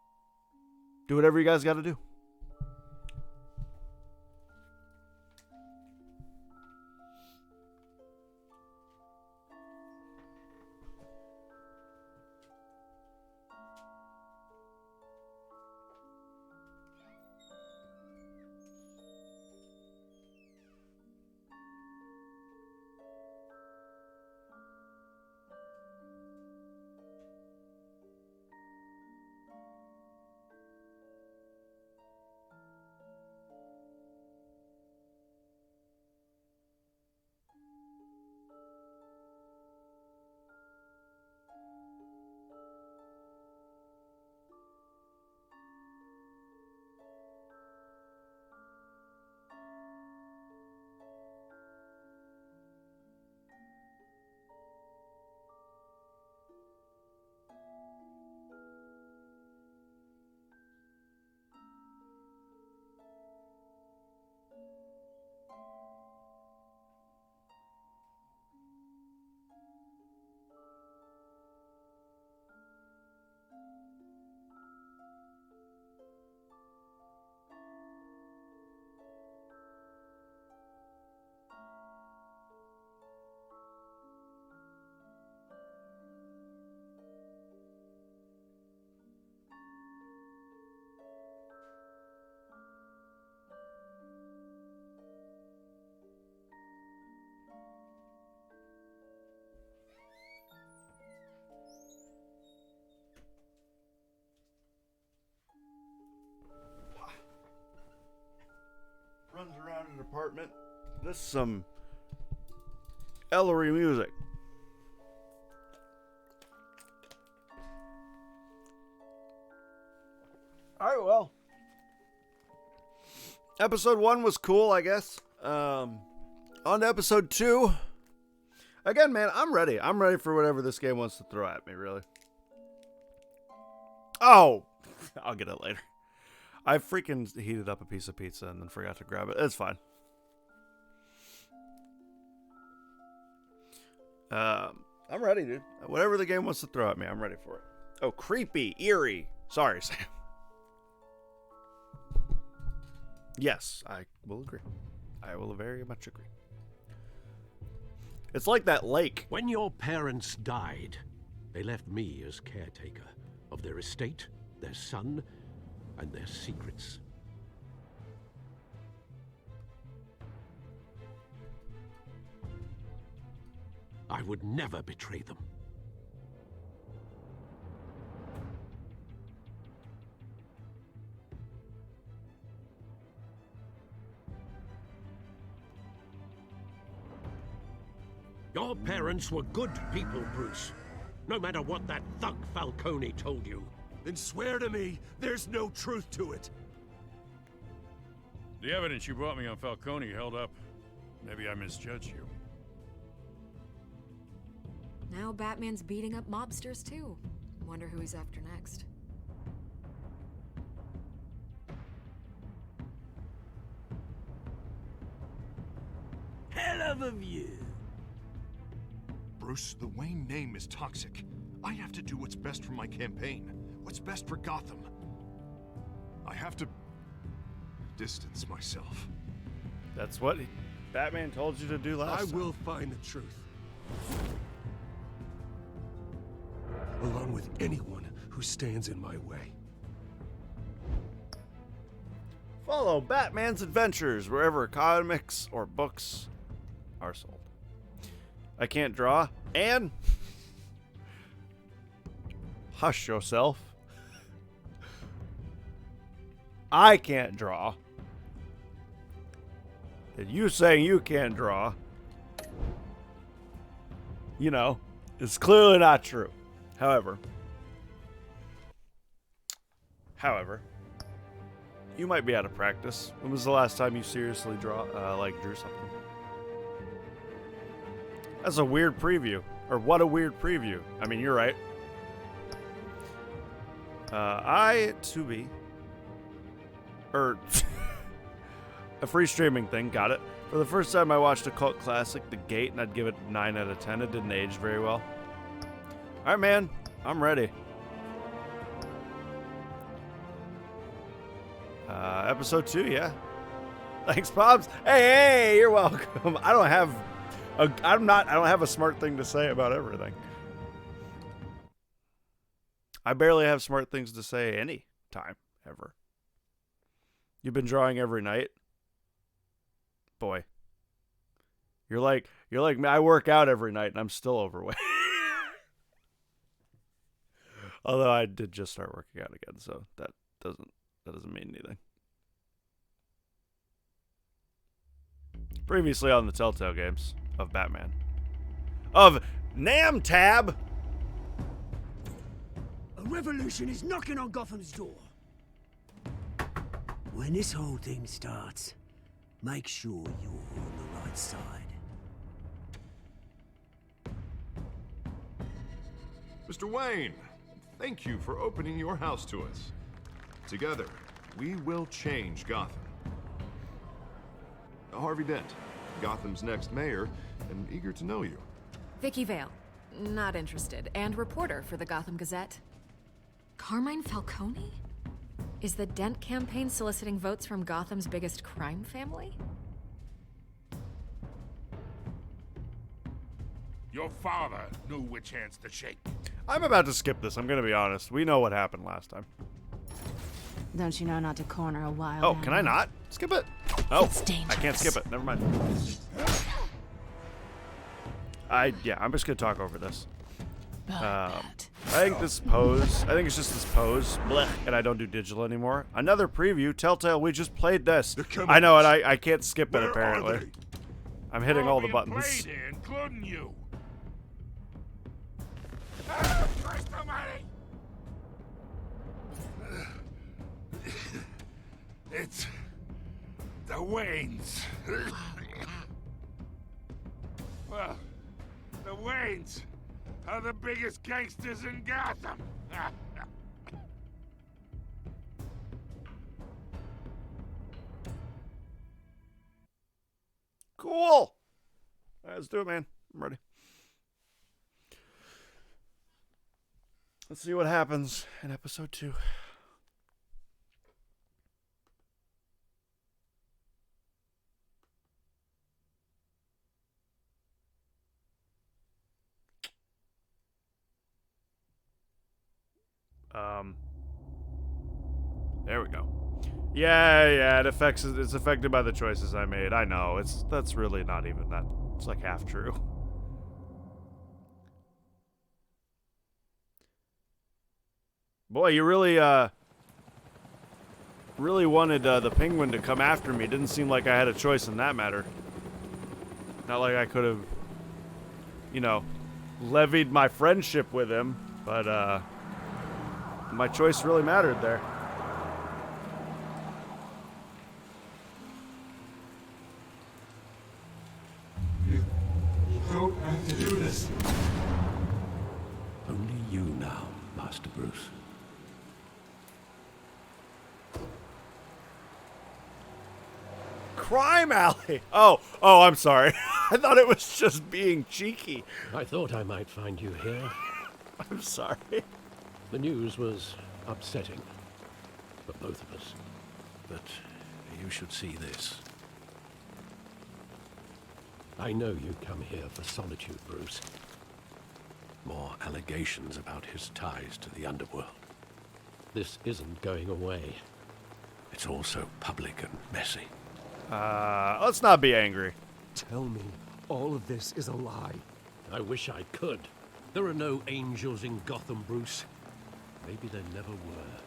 Do whatever you guys got to do. Runs around an apartment. This is some Ellery music. Alright, well. Episode 1 was cool, I guess. On to episode 2. Again, man, I'm ready. I'm ready for whatever this game wants to throw at me, really. Oh! I'll get it later. I freaking heated up a piece of pizza and then forgot to grab it. It's fine. I'm ready, dude. Whatever the game wants to throw at me, I'm ready for it. Oh, creepy, eerie. Sorry, Sam. Yes, I will agree. I will very much agree. It's like that lake. When your parents died, they left me as caretaker of their estate, their son, and their secrets. I would never betray them. Your parents were good people, Bruce. No matter what that thug Falcone told you. Then swear to me there's no truth to it. The evidence you brought me on Falcone held up. Maybe I misjudged you. Now Batman's beating up mobsters too. Wonder who he's after next. Hell of a view. Bruce, the Wayne name is toxic. I have to do what's best for my campaign. What's best for Gotham. I have to distance myself. That's what Batman told you to do last time. I will find the truth. Along with anyone who stands in my way. Follow Batman's adventures wherever comics or books are sold. I can't draw, and hush yourself. I can't draw. And you saying you can't draw, you know, is clearly not true. However, you might be out of practice. When was the last time you seriously drew something? That's a weird preview. Or what a weird preview. I mean, you're right. A free streaming thing, got it. For the first time I watched a cult classic, The Gate, and I'd give it 9 out of 10. It didn't age very well. Alright, man. I'm ready. episode 2, yeah. Thanks, Pops. Hey, you're welcome. I don't have a smart thing to say about everything. I barely have smart things to say any time, ever. You've been drawing every night? Boy. You're like me. I work out every night and I'm still overweight. Although I did just start working out again, so that doesn't mean anything. Previously on the Telltale games of Batman. Of Namtab! A revolution is knocking on Gotham's door. When this whole thing starts, make sure you're on the right side. Mr. Wayne, thank you for opening your house to us. Together, we will change Gotham. Harvey Dent, Gotham's next mayor, and eager to know you. Vicky Vale, not interested, and reporter for the Gotham Gazette. Carmine Falcone? Is the Dent campaign soliciting votes from Gotham's biggest crime family? Your father knew which hands to shake. I'm about to skip this, I'm gonna be honest. We know what happened last time. Don't you know not to corner a wild Oh, can I not? Skip it. Oh, It's dangerous. I can't skip it. Never mind. I'm just gonna talk over this. I think this pose. I think it's just this pose. Blech, and I don't do digital anymore. Another preview. Telltale. We just played this. I know, and I can't skip it apparently. I'm hitting all the buttons. Played here, including you. Christ almighty! It's the Waynes. Well, the Waynes are the biggest gangsters in Gotham. Cool. All right, let's do it, man. I'm ready. Let's see what happens in episode 2. There we go. Yeah, it's affected by the choices I made. I know. That's really not even that. It's like half true. Boy, you really wanted the Penguin to come after me. Didn't seem like I had a choice in that matter. Not like I could have, levied my friendship with him, but my choice really mattered there. You don't have to do this. Only you now, Master Bruce. Crime Alley! Oh, I'm sorry. I thought it was just being cheeky. I thought I might find you here. I'm sorry. The news was upsetting for both of us, but you should see this. I know you come here for solitude, Bruce. More allegations about his ties to the underworld. This isn't going away. It's all so public and messy. Let's not be angry. Tell me, all of this is a lie. I wish I could. There are no angels in Gotham, Bruce. Maybe there never were.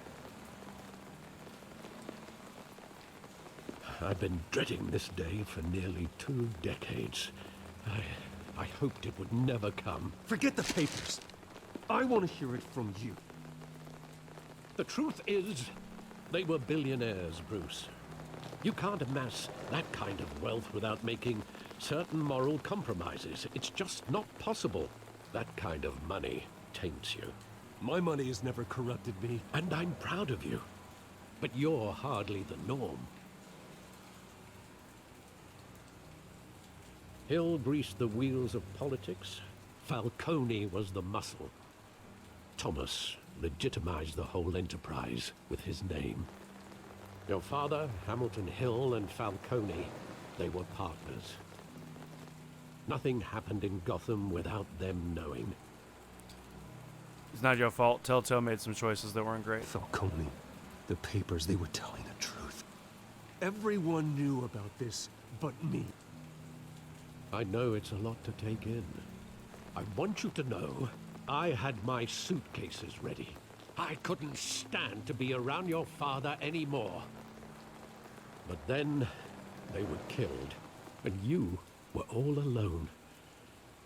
I've been dreading this day for nearly 2 decades. I hoped it would never come. Forget the papers. I want to hear it from you. The truth is, they were billionaires, Bruce. You can't amass that kind of wealth without making certain moral compromises. It's just not possible. That kind of money taints you. My money has never corrupted me. And I'm proud of you. But you're hardly the norm. Hill greased the wheels of politics. Falcone was the muscle. Thomas legitimized the whole enterprise with his name. Your father, Hamilton Hill, and Falcone, they were partners. Nothing happened in Gotham without them knowing. It's not your fault. Telltale made some choices that weren't great. Falcone, the papers, they were telling the truth. Everyone knew about this but me. I know it's a lot to take in. I want you to know I had my suitcases ready. I couldn't stand to be around your father anymore. But then they were killed, and you were all alone.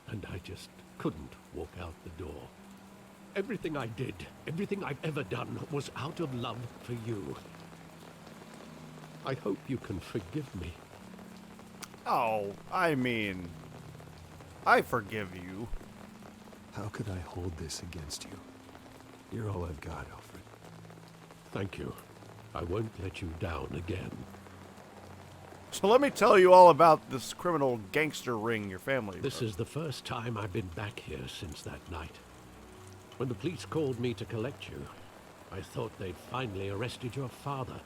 And I just couldn't walk out the door. Everything I did, everything I've ever done, was out of love for you. I hope you can forgive me. Oh, I mean, I forgive you. How could I hold this against you? You're all I've got, Alfred. Thank you. I won't let you down again. So let me tell you all about this criminal gangster ring your family This wrote. is the first time I've been back here since that night. When the police called me to collect you, I thought they'd finally arrested your father.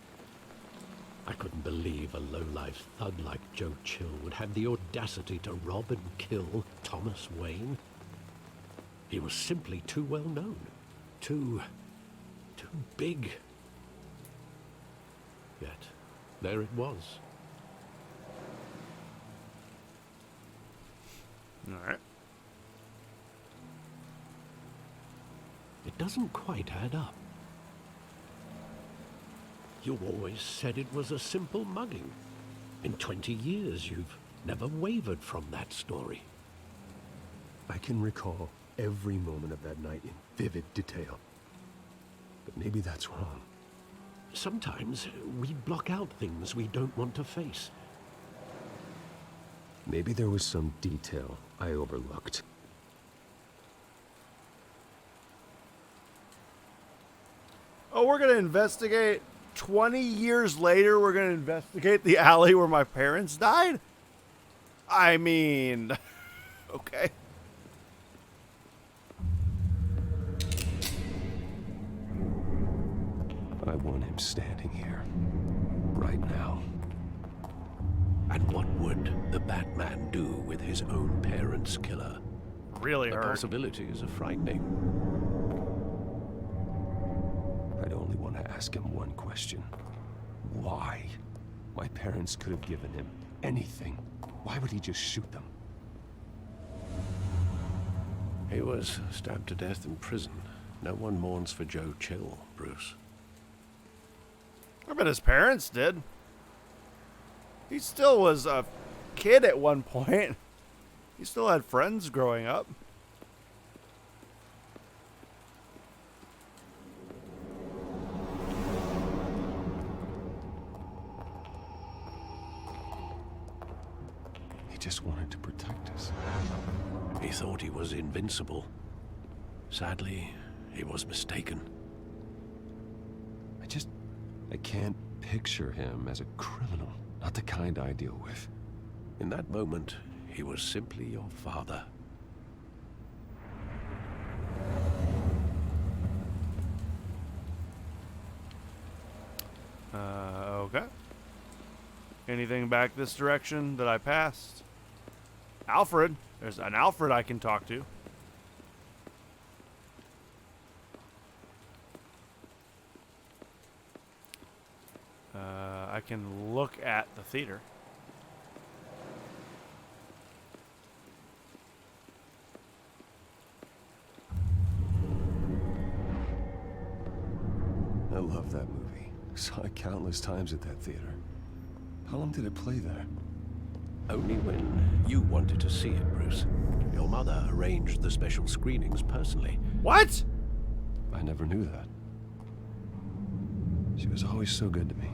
I couldn't believe a low-life thug like Joe Chill would have the audacity to rob and kill Thomas Wayne. He was simply too well known. Too big. Yet, there it was. All right. It doesn't quite add up. You always said it was a simple mugging. In 20 years, you've never wavered from that story. I can recall every moment of that night in vivid detail. But maybe that's wrong. Sometimes we block out things we don't want to face. Maybe there was some detail I overlooked. Oh, we're going to investigate. 20 years later, we're going to investigate the alley where my parents died? I mean, okay. I want him standing here, right now. And what would the Batman do with his own parents' killer? Really the hurt. possibilities are frightening. I'd only want to ask him one question. Why? My parents could have given him anything. Why would he just shoot them? He was stabbed to death in prison. No one mourns for Joe Chill, Bruce. I bet his parents did. He still was a kid at one point. He still had friends growing up. He just wanted to protect us. He thought he was invincible. Sadly, he was mistaken. I can't picture him as a criminal. Not the kind I deal with. In that moment, he was simply your father. Okay. Anything back this direction that I passed? Alfred. There's an Alfred I can talk to. I can look at the theater. I love that movie. Saw it countless times at that theater. How long did it play there? Only when you wanted to see it, Bruce. Your mother arranged the special screenings personally. What? I never knew that. She was always so good to me.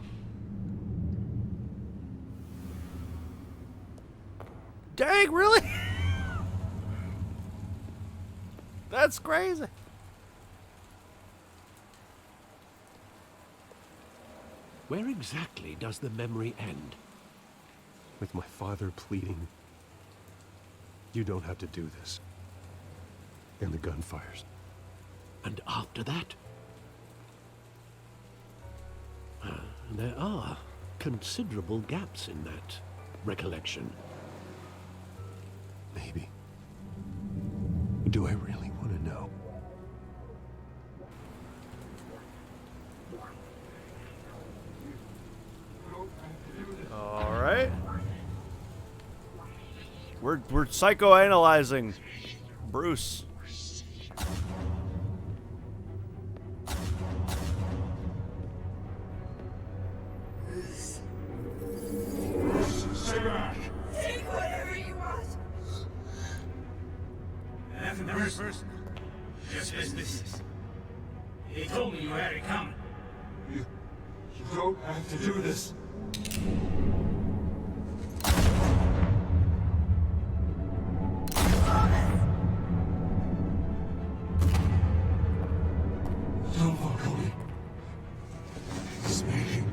Dang, really? That's crazy. Where exactly does the memory end? With my father pleading, "You don't have to do this." And the gun fires. And after that? There are considerable gaps in that recollection. Maybe. Do I really want to know? All right. We're psychoanalyzing Bruce. Stay back. Take whatever you want. That's the first person. Just business. He told me you had it coming. You don't have to do this. No, Falcone. He's making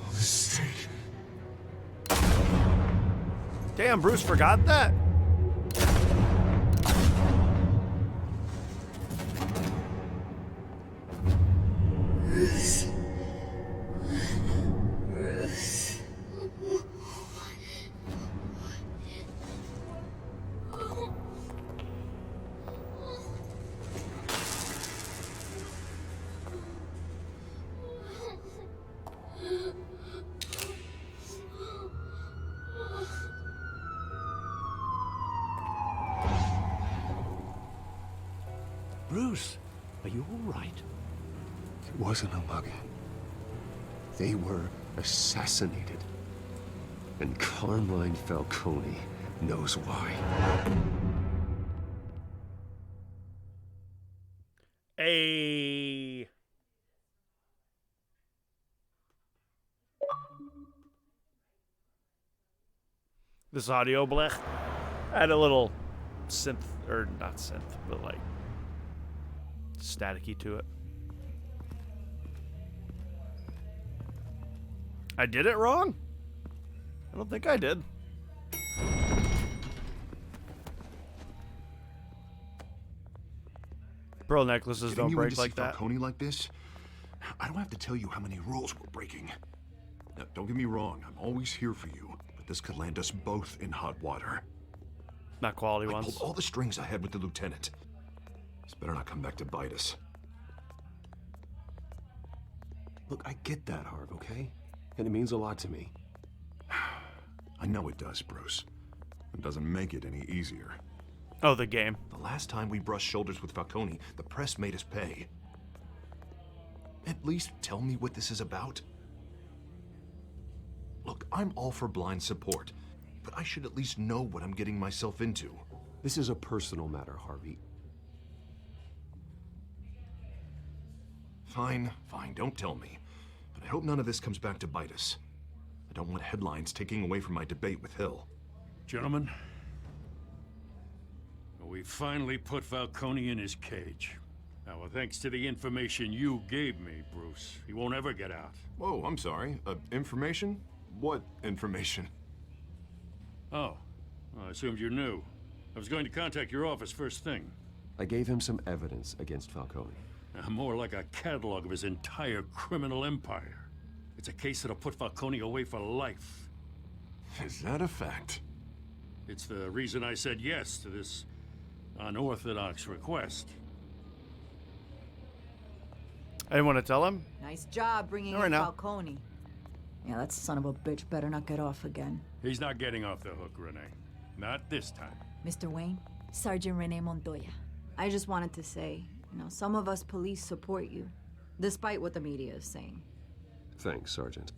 a mistake. Damn, Bruce forgot that? Bruce, are you all right? It wasn't a mug. They were assassinated. And Carmine Falcone knows why. Hey. This audio blech had a little synth, or not synth, but like staticky to it. I did it wrong? I don't think I did. Pearl necklaces don't break like that. Falcone like this? I don't have to tell you how many rules we're breaking. Now, don't get me wrong, I'm always here for you, but this could land us both in hot water. Not quality I ones. pulled all the strings I had with the lieutenant. This better not come back to bite us. Look, I get that, Harv, okay? And it means a lot to me. I know it does, Bruce. It doesn't make it any easier. Oh, the game. The last time we brushed shoulders with Falcone, the press made us pay. At least tell me what this is about. Look, I'm all for blind support, but I should at least know what I'm getting myself into. This is a personal matter, Harvey. Fine, don't tell me. But I hope none of this comes back to bite us. I don't want headlines taking away from my debate with Hill. Gentlemen, we finally put Falcone in his cage. Now, thanks to the information you gave me, Bruce, he won't ever get out. Whoa, I'm sorry. Information? What information? Oh, well, I assumed you knew. I was going to contact your office first thing. I gave him some evidence against Falcone. More like a catalog of his entire criminal empire. It's a case that'll put Falcone away for life. Is that a fact? It's the reason I said yes to this unorthodox request. I didn't want to tell him. Nice job bringing Right in now. Falcone. Yeah, that son of a bitch better not get off again. He's not getting off the hook, Renee. Not this time. Mr. Wayne, Sergeant Renee Montoya. I just wanted to say, some of us police support you, despite what the media is saying. Thanks, Sergeant.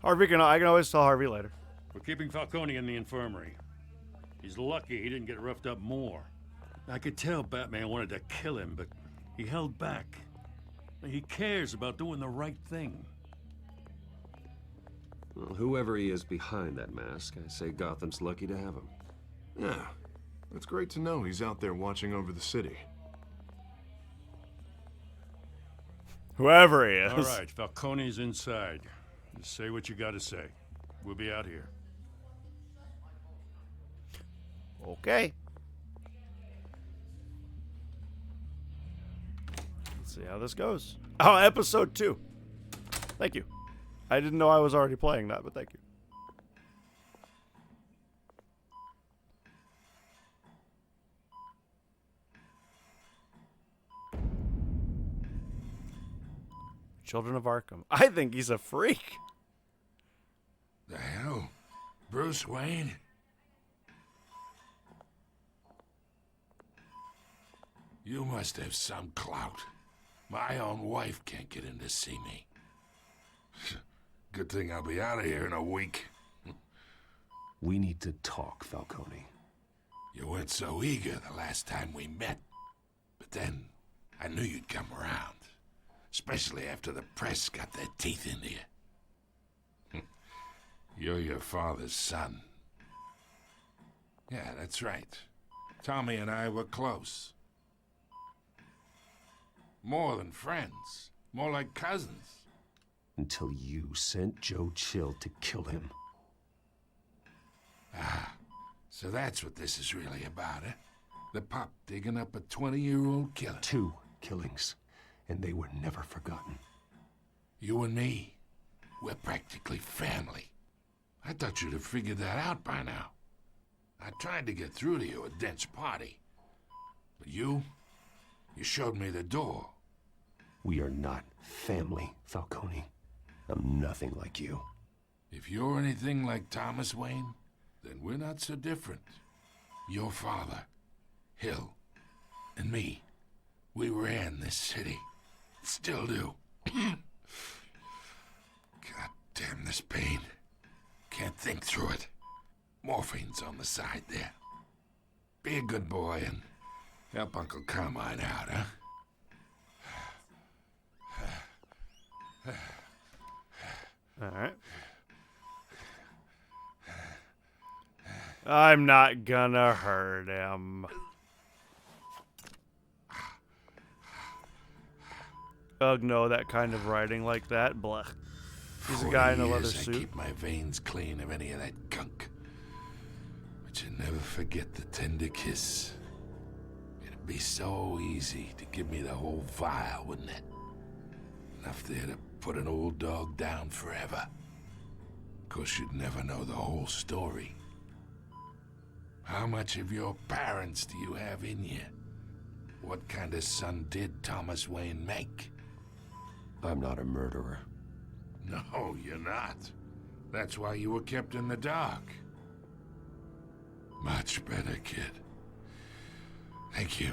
I can always tell Harvey later. We're keeping Falcone in the infirmary. He's lucky he didn't get roughed up more. I could tell Batman wanted to kill him, but he held back. He cares about doing the right thing. Well, whoever he is behind that mask, I say Gotham's lucky to have him. Yeah, it's great to know he's out there watching over the city. Whoever he is. All right, Falcone's inside. Just say what you gotta say. We'll be out here. Okay. Let's see how this goes. Oh, episode 2. Thank you. I didn't know I was already playing that, but thank you. Children of Arkham. I think he's a freak. The hell? Bruce Wayne? You must have some clout. My own wife can't get in to see me. Good thing I'll be out of here in a week. We need to talk, Falcone. You weren't so eager the last time we met. But then, I knew you'd come around. Especially after the press got their teeth into you. You're your father's son. Yeah, that's right. Tommy and I were close. More than friends. More like cousins. Until you sent Joe Chill to kill him. Ah, so that's what this is really about, eh? The pup digging up a 20-year-old killer. 2 killings, and they were never forgotten. You and me, we're practically family. I thought you'd have figured that out by now. I tried to get through to you at Dent's party. But you showed me the door. We are not family, Falcone. I'm nothing like you. If you're anything like Thomas Wayne, then we're not so different. Your father, Hill, and me, we ran this city. Still do. God damn this pain. Can't think through it. Morphine's on the side there. Be a good boy and help Uncle Carmine out, huh? Alright. I'm not gonna hurt him. Ugh, no, that kind of writing like that. Blech. He's a guy in a leather suit. I keep my veins clean of any of that gunk. But you never forget the tender kiss. It'd be so easy to give me the whole vial, wouldn't it? Enough there to put an old dog down forever. Of course, you'd never know the whole story. How much of your parents do you have in you? What kind of son did Thomas Wayne make? I'm not a murderer. No, you're not. That's why you were kept in the dark. Much better, kid. Thank you.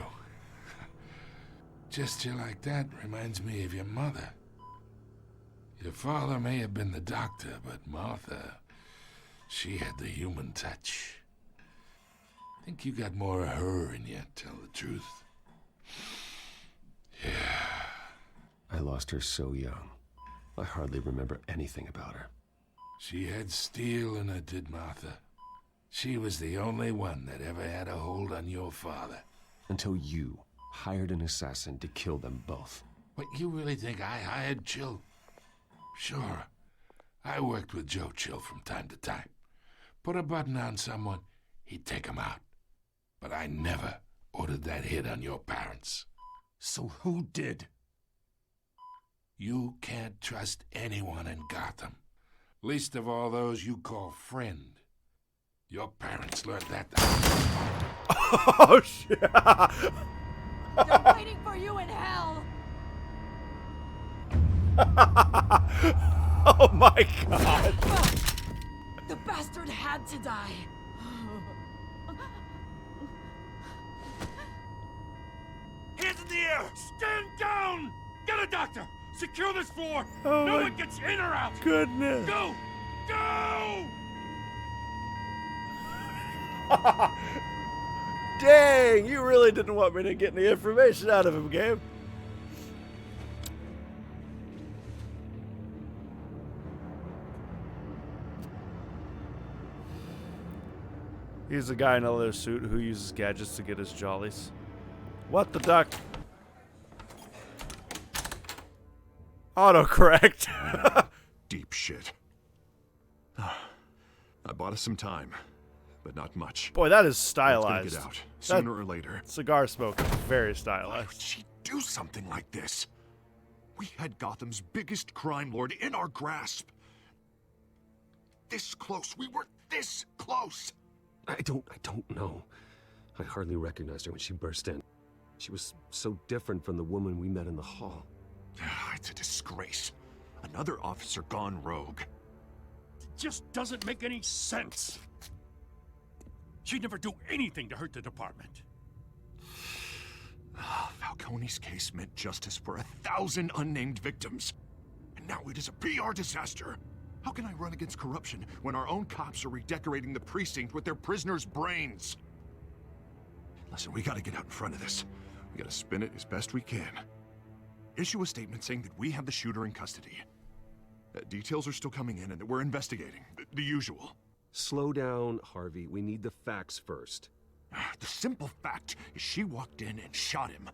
Gesture like that reminds me of your mother. Your father may have been the doctor, but Martha, she had the human touch. I think you got more of her in you, tell the truth. Yeah. I lost her so young. I hardly remember anything about her. She had steel in her, did Martha. She was the only one that ever had a hold on your father. Until you hired an assassin to kill them both. What, you really think I hired Chill? Sure. I worked with Joe Chill from time to time. Put a button on someone, he'd take him out. But I never ordered that hit on your parents. So who did? You can't trust anyone in Gotham. Least of all those you call friend. Your parents learned that. Oh, shit. They're waiting for you in hell. Oh my god. The bastard had to die. Hands in the air! Stand down! Get a doctor! Secure this floor! Oh no my one gets in or out! goodness. Go! Go! Dang, you really didn't want me to get any information out of him, Gabe. He's a guy in a leather suit who uses gadgets to get his jollies. What the duck? Autocorrect. Deep shit. I bought us some time, but not much. Boy, that is It's stylized. gonna get out sooner or later. Cigar smoke is very Why stylized. would she do something like this? We had Gotham's biggest crime lord in our grasp. This close. We were this close. I don't know. I hardly recognized her when she burst in. She was so different from the woman we met in the hall. It's a disgrace. Another officer gone rogue. It just doesn't make any sense. She'd never do anything to hurt the department. Falcone's case meant justice for 1,000 unnamed victims. And now it is a PR disaster. How can I run against corruption when our own cops are redecorating the precinct with their prisoners' brains? Listen, we gotta get out in front of this. We gotta spin it as best we can. Issue a statement saying that we have the shooter in custody. Details are still coming in and that we're investigating. The usual. Slow down, Harvey. We need the facts first. The simple fact is she walked in and shot him.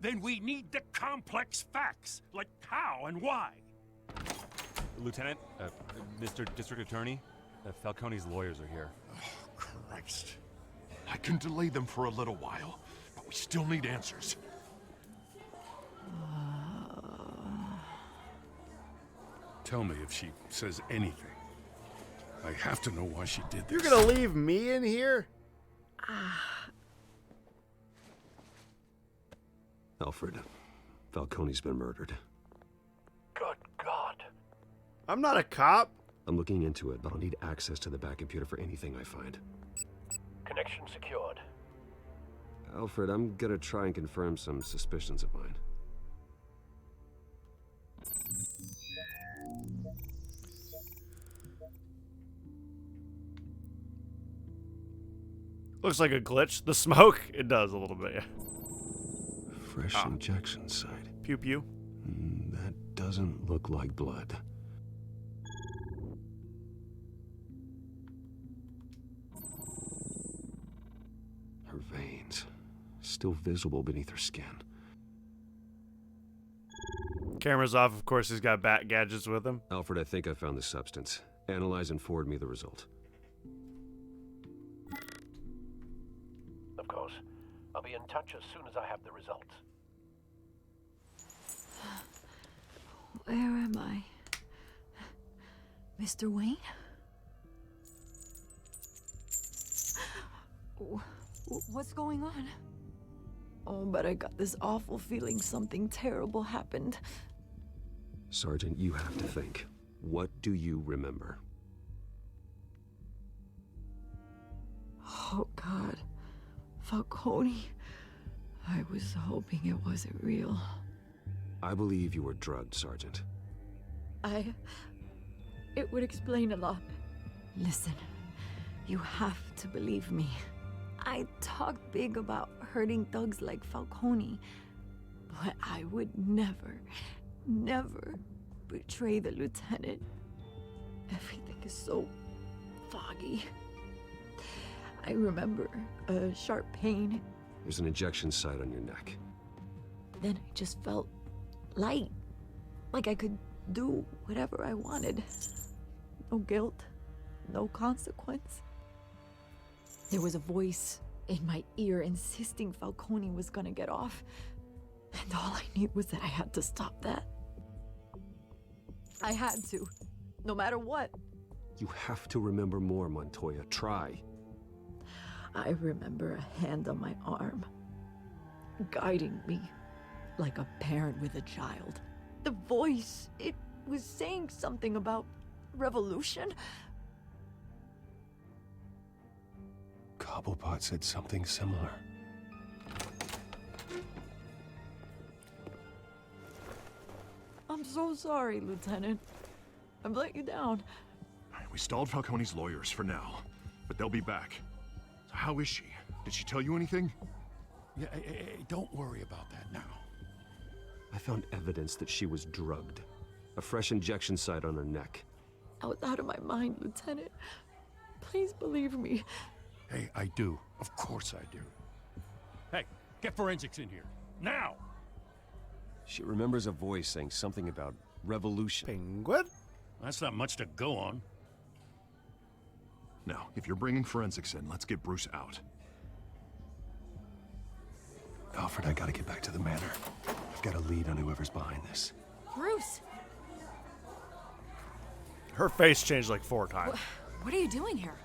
Then we need the complex facts, like how and why. Lieutenant, Mr. District Attorney, Falcone's lawyers are here. Oh, Christ. I can delay them for a little while, but we still need answers. Tell me if she says anything. I have to know why she did this. You're gonna leave me in here? Alfred, Falcone's been murdered. Good God. I'm not a cop. I'm looking into it, but I'll need access to the back computer for anything I find. Connection secured. Alfred, I'm gonna try and confirm some suspicions of mine. Looks like a glitch. The smoke, it does a little bit. Fresh injection site. Pew pew. That doesn't look like blood. Her veins, still visible beneath her skin. Camera's off, of course. He's got bat gadgets with him. Alfred, I think I found the substance. Analyze and forward me the result. Of course. I'll be in touch as soon as I have the results. Where am I? Mr. Wayne? What's going on? Oh, but I got this awful feeling something terrible happened. Sergeant, you have to think. What do you remember? Oh, God. Falcone. I was hoping it wasn't real. I believe you were drugged, Sergeant. It would explain a lot. Listen, you have to believe me. I talk big about hurting thugs like Falcone, but I would never betray the lieutenant. Everything is so foggy. I remember a sharp pain. There's an injection site on your neck. Then I just felt light, like I could do whatever I wanted. No guilt, no consequence. There was a voice in my ear insisting Falcone was gonna get off, and all I knew was that I had to stop that. I had to, no matter what. You have to remember more, Montoya. Try. I remember a hand on my arm, guiding me like a parent with a child. The voice, it was saying something about revolution. Cobblepot said something similar. I'm so sorry, Lieutenant. I've let you down. We stalled Falcone's lawyers for now, but they'll be back. So how is she? Did she tell you anything? Yeah, don't worry about that now. I found evidence that she was drugged. A fresh injection site on her neck. I was out of my mind, Lieutenant. Please believe me. Hey, I do. Of course I do. Hey, get forensics in here. Now! She remembers a voice saying something about revolution. Penguin? That's not much to go on. Now, if you're bringing forensics in, let's get Bruce out. Alfred, I gotta get back to the manor. I've got a lead on whoever's behind this. Bruce, Her face changed like 4 times. what are you doing here?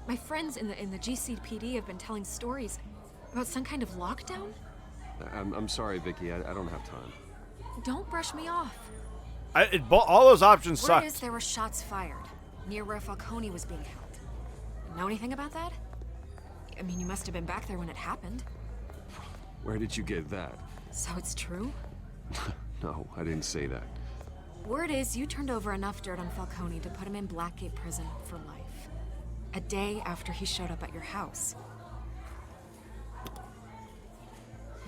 My friends in the GCPD have been telling stories about some kind of lockdown. I'm sorry, Vicky. I don't have time. Don't brush me off. All those options Word sucked. is there were shots fired near where Falcone was being held. Know anything about that? I mean, you must have been back there when it happened. Where did you get that? So it's true? No, I didn't say that. Word is you turned over enough dirt on Falcone to put him in Blackgate Prison for life. A day after he showed up at your house.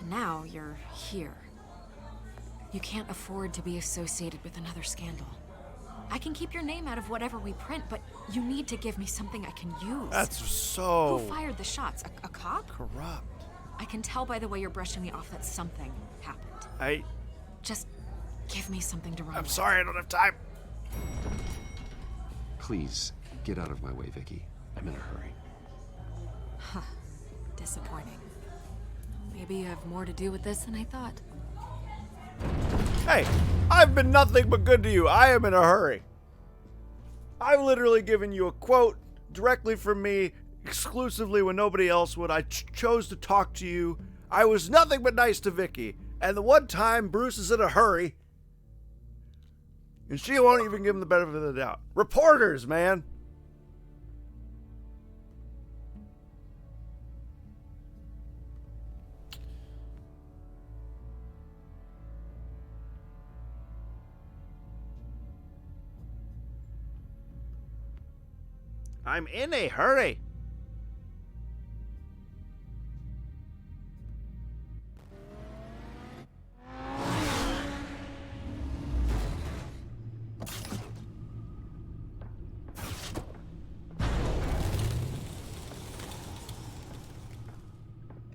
And now you're here. You can't afford to be associated with another scandal. I can keep your name out of whatever we print, but you need to give me something I can use. That's so... Who fired the shots? A cop? Corrupt. I can tell by the way you're brushing me off that something happened. Just give me something to run I'm with. sorry, I don't have time. Please, get out of my way, Vicky. I'm in a hurry. Huh. Disappointing. Maybe you have more to do with this than I thought. Hey, I've been nothing but good to you. I am in a hurry. I've literally given you a quote directly from me, exclusively when nobody else would. I chose to talk to you. I was nothing but nice to Vicky. And the one time Bruce is in a hurry, and she won't even give him the benefit of the doubt. Reporters, man. I'm in a hurry.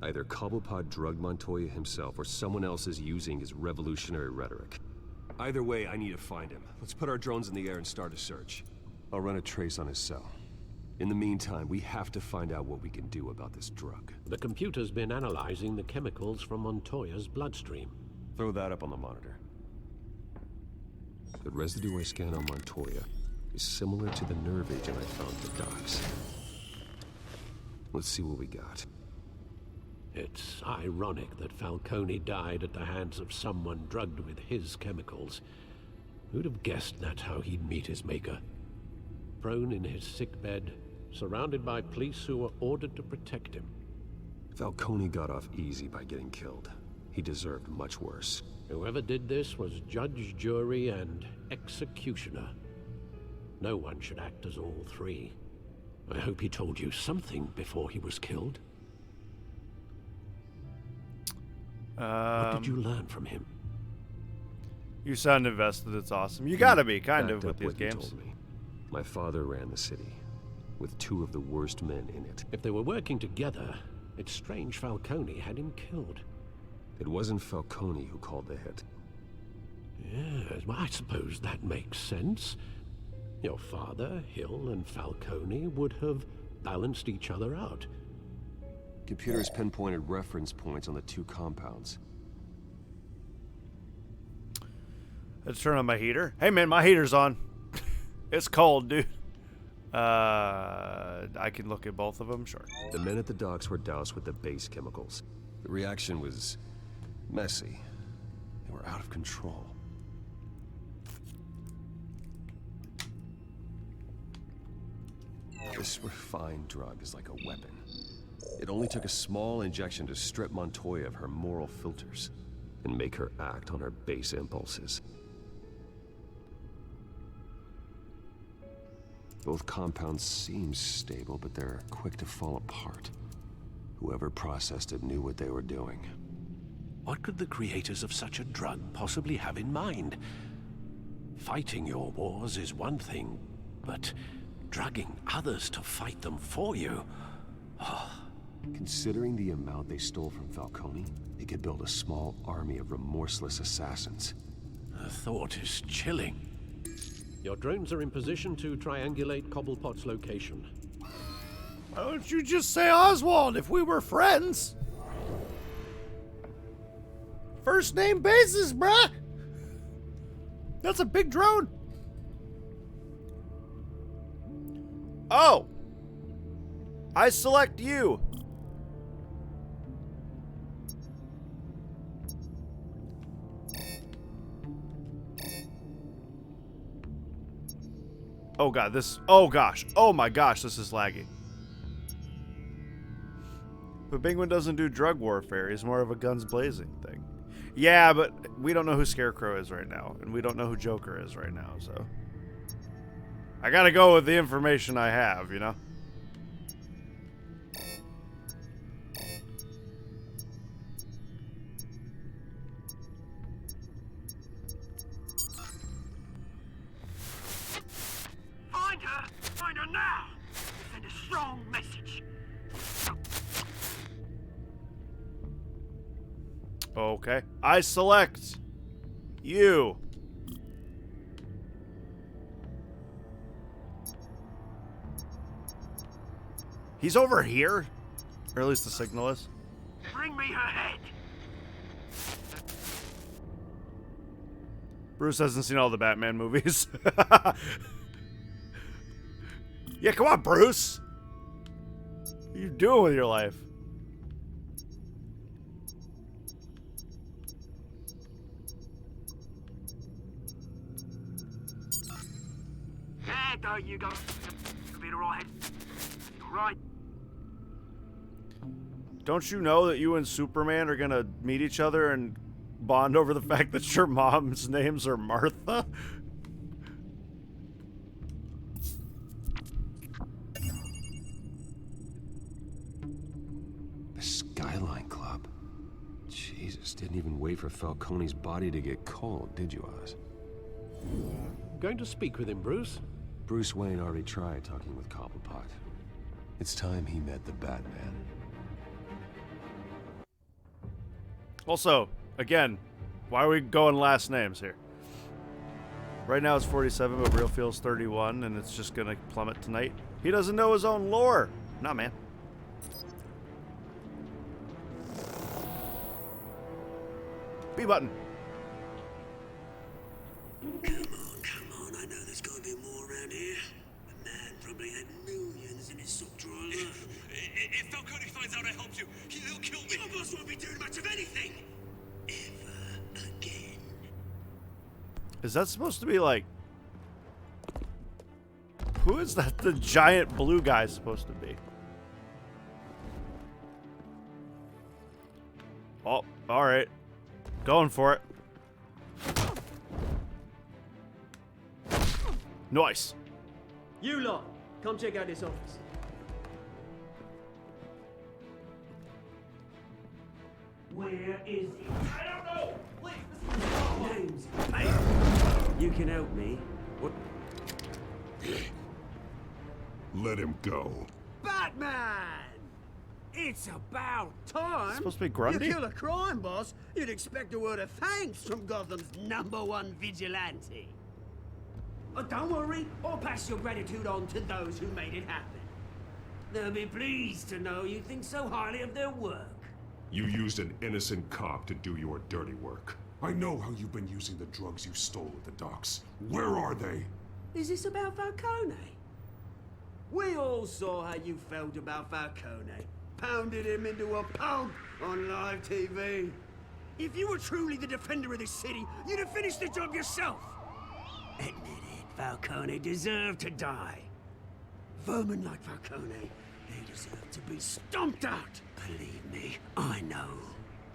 Either Cobblepot drugged Montoya himself, or someone else is using his revolutionary rhetoric. Either way, I need to find him. Let's put our drones in the air and start a search. I'll run a trace on his cell. In the meantime, we have to find out what we can do about this drug. The computer's been analyzing the chemicals from Montoya's bloodstream. Throw that up on the monitor. The residue I scanned on Montoya is similar to the nerve agent I found at the docks. Let's see what we got. It's ironic that Falcone died at the hands of someone drugged with his chemicals. Who'd have guessed that's how he'd meet his maker? Prone in his sickbed, surrounded by police who were ordered to protect him. Falcone got off easy by getting killed. He deserved much worse. Whoever did this was judge, jury, and executioner. No one should act as all three. I hope he told you something before he was killed. What did you learn from him? You sound invested. It's awesome. You gotta be, kind of, with these what he games. told me. My father ran the city, with 2 of the worst men in it. If they were working together, it's strange Falcone had him killed. It wasn't Falcone who called the hit. Yes, well, I suppose that makes sense. Your father, Hill, and Falcone would have balanced each other out. Computers pinpointed reference points on the 2 compounds. Let's turn on my heater. Hey, man, my heater's on. It's cold, dude. I can look at both of them, sure. The men at the docks were doused with the base chemicals. The reaction was messy. They were out of control. This refined drug is like a weapon. It only took a small injection to strip Montoya of her moral filters and make her act on her base impulses. Both compounds seem stable, but they're quick to fall apart. Whoever processed it knew what they were doing. What could the creators of such a drug possibly have in mind? Fighting your wars is one thing, but drugging others to fight them for you? Oh. Considering the amount they stole from Falcone, they could build a small army of remorseless assassins. The thought is chilling. Your drones are in position to triangulate Cobblepot's location. Why don't you just say Oswald if we were friends? first name basis, bruh. That's a big drone. Oh. I select you. Oh god, this... Oh gosh. Oh my gosh, this is laggy. But Penguin doesn't do drug warfare. He's more of a guns blazing thing. Yeah, but we don't know who Scarecrow is right now. And we don't know who Joker is right now, so... I gotta go with the information I have, you know? Find her! Find her now! Send a strong message. Okay. I select you. He's over here? Or at least the signal is. Bring me her head. Bruce hasn't seen all the Batman movies. Yeah, come on, Bruce. What are you doing with your life? There you go. You'll be all right. Right. Don't you know that you and Superman are gonna meet each other and bond over the fact that your mom's names are Martha? The Skyline Club. Jesus, didn't even wait for Falcone's body to get cold, did you, Oz? Going to speak with him, Bruce? Bruce Wayne already tried talking with Cobblepot. It's time he met the Batman. Also, again, why are we going last names here? Right now it's 47, but real feels 31, and it's just gonna plummet tonight. He doesn't know his own lore. Nah, man. B button. Come on, I know there's gotta be more around here. The man probably had millions in his sock drawer alone. If Falcone finds out I helped you, he'll kill me. Your boss won't be doing much of anything. Ever again. Is that supposed to be like... Who is that the giant blue guy supposed to be? Oh, alright. Going for it. Nice. You lot, come check out this office. Where is he? I don't know. Please, names. Hey, you can help me. What? Let him go. Batman! It's about time. It's supposed to be Grundy? You kill a crime boss, you'd expect a word of thanks from Gotham's #1 vigilante. Oh, don't worry, I'll pass your gratitude on to those who made it happen. They'll be pleased to know you think so highly of their work. You used an innocent cop to do your dirty work. I know how you've been using the drugs you stole at the docks. Where are they? Is this about Falcone? We all saw how you felt about Falcone. Pounded him into a pulp on live TV. If you were truly the defender of this city, you'd have finished the job yourself. Admit it, Falcone deserved to die. Vermin like Falcone, they deserve to be stomped out. Believe me, I know.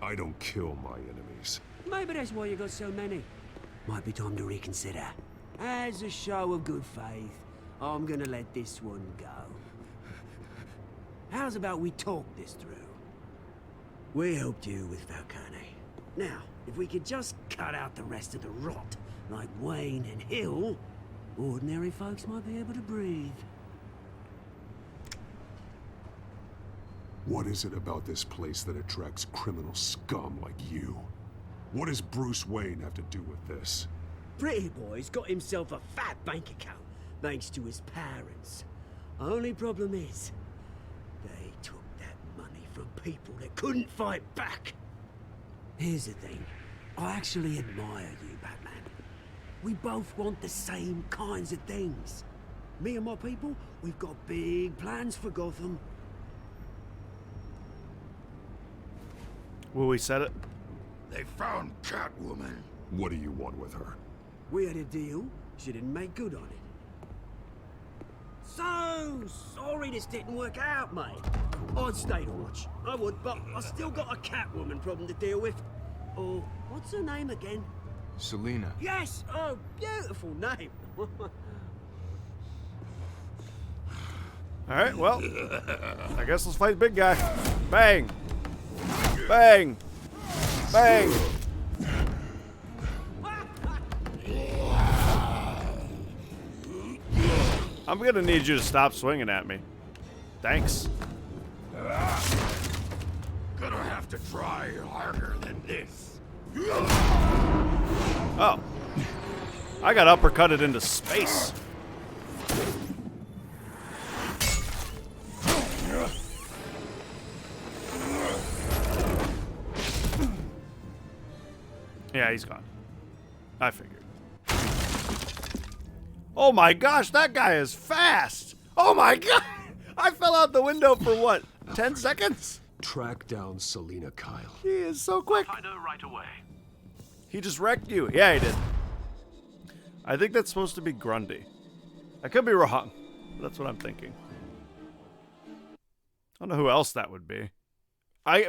I don't kill my enemies. Maybe that's why you got so many. Might be time to reconsider. As a show of good faith, I'm gonna let this one go. How's about we talk this through? We helped you with Falcone. Now, if we could just cut out the rest of the rot, like Wayne and Hill, ordinary folks might be able to breathe. What is it about this place that attracts criminal scum like you? What does Bruce Wayne have to do with this? Pretty Boy's got himself a fat bank account, thanks to his parents. Only problem is, they took that money from people that couldn't fight back. Here's the thing. I actually admire you, Batman. We both want the same kinds of things. Me and my people, we've got big plans for Gotham. Will we set it? They found Catwoman. What do you want with her? We had a deal. She didn't make good on it. So sorry this didn't work out, mate. I'd stay to watch. I would, but I still got a Catwoman problem to deal with. Oh, what's her name again? Selina. Yes! Oh, beautiful name. Alright, well, I guess let's fight the big guy. Bang! Bang! Bang! I'm gonna need you to stop swinging at me. Thanks. Gonna have to try harder than this. Oh. I got uppercutted into space. Yeah, he's gone. I figured. Oh my gosh, that guy is fast! Oh my god! I fell out the window for what, 10 seconds? Track down Selina Kyle. He is so quick. Find her right away. He just wrecked you. Yeah, he did. I think that's supposed to be Grundy. I could be wrong, but that's what I'm thinking. I don't know who else that would be.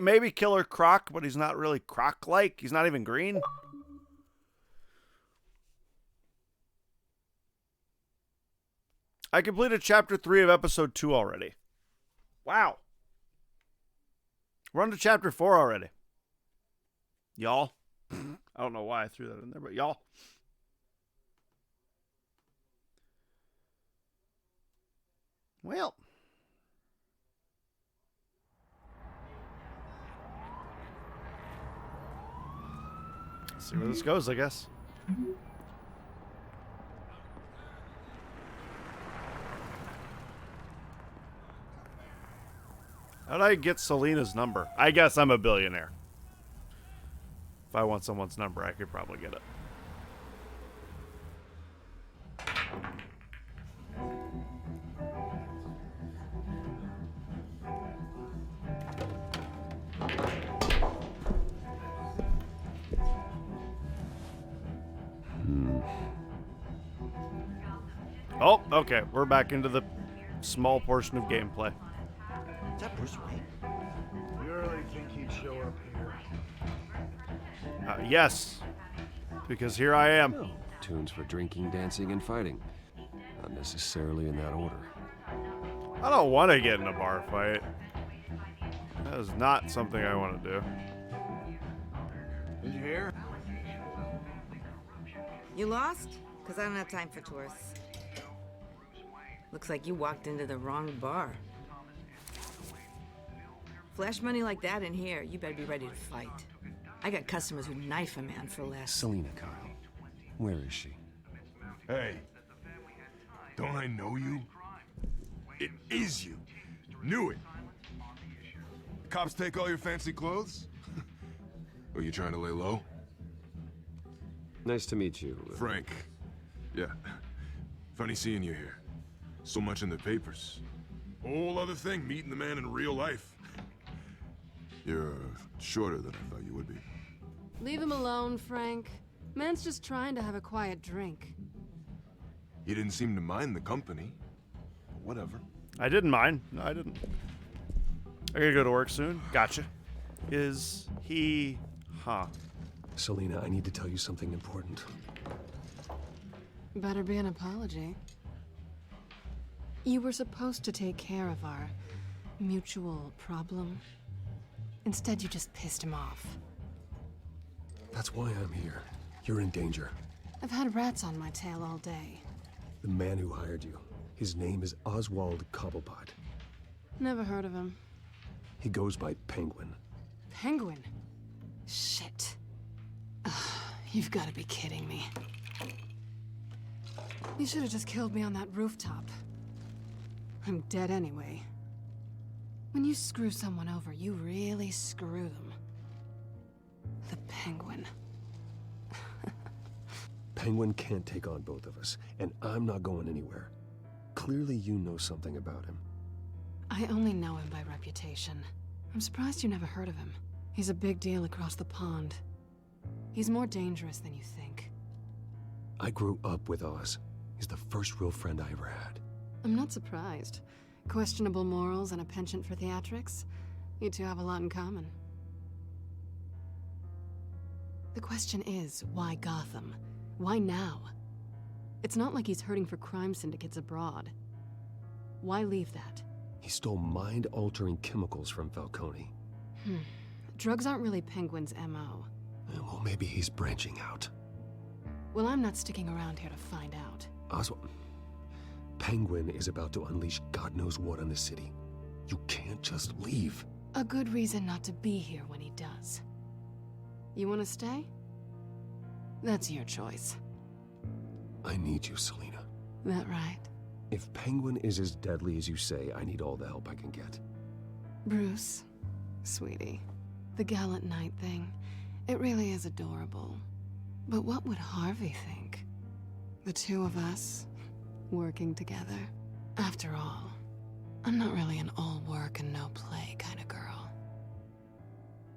Maybe Killer Croc, but he's not really Croc-like. He's not even green. I completed chapter 3 of episode 2 already. Wow. We're on to chapter 4 already. Y'all. I don't know why I threw that in there, but y'all. Well. Let's see where this goes, I guess. How'd I get Selina's number? I guess I'm a billionaire. If I want someone's number, I could probably get it. Oh, okay. We're back into the small portion of gameplay. Is that Bruce Wayne? You really think he'd show up here? Yes. Because here I am. Oh, tunes for drinking, dancing, and fighting. Not necessarily in that order. I don't want to get in a bar fight. That is not something I want to do. Did you hear? You lost? Because I don't have time for tourists. Looks like you walked into the wrong bar. Flash money like that in here, you better be ready to fight. I got customers who knife a man for less. Selina Kyle. Where is she? Hey, don't I know you? It is you. Knew it. Cops take all your fancy clothes? Are you trying to lay low? Nice to meet you. Frank. Yeah. Funny seeing you here. So much in the papers. Whole other thing, meeting the man in real life. You're shorter than I thought you would be. Leave him alone, Frank. Man's just trying to have a quiet drink. You didn't seem to mind the company. But whatever. I didn't mind. No, I didn't. I gotta go to work soon. Gotcha. Is he... Huh. Selina, I need to tell you something important. Better be an apology. You were supposed to take care of our mutual problem. Instead, you just pissed him off. That's why I'm here. You're in danger. I've had rats on my tail all day. The man who hired you, his name is Oswald Cobblepot. Never heard of him. He goes by Penguin. Penguin? Shit. Ugh, you've got to be kidding me. You should have just killed me on that rooftop. I'm dead anyway. When you screw someone over, you really screw them. The Penguin. Penguin can't take on both of us, and I'm not going anywhere. Clearly you know something about him. I only know him by reputation. I'm surprised you never heard of him. He's a big deal across the pond. He's more dangerous than you think. I grew up with Oz. He's the first real friend I ever had. I'm not surprised. Questionable morals and a penchant for theatrics. You two have a lot in common. The question is, why Gotham? Why now? It's not like he's hurting for crime syndicates abroad. Why leave that? He stole mind-altering chemicals from Falcone. Drugs aren't really Penguin's MO. Well, maybe he's branching out. Well, I'm not sticking around here to find out. Oswald, Penguin is about to unleash God knows what on the city. You can't just leave. A good reason not to be here when he does. You want to stay? That's your choice. I need you, Selina. That right? If Penguin is as deadly as you say, I need all the help I can get. Bruce, sweetie, the gallant knight thing, it really is adorable. But what would Harvey think? The two of us, working together? After all, I'm not really an all work and no play kind of girl.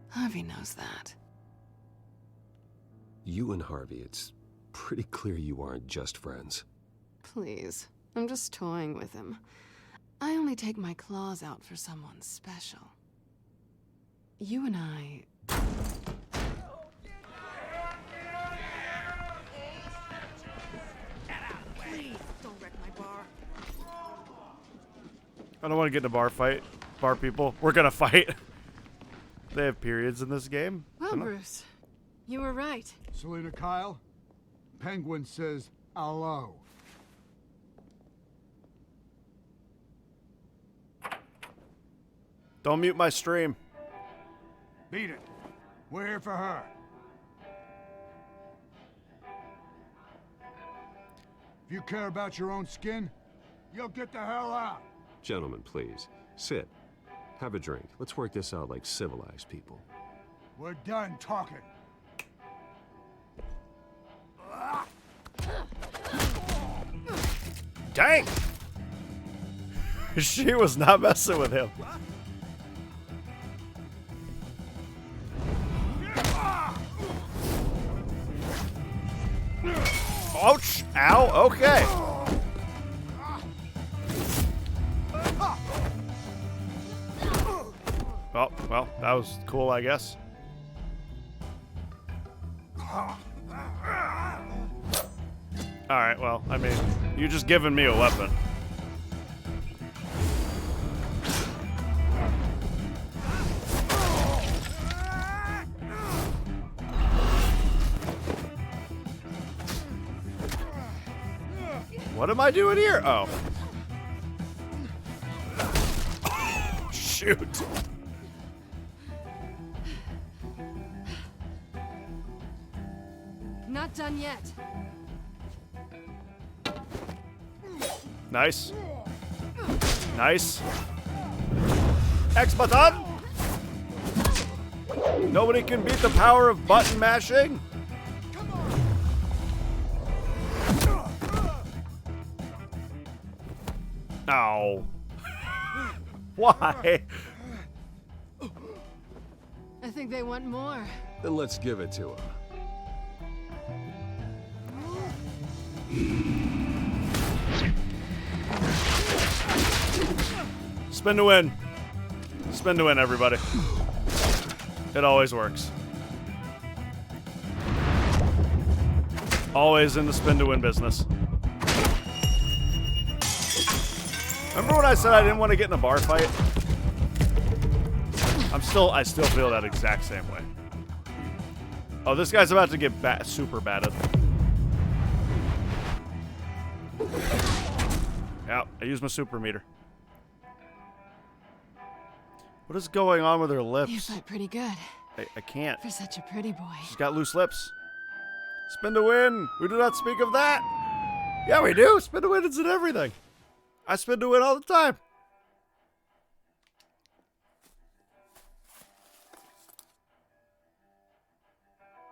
Harvey knows that. You and Harvey, it's pretty clear you aren't just friends. Please, I'm just toying with him. I only take my claws out for someone special. You and I... Please, don't wreck my bar. I don't want to get in a bar fight. Bar people. We're gonna fight. They have periods in this game. Well, Bruce, you were right. Selina Kyle, Penguin says hello. Don't mute my stream. Beat it. We're here for her. If you care about your own skin, you'll get the hell out. Gentlemen, please, sit. Have a drink. Let's work this out like civilized people. We're done talking. Dang! She was not messing with him. Ouch! Ow! Okay. Oh, well, that was cool, I guess. Alright, well, I mean, you just given me a weapon. What am I doing here? Oh. Shoot. Not done yet. Nice. Nice. X button! Nobody can beat the power of button mashing. Ow. Why? I think they want more. Then let's give it to him. Spin to win. Spin to win, everybody. It always works. Always in the spin to win business. Remember when I said I didn't want to get in a bar fight? I still feel that exact same way. Oh, this guy's about to get super batted. Yeah, I used my super meter. What is going on with her lips? You fight pretty good. I can't. For such a pretty boy. She's got loose lips. Spin to win. We do not speak of that. Yeah, we do. Spin to win is in everything. I spin to win all the time.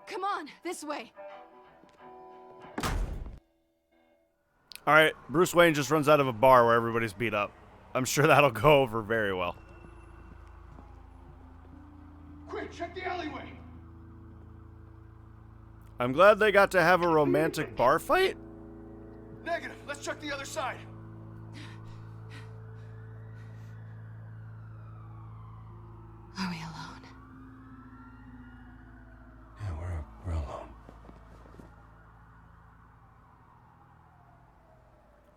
Come on, this way. All right, Bruce Wayne just runs out of a bar where everybody's beat up. I'm sure that'll go over very well. Quick, check the alleyway. I'm glad they got to have a romantic bar fight. Negative. Let's check the other side. Are we alone? Yeah, we're alone.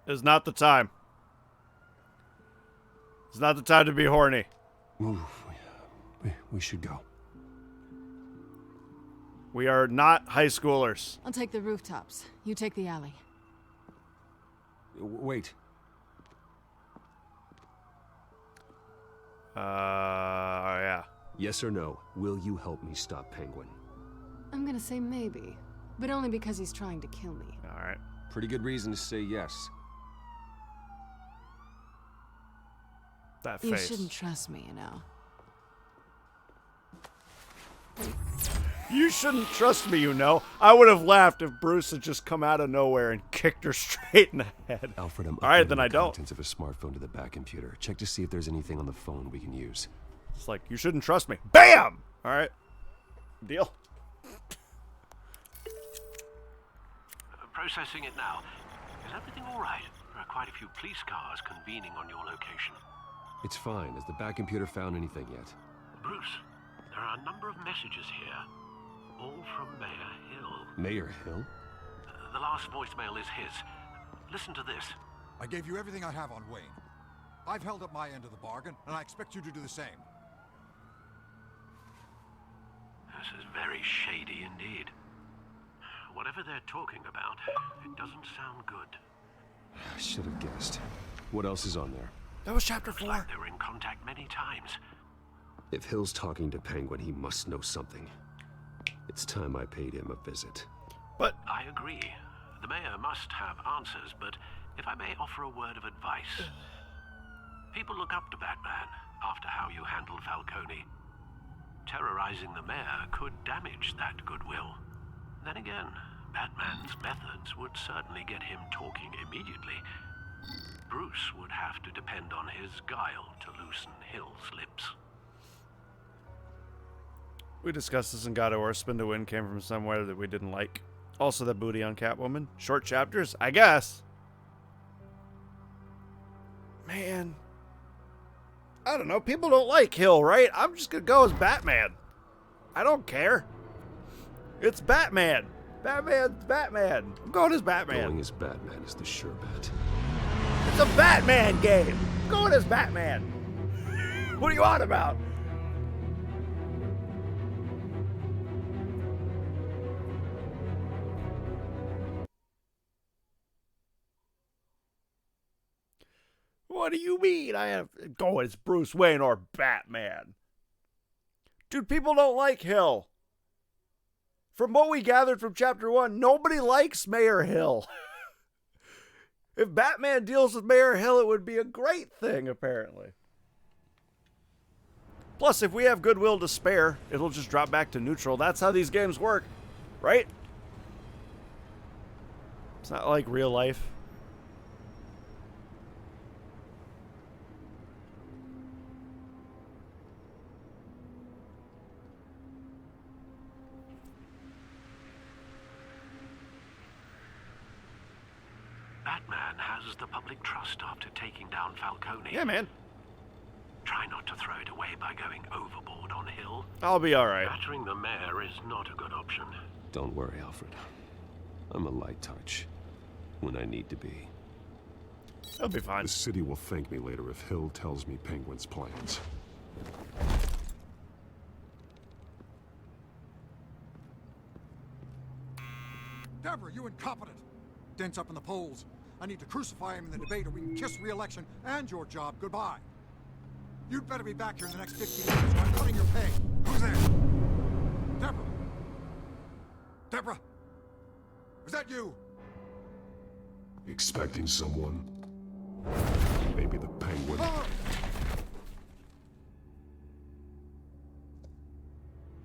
It's not the time. It's not the time to be horny. Move. We should go. We are not high schoolers. I'll take the rooftops. You take the alley. Wait. Yeah. Yes or no, will you help me stop Penguin? I'm gonna say maybe, but only because he's trying to kill me. All right. Pretty good reason to say yes. That You face. shouldn't trust me, you know. You shouldn't trust me, you know. I would have laughed if Bruce had just come out of nowhere and kicked her straight in the head. Alfred, I'm all right, then uploading I the don't. contents of a smartphone to the back computer. Check to see if there's anything on the phone we can use. It's like, you shouldn't trust me. Bam! All right. Deal. Processing it now. Is everything all right? There are quite a few police cars convening on your location. It's fine. Has the back computer found anything yet? Bruce, there are a number of messages here. All from Mayor Hill. Mayor Hill? The last voicemail is his. Listen to this. I gave you everything I have on Wayne. I've held up my end of the bargain, and I expect you to do the same. This is very shady indeed. Whatever they're talking about, it doesn't sound good. I should have guessed. What else is on there? That was chapter 4. Like they were in contact many times. If Hill's talking to Penguin, he must know something. It's time I paid him a visit. But I agree. The mayor must have answers, but if I may offer a word of advice. People look up to Batman after how you handled Falcone. Terrorizing the mayor could damage that goodwill. Then again, Batman's methods would certainly get him talking immediately. Bruce would have to depend on his guile to loosen Hill's lips. we discussed this in God of War. Spin to Win came from somewhere that we didn't like. Also, the booty on Catwoman. Short chapters, I guess. Man. I don't know. People don't like Hill, right? I'm just going to go as Batman. I don't care. It's Batman. Batman's Batman. I'm going as Batman. Going as Batman is the sure bet. It's a Batman game. I'm going as Batman. What are you on about? What do you mean I have to go as Bruce Wayne or Batman? Dude, people don't like Hill. From what we gathered from Chapter 1, nobody likes Mayor Hill. If Batman deals with Mayor Hill, it would be a great thing, apparently. Plus, if we have goodwill to spare, it'll just drop back to neutral. That's how these games work, right? It's not like real life. Batman has the public trust after taking down Falcone. Yeah, man. Try not to throw it away by going overboard on Hill. I'll be all right. Battering the mayor is not a good option. Don't worry, Alfred. I'm a light touch when I need to be. I'll be fine. The city will thank me later if Hill tells me Penguin's plans. Deborah, you incompetent! Dent's up in the polls. I need to crucify him in the debate or we can kiss re-election and your job goodbye. You'd better be back here in the next 15 minutes or I'm cutting your pay. Who's there? Deborah? Deborah? Is that you? Expecting someone? Maybe the Penguin.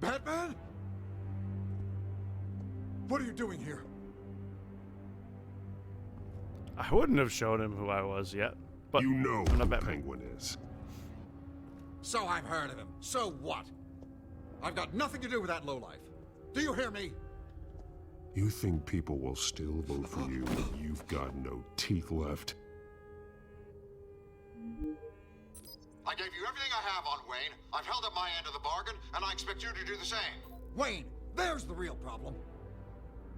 Batman? What are you doing here? I wouldn't have shown him who I was yet. But you know I'm who not Batman. Penguin is. So I've heard of him. So what? I've got nothing to do with that lowlife. Do you hear me? You think people will still vote for you when you've got no teeth left? I gave you everything I have on Wayne. I've held up my end of the bargain, and I expect you to do the same. Wayne, there's the real problem.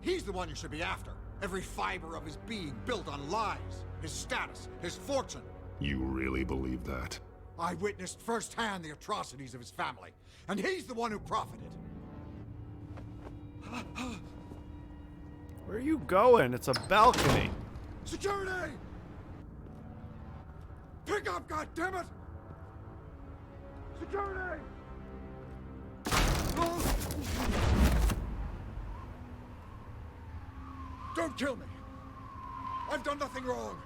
He's the one you should be after. Every fiber of his being built on lies, his status, his fortune. You really believe that? I witnessed firsthand the atrocities of his family, and he's the one who profited. Where are you going? It's a balcony. Security! Pick up, goddammit! Security! Don't kill me! I've done nothing wrong!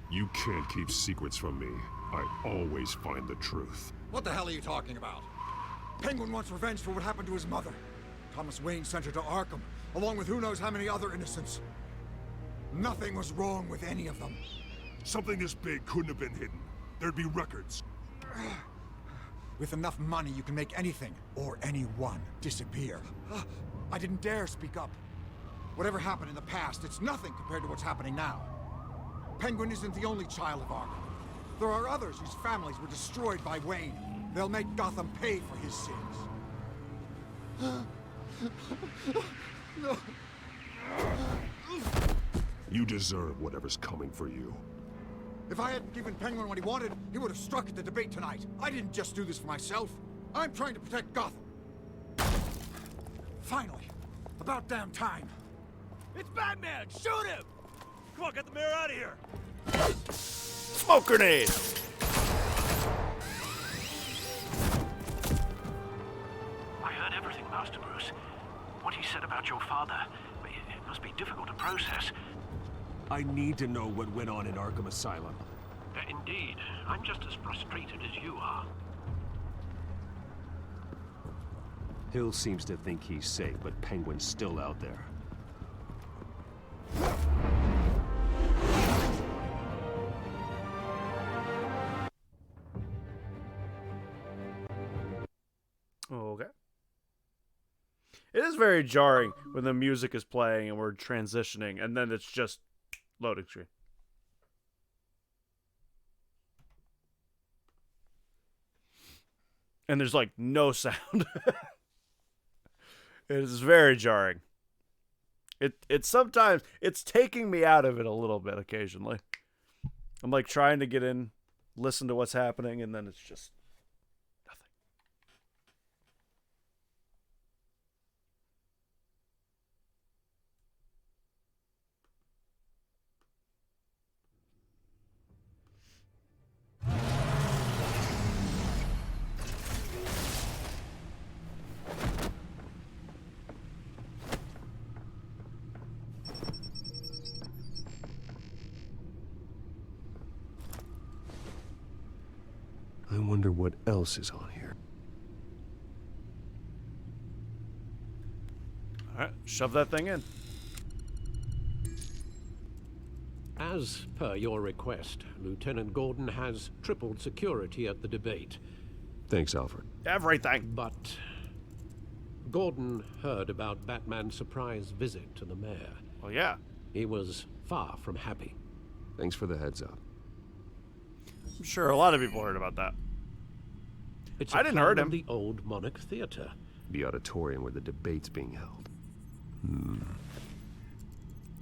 You can't keep secrets from me. I always find the truth. What the hell are you talking about? Penguin wants revenge for what happened to his mother. Thomas Wayne sent her to Arkham, along with who knows how many other innocents. Nothing was wrong with any of them. Something this big couldn't have been hidden. There'd be records. With enough money, you can make anything, or anyone, disappear. I didn't dare speak up. Whatever happened in the past, it's nothing compared to what's happening now. Penguin isn't the only child of Arkham. There are others whose families were destroyed by Wayne. They'll make Gotham pay for his sins. No. You deserve whatever's coming for you. If I hadn't given Penguin what he wanted, he would have struck at the debate tonight. I didn't just do this for myself. I'm trying to protect Gotham. Finally. About damn time. It's Batman! Shoot him! Come on, get the mayor out of here! Smoke grenade! I heard everything, Master Bruce. What he said about your father, it must be difficult to process. I need to know what went on in Arkham Asylum. Indeed. I'm just as frustrated as you are. Hill seems to think he's safe, but Penguin's still out there. Okay. It is very jarring when the music is playing and we're transitioning, and then it's just loading screen. And there's like no sound. It is very jarring. It's sometimes it's taking me out of it a little bit occasionally. I'm like trying to get in, listen to what's happening, and then it's just nothing. I wonder what else is on here. Alright, shove that thing in. As per your request, Lieutenant Gordon has tripled security at the debate. Thanks, Alfred. Everything. But Gordon heard about Batman's surprise visit to the mayor. Well, yeah. He was far from happy. Thanks for the heads up. I'm sure a lot of people heard about that. It's I didn't hurt him. The old Monarch Theater. The auditorium where the debate's being held.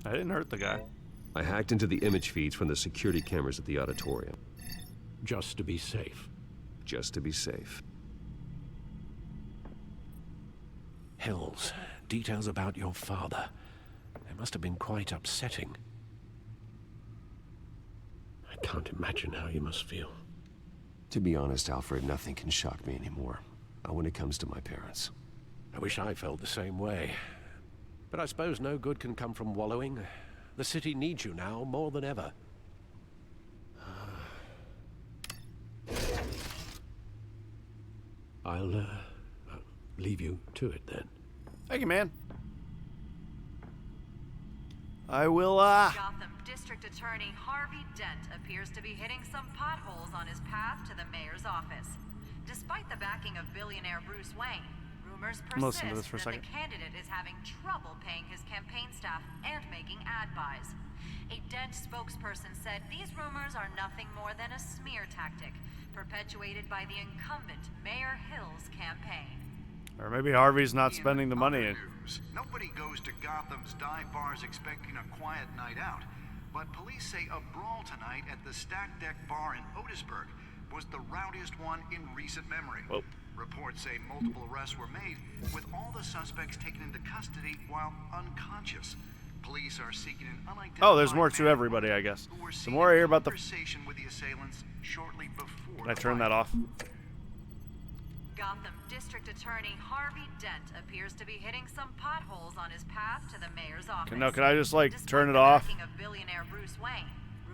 I didn't hurt the guy. I hacked into the image feeds from the security cameras at the auditorium. Just to be safe. Just to be safe. Hills, details about your father. They must have been quite upsetting. I can't imagine how you must feel. To be honest, Alfred, nothing can shock me anymore. Not when it comes to my parents. I wish I felt the same way. But I suppose no good can come from wallowing. The city needs you now more than ever. I'll leave you to it then. Thank you, man. I will, Gotham District Attorney Harvey Dent appears to be hitting some potholes on his path to the mayor's office. Despite the backing of billionaire Bruce Wayne, rumors persist that the candidate is having trouble paying his campaign staff and making ad buys. A Dent spokesperson said these rumors are nothing more than a smear tactic, perpetuated by the incumbent Mayor Hill's campaign. Or maybe Harvey's not spending the money. Nobody goes to Gotham's dive bars expecting a quiet night out, but police say a brawl tonight at the Stack Deck Bar in Otisburg was the rowdiest one in recent memory. Whoa. Reports say multiple arrests were made, with all the suspects taken into custody while unconscious. Police are seeking an unidentified Oh, there's more to everybody, I guess. The more I hear about the... conversation with the assailants shortly before. Can I turn that off? Gotham District Attorney Harvey Dent appears to be hitting some potholes on his path to the mayor's office. No, can I just, like, Despite turn it the off? backing of billionaire Bruce Wayne,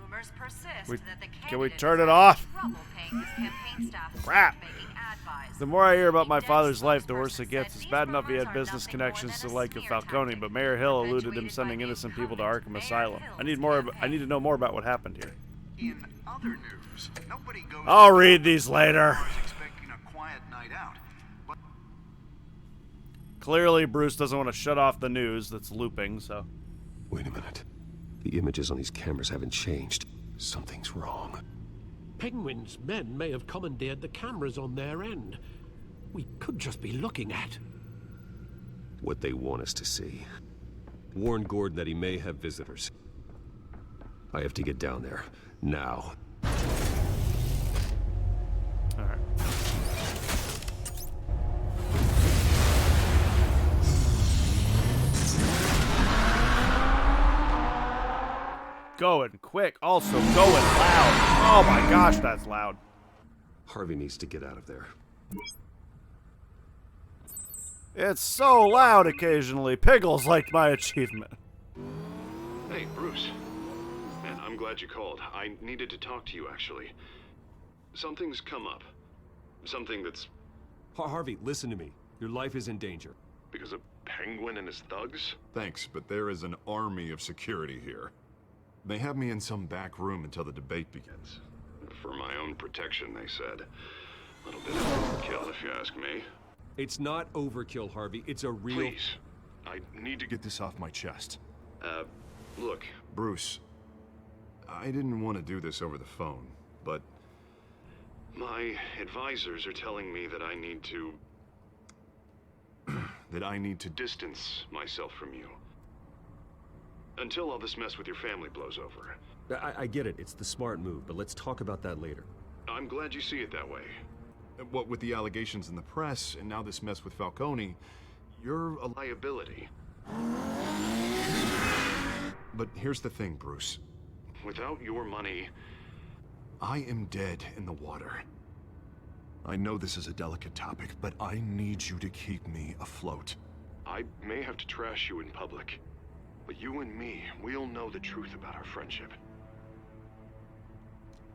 rumors persist that the Can we candidate turn is it having off? trouble paying his campaign staff and Crap. making ad buys. The more I hear about my father's life, the worse it gets. It's bad enough he had business connections to like Falcone, but Mayor Hill alluded him sending innocent people to Arkham Asylum. I need to know more about what happened here. In other news, nobody goes I'll read these later. expecting a quiet night out. But Clearly, Bruce doesn't want to shut off the news that's looping, so... Wait a minute. The images on these cameras haven't changed. Something's wrong. Penguin's men may have commandeered the cameras on their end. We could just be looking at What they want us to see. Warn Gordon that he may have visitors. I have to get down there. Now. Alright. Going quick, also going loud. Oh my gosh, that's loud. Harvey needs to get out of there. It's so loud occasionally. Piggles liked my achievement. Hey, Bruce. Man, I'm glad you called. I needed to talk to you, actually. Something's come up. Something that's... Harvey, listen to me. Your life is in danger. Because of Penguin and his thugs? Thanks, but there is an army of security here. They have me in some back room until the debate begins. For my own protection, they said. A little bit of overkill, if you ask me. It's not overkill, Harvey. It's a real... Please. I need to Get this off my chest. Look. Bruce, I didn't want to do this over the phone, but... My advisors are telling me that I need to... that I need to distance myself from you. Until all this mess with your family blows over. I get it. It's the smart move, but let's talk about that later. I'm glad you see it that way. What with the allegations in the press, and now this mess with Falcone, you're a liability. But here's the thing, Bruce. Without your money... I am dead in the water. I know this is a delicate topic, but I need you to keep me afloat. I may have to trash you in public, but you and me, we'll know the truth about our friendship.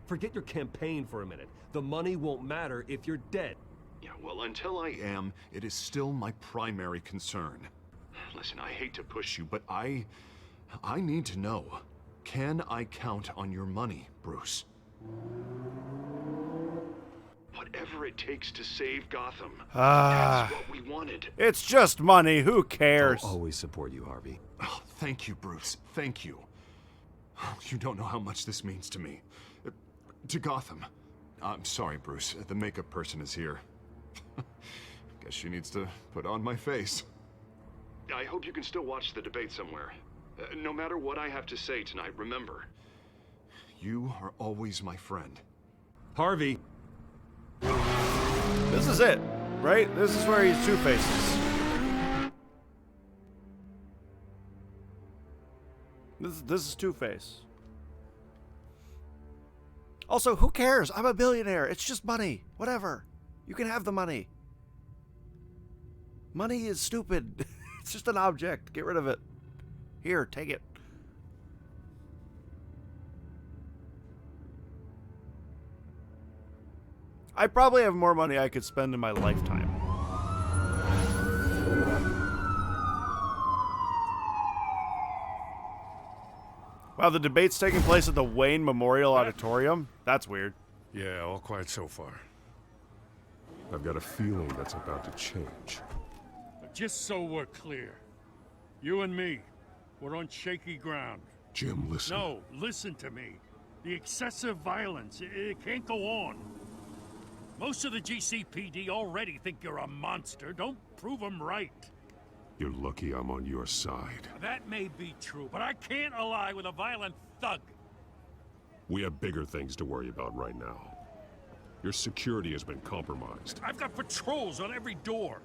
Forget your campaign for a minute. The money won't matter if you're dead. Yeah, well, until I am, it is still my primary concern. Listen, I hate to push you, but I need to know. Can I count on your money, Bruce? Whatever it takes to save Gotham. Ah. That's what we wanted. It's just money. Who cares? I'll always support you, Harvey. Oh, thank you, Bruce. Thank you. You don't know how much this means to me. To Gotham. I'm sorry, Bruce. The makeup person is here. Guess she needs to put on my face. I hope you can still watch the debate somewhere. No matter what I have to say tonight, remember. You are always my friend. Harvey! This is it, right? This is where he's Two-Faces. This is Two-Face. Also, who cares? I'm a billionaire. It's just money. Whatever. You can have the money. Money is stupid. It's just an object. Get rid of it. Here, take it. I probably have more money I could spend in my lifetime. Wow, the debate's taking place at the Wayne Memorial Auditorium? That's weird. Yeah, all quiet so far. I've got a feeling that's about to change. Just so we're clear, you and me, we're on shaky ground. Jim, listen. No, listen to me. The excessive violence, it can't go on. Most of the GCPD already think you're a monster. Don't prove them right. You're lucky I'm on your side. That may be true, but I can't ally with a violent thug. We have bigger things to worry about right now. Your security has been compromised. I've got patrols on every door.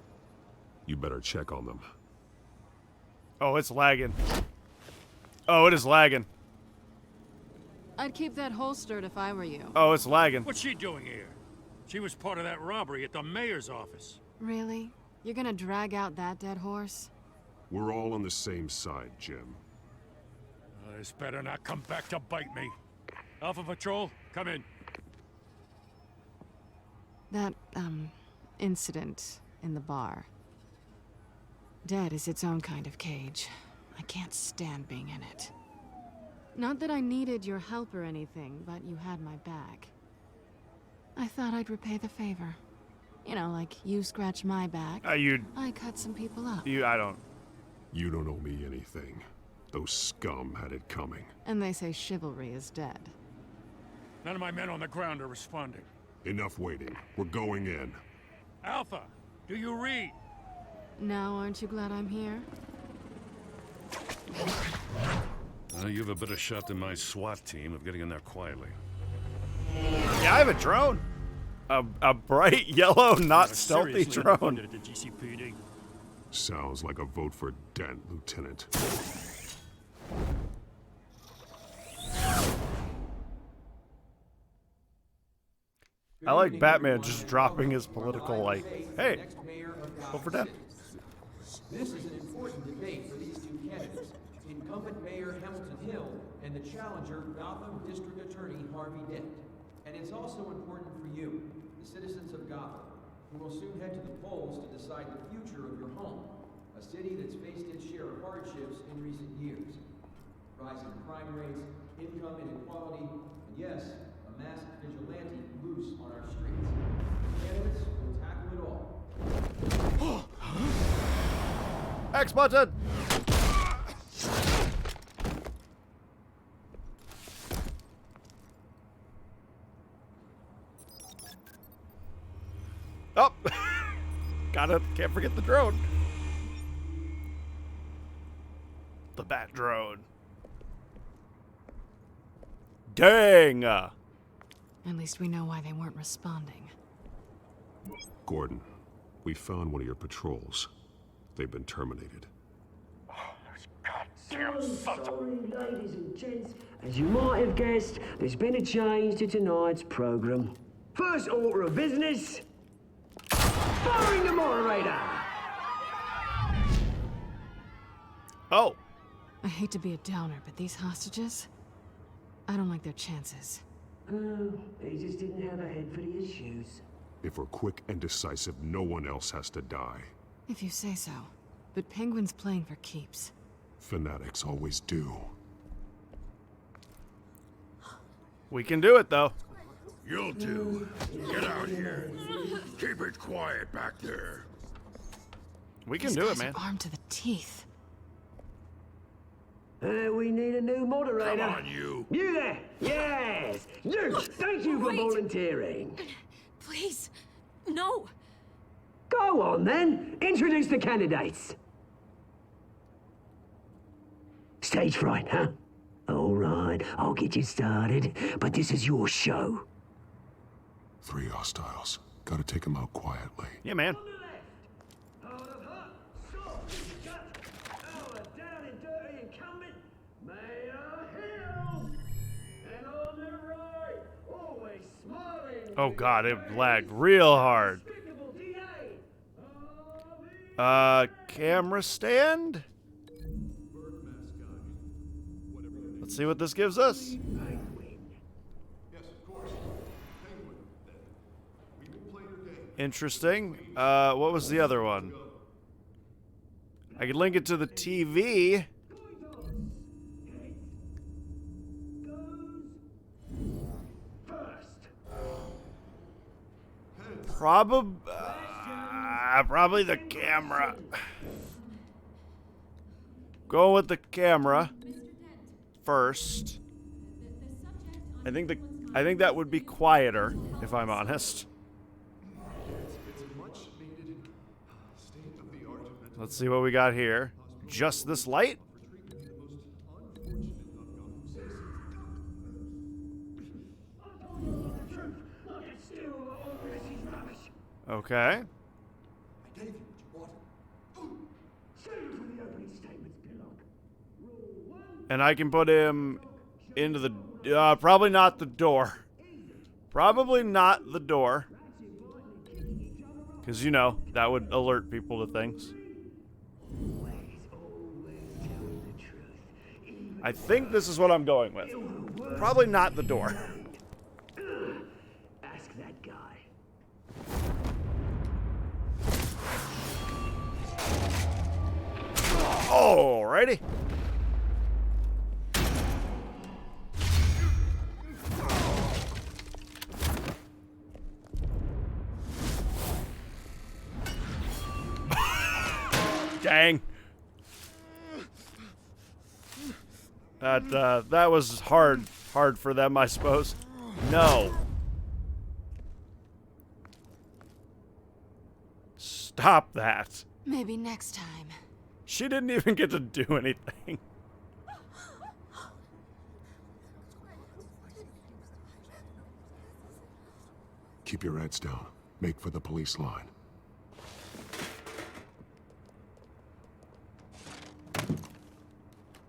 You better check on them. Oh, it's lagging. Oh, it is lagging. I'd keep that holstered if I were you. Oh, it's lagging. What's she doing here? She was part of that robbery at the mayor's office. Really? You're gonna drag out that dead horse? We're all on the same side, Jim. This better not come back to bite me. Alpha Patrol, come in. That, incident in the bar. Dead is its own kind of cage. I can't stand being in it. Not that I needed your help or anything, but you had my back. I thought I'd repay the favor. You know, like you scratch my back. I cut some people up. You don't owe me anything. Those scum had it coming. And they say chivalry is dead. None of my men on the ground are responding. Enough waiting. We're going in. Alpha, do you read? Now, aren't you glad I'm here? You have a better shot than my SWAT team of getting in there quietly. Yeah, I have a drone. A bright yellow, not stealthy drone. At the GCPD. Sounds like a vote for Dent, Lieutenant. I like Batman just dropping his political, like, hey, vote for Dent. This is an important debate for these two candidates, incumbent Mayor Hamilton Hill and the challenger Gotham District Attorney Harvey Dent. And it's also important for you, the citizens of Gotham, who will soon head to the polls to decide the future of your home, a city that's faced its share of hardships in recent years. Rising crime rates, income inequality, and yes, a masked vigilante loose on our streets. Candidates will tackle it all. X button! Oh! Can't forget the drone. The bat drone. Dang! At least we know why they weren't responding. Gordon, we found one of your patrols. They've been terminated. Sorry, ladies and gents. As you might have guessed, there's been a change to tonight's program. First order of business, firing the moderator. Oh. I hate to be a downer, but these hostages, I don't like their chances. Oh, they just didn't have a head for the issues. If we're quick and decisive, no one else has to die. If you say so. But Penguin's playing for keeps. Fanatics always do. We can do it, though. You'll do. Get out here. Keep it quiet back there. We can These do guys it, man. Are armed to the teeth. We need a new moderator. Come on, you. You there? Yes. You. Thank you for volunteering. Please, no. Go on, then. Introduce the candidates. Stage fright, huh? All right, I'll get you started, but this is your show. 3 hostiles. Gotta take them out quietly. Yeah, man. Oh god, it lagged real hard. Camera stand? Let's see what this gives us. Interesting. What was the other one? I could link it to the TV. Probably the camera. Go with the camera first. I think that would be quieter, if I'm honest. Let's see what we got here. Just this light? Okay. And I can put him into the... probably not the door. Probably not the door. Because, you know, that would alert people to things. I think this is what I'm going with. Probably not the door. Ask that guy. Alrighty. Dang. That was hard for them, I suppose. No. Stop that. Maybe next time. She didn't even get to do anything. Keep your heads down. Make for the police line.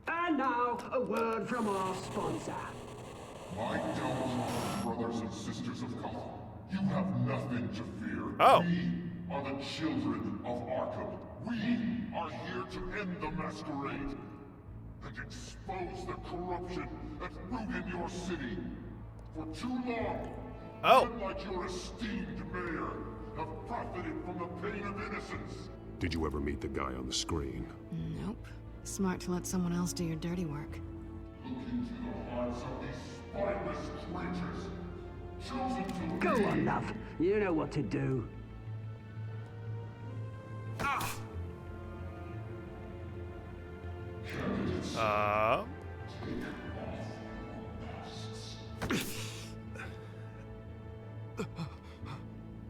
And now, a word from our sponsor. My Telltale brothers and sisters of Gotham, you have nothing to fear. Oh. We are the children of Arkham. We are here to end the masquerade and expose the corruption that's rooted your city. For too long, men like your esteemed mayor have profited from the pain of innocence. Did you ever meet the guy on the screen? Nope. Smart to let someone else do your dirty work. Look into the hearts of these spineless creatures, chosen to Go lead. on, love. You know what to do.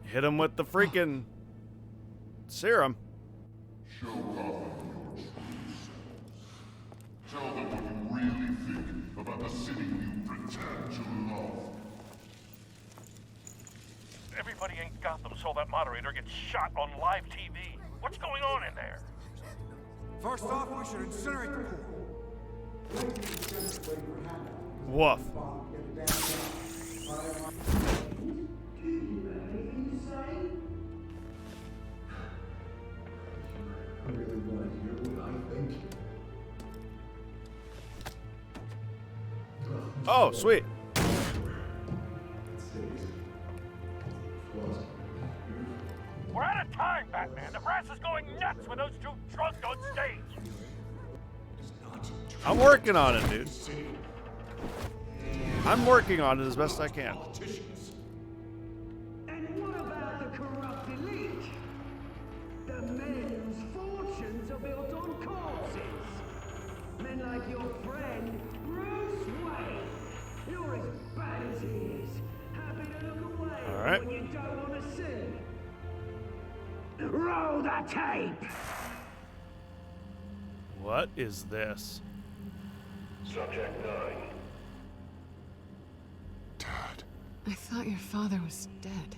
Hit him with the freaking serum. Show Gotham your true selves. Tell them what you really think about the city you pretend to love. Everybody in Gotham saw that moderator get shot on live TV. What's going on in there? First off, we should incinerate the pool. Woof. I really want to hear what I think. Oh, sweet. We're out of time, Batman. The brass is going nuts with those two drunks on stage. I'm working on it, dude. I'm working on it as best I can. And what about the corrupt elite? The men whose fortunes are built on corpses. Men like your friend, Bruce Wayne. You're as bad as he is. Happy to look away All right. when you don't want to see. Roll the tape! What is this? Subject 9. I thought your father was dead.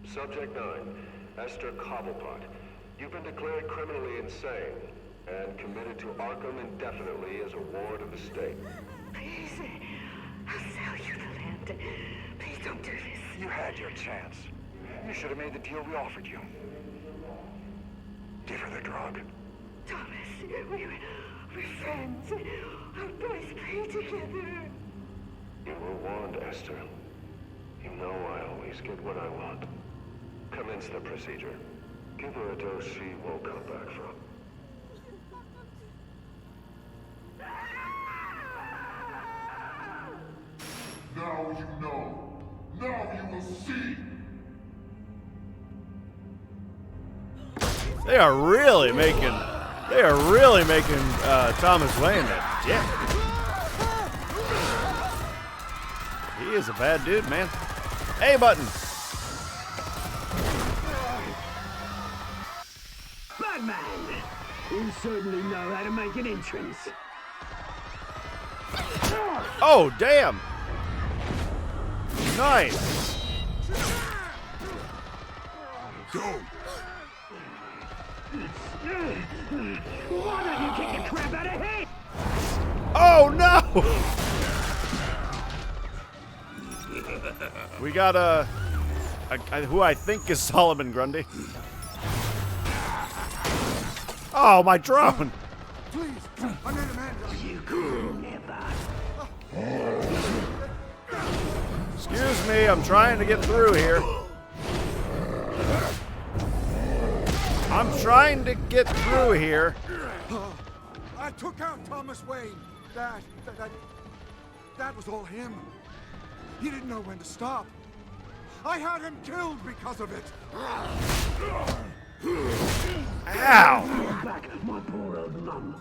Subject 9, Esther Cobblepot. You've been declared criminally insane and committed to Arkham indefinitely as a ward of the state. Please, I'll sell you the land. Please don't do this. You had your chance. You should have made the deal we offered you. Give her the drug. Thomas, we're friends. Our boys play together. You were warned, Esther. You know I always get what I want. Commence the procedure. Give her a dose she won't come back from. Now you know. Now you will see. They are really making Thomas Wayne a dick. He is a bad dude, man. A button. Batman! You certainly know how to make an entrance. Oh, damn. Nice. Go. Why don't you kick the crap out of him? Oh, no. We got who I think is Solomon Grundy. Oh, my drone. Please, I'm in Amanda. You could never. Excuse me, I'm trying to get through here. I'm trying to get through here. I took out Thomas Wayne. That was all him. He didn't know when to stop. I had him killed because of it. Ow! Back, my poor old mum.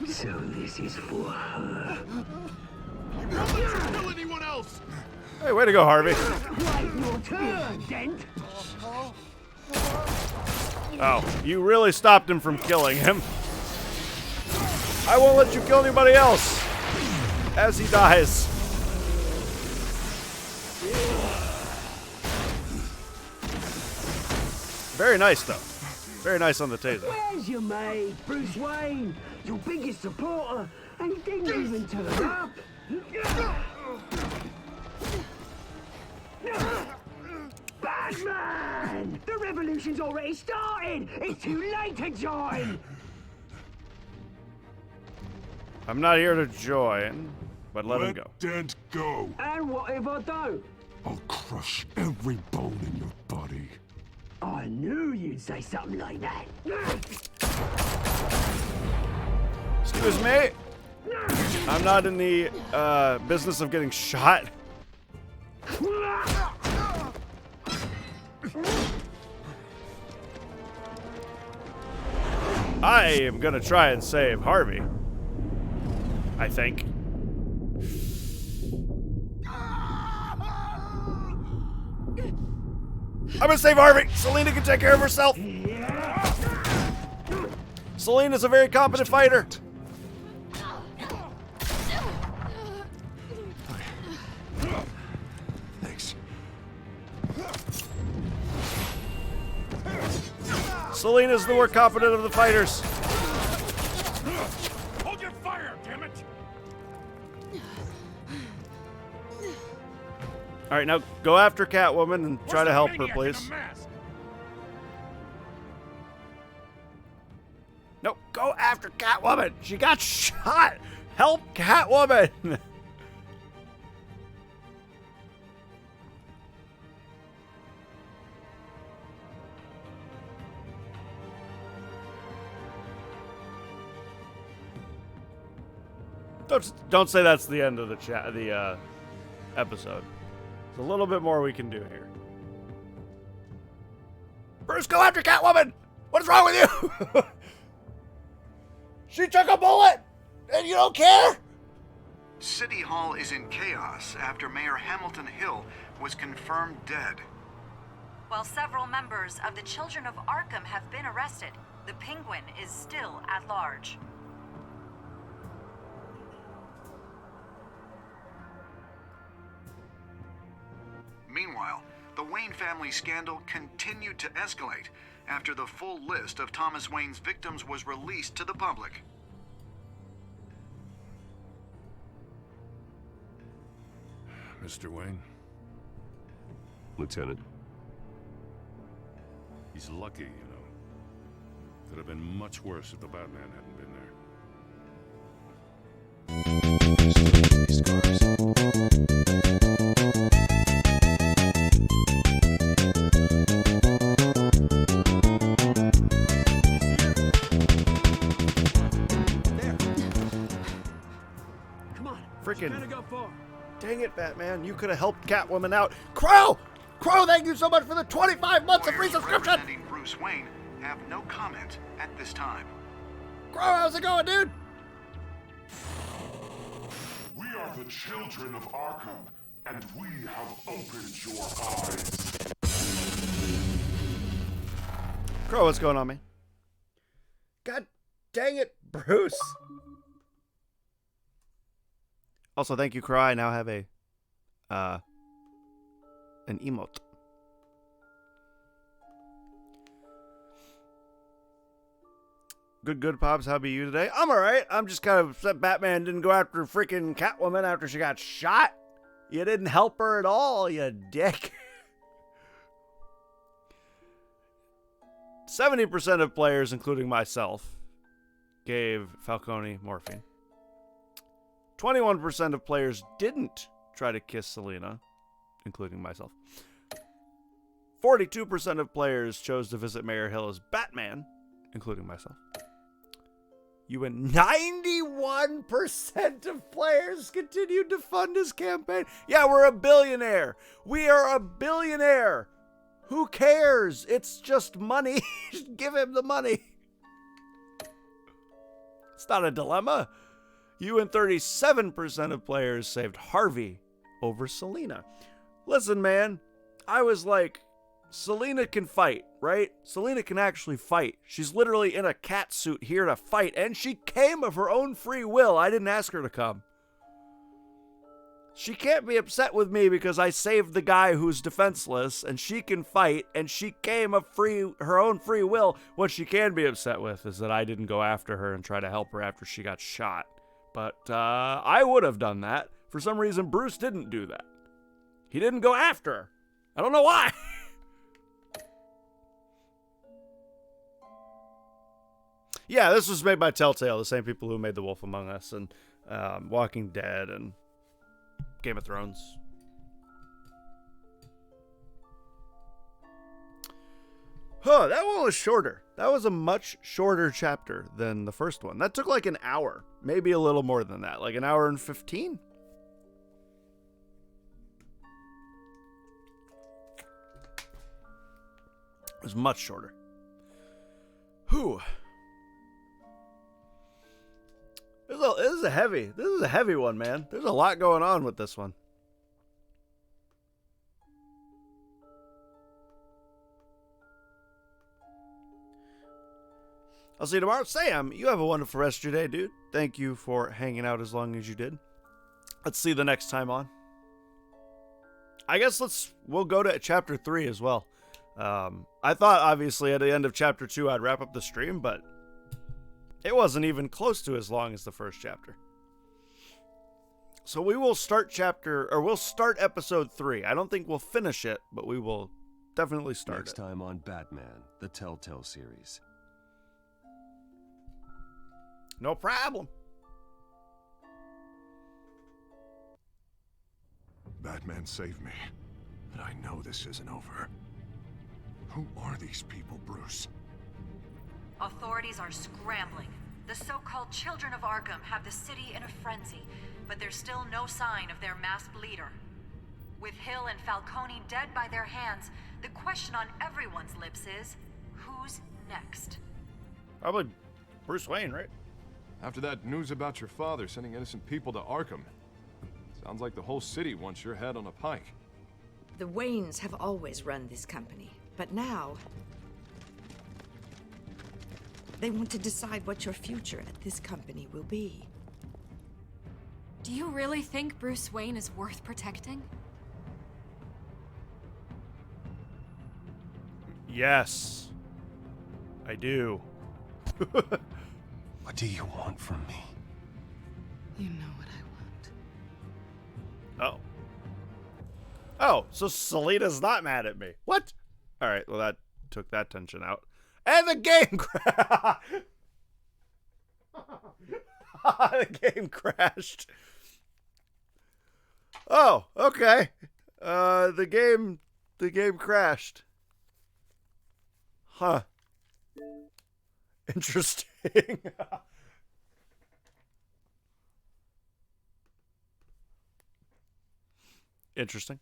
So this is for her. You won't let you kill anyone else! Hey, way to go, Harvey. Wait your turn, Dent. Oh, you really stopped him from killing him. I won't let you kill anybody else as he dies. Very nice, though. Very nice on the taser. Where's your mate, Bruce Wayne? Your biggest supporter, and he didn't even turn up. Batman! The revolution's already started! It's too late to join! I'm not here to join, but let him go. Dent go. And what if I don't? I'll crush every bone in your body. I knew you'd say something like that. Excuse me. I'm not in the business of getting shot. I am gonna try and save Harvey. I think. I'm gonna save Harvey. Selena can take care of herself. Selena's a very competent fighter. Thanks. Selena's the more competent of the fighters. Hold your fire, damn it! All right, now go after Catwoman and try to help her, please. No, go after Catwoman. She got shot. Help Catwoman. Don't say that's the end of the episode. There's a little bit more we can do here. Bruce, go after Catwoman! What is wrong with you? She took a bullet, and you don't care? City Hall is in chaos after Mayor Hamilton Hill was confirmed dead. While several members of the Children of Arkham have been arrested, the Penguin is still at large. Meanwhile, the Wayne family scandal continued to escalate after the full list of Thomas Wayne's victims was released to the public. Mr. Wayne? Lieutenant. He's lucky, you know. Could have been much worse if the Batman hadn't been there. Freaking. Dang it, Batman. You could have helped Catwoman out. Crow! Crow, thank you so much for the 25 months of free subscription! Representing Bruce Wayne have no comment at this time. Crow, how's it going, dude? We are the children of Arkham, and we have opened your eyes. Crow, what's going on, man? God dang it, Bruce. Also, thank you, Crow. I now have an emote. Good, Pops. How be you today? I'm alright. I'm just kind of upset Batman didn't go after freaking Catwoman after she got shot. You didn't help her at all, you dick. 70% of players, including myself, gave Falcone morphine. 21% of players didn't try to kiss Selina, including myself. 42% of players chose to visit Mayor Hill as Batman, including myself. You and 91% of players continued to fund his campaign. Yeah, we're a billionaire. We are a billionaire. Who cares? It's just money. Just give him the money. It's not a dilemma. You and 37% of players saved Harvey over Selina. Listen, man, I was like, Selina can fight, right? Selina can actually fight. She's literally in a cat suit here to fight, and she came of her own free will. I didn't ask her to come. She can't be upset with me because I saved the guy who's defenseless, and she can fight, and she came of her own free will. What she can be upset with is that I didn't go after her and try to help her after she got shot. But I would have done that. For some reason, Bruce didn't do that. He didn't go after her. I don't know why. Yeah, this was made by Telltale, the same people who made The Wolf Among Us and Walking Dead and Game of Thrones. Huh, that one was shorter. That was a much shorter chapter than the first one. That took like an hour. Maybe a little more than that. Like an hour and 15. It was much shorter. Whew. This is a heavy one, man. There's a lot going on with this one. I'll see you tomorrow. Sam, you have a wonderful rest of your day, dude. Thank you for hanging out as long as you did. Let's see you the next time on. I guess we'll go to chapter 3 as well. I thought, obviously, at the end of chapter 2, I'd wrap up the stream, but it wasn't even close to as long as the first chapter. So we will start we'll start episode 3. I don't think we'll finish it, but we will definitely start Next time on Batman, the Telltale Series. No problem. Batman saved me, but I know this isn't over. Who are these people, Bruce? Authorities are scrambling. The so-called Children of Arkham have the city in a frenzy, but there's still no sign of their masked leader. With Hill and Falcone dead by their hands, the question on everyone's lips is, who's next? Probably Bruce Wayne, right? After that news about your father sending innocent people to Arkham, sounds like the whole city wants your head on a pike. The Waynes have always run this company, but now they want to decide what your future at this company will be. Do you really think Bruce Wayne is worth protecting? Yes. I do. What do you want from me? You know what I want. Oh, so Selina's not mad at me. What? All right, well, that took that tension out. And the game the game crashed. Oh, okay. The game crashed. Huh. Interesting. Interesting.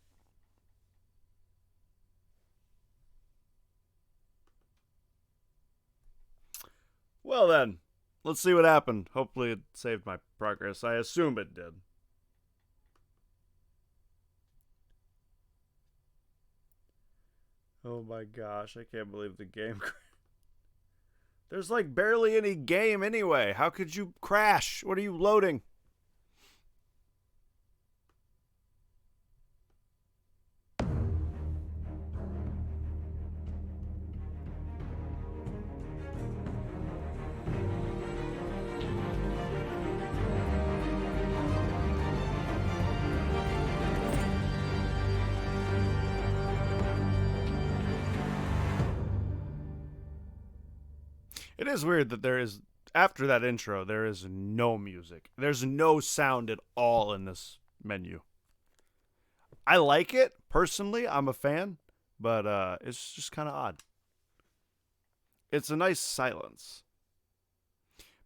Well then, let's see what happened. Hopefully it saved my progress. I assume it did. Oh my gosh, I can't believe the game. There's like barely any game anyway. How could you crash? What are you loading? It is weird that there is, after that intro, there is no music. There's no sound at all in this menu. I like it, personally. I'm a fan, but it's just kind of odd. It's a nice silence.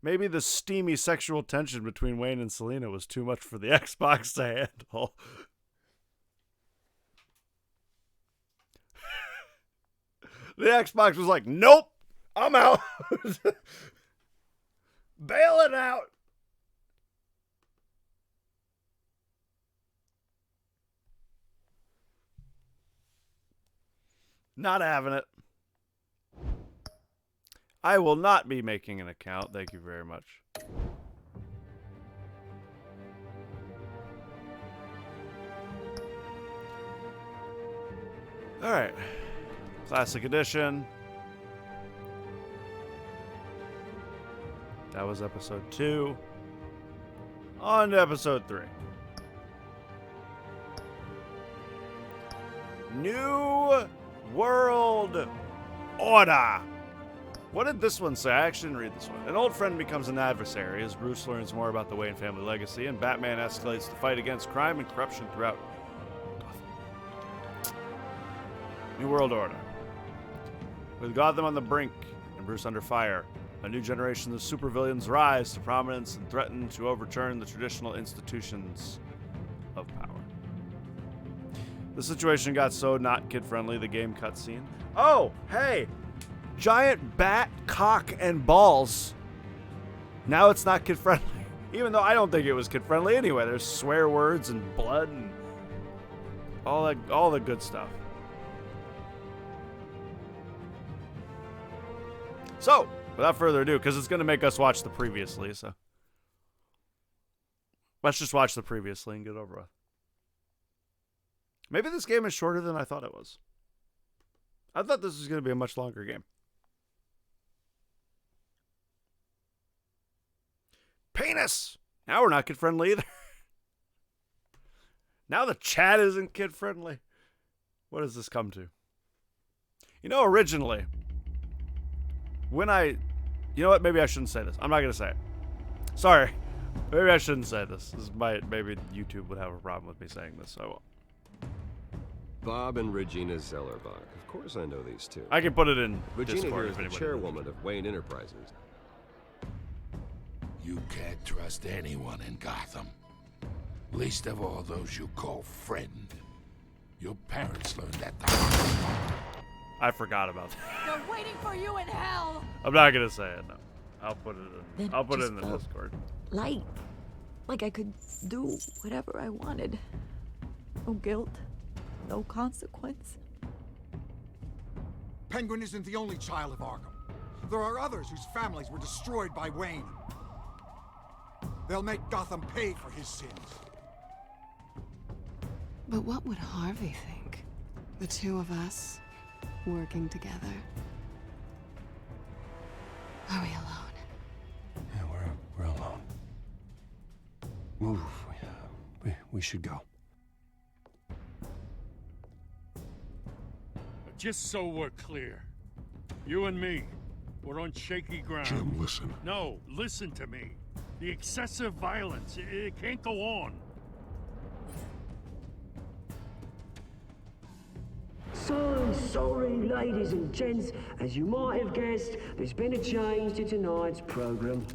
Maybe the steamy sexual tension between Wayne and Selena was too much for the Xbox to handle. The Xbox was like, nope. I'm out. Bailing out. Not having it. I will not be making an account. Thank you very much. All right. Classic edition. That was episode 2. On to episode 3. New World Order. What did this one say? I actually didn't read this one. An old friend becomes an adversary as Bruce learns more about the Wayne family legacy, and Batman escalates the fight against crime and corruption throughout Gotham. New World Order. With Gotham on the brink and Bruce under fire, a new generation of supervillains rise to prominence and threaten to overturn the traditional institutions of power. The situation got so not kid-friendly, the game cutscene. Oh, hey! Giant bat, cock, and balls. Now it's not kid-friendly. Even though I don't think it was kid-friendly anyway. There's swear words and blood and all the good stuff. So, without further ado, because it's going to make us watch the previously, so let's just watch the previously and get over with. Maybe this game is shorter than I thought it was. I thought this was going to be a much longer game. Penis! Now we're not kid-friendly either. Now the chat isn't kid-friendly. What does this come to? You know, originally, when you know what? Maybe I shouldn't say this. I'm not going to say it. Sorry. Maybe I shouldn't say this. Maybe YouTube would have a problem with me saying this, so I won't. Bob and Regina Zellerbach. Of course I know these two. I can put it in Regina Discord here is if the anybody chairwoman of Wayne Enterprises. You can't trust anyone in Gotham. Least of all those you call friend. Your parents learned that the hard way. I forgot about that. They're waiting for you in hell. I'm not gonna say it. No, I'll put it in. Then I'll put it just in the felt Discord. Light. Like I could do whatever I wanted. No guilt. No consequence. Penguin isn't the only child of Arkham. There are others whose families were destroyed by Wayne. They'll make Gotham pay for his sins. But what would Harvey think? The two of us working together. Are we alone? Yeah, we're alone. Move. We should go. Just so we're clear, you and me, we're on shaky ground. Jim, listen. No, listen to me. The excessive violence, it can't go on. So sorry, ladies and gents. As you might have guessed, there's been a change to tonight's program.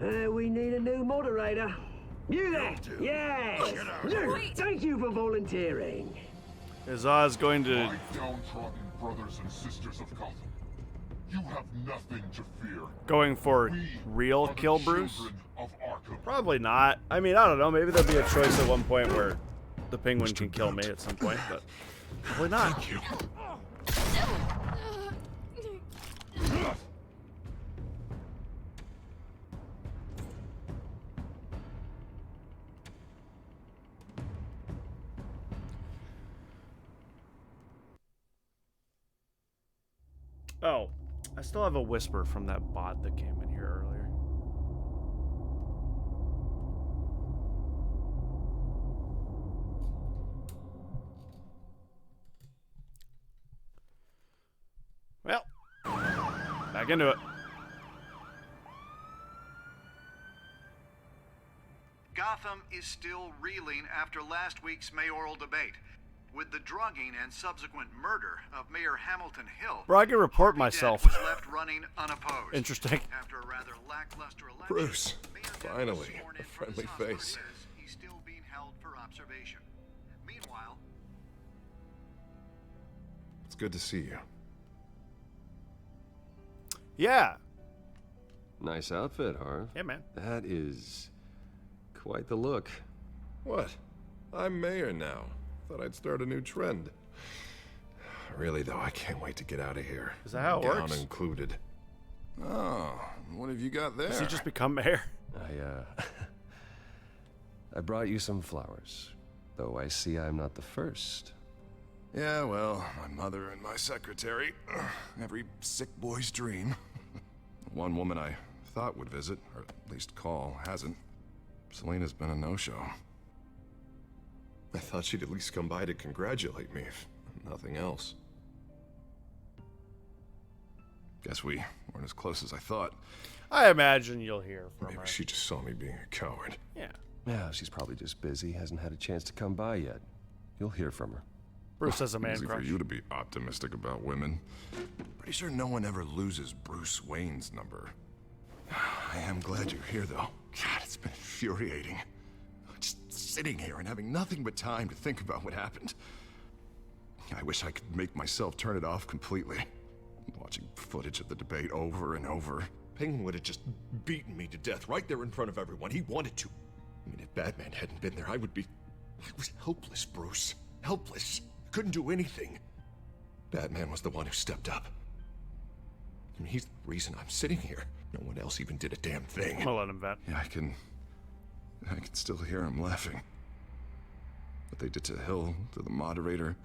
We need a new moderator. You there? Yes! Thank you for volunteering. Is Oz going to... My downtrodden brothers and sisters of Gotham, you have nothing to fear. Going for real kill Bruce? Probably not. I mean, I don't know. Maybe there'll be a choice at one point where the Penguin can kill me at some point, but probably not. Thank you. Oh, I still have a whisper from that bot that came in here earlier. Well, back into it. Gotham is still reeling after last week's mayoral debate. With the drugging and subsequent murder of Mayor Hamilton Hill, Bro, I can report myself. was left running unopposed. Interesting. After a rather lackluster election, Bruce, Mayor Dent was finally, sworn a in for friendly his hospital face. status. He's still being held for observation. Meanwhile, It's good to see you. Yeah. Nice outfit, Harv. Yeah, man. That is quite the look. What? I'm mayor now. Thought I'd start a new trend. Really, though, I can't wait to get out of here. Is that how it Gown works? included. Oh, what have you got there? Does he just become mayor? I brought you some flowers, though I see I'm not the first. Yeah, well, my mother and my secretary. Every sick boy's dream. One woman I thought would visit, or at least call, hasn't. Selena's been a no-show. I thought she'd at least come by to congratulate me, if nothing else. Guess we weren't as close as I thought. I imagine you'll hear from Maybe her. she just saw me being a coward. Yeah. Yeah, she's probably just busy, hasn't had a chance to come by yet. You'll hear from her. Bruce has a man Easy crush. for you to be optimistic about women. Pretty sure no one ever loses Bruce Wayne's number. I am glad you're here, though. God, it's been infuriating. Just sitting here and having nothing but time to think about what happened. I wish I could make myself turn it off completely. Watching footage of the debate over and over. Penguin would have just beaten me to death right there in front of everyone. He wanted to. I mean, if Batman hadn't been there, I was helpless, Bruce. Helpless. Couldn't do anything. Batman was the one who stepped up. I mean, he's the reason I'm sitting here. No one else even did a damn thing. I'll let him vet. Yeah, I can still hear him laughing. What they did to Hill, to the moderator.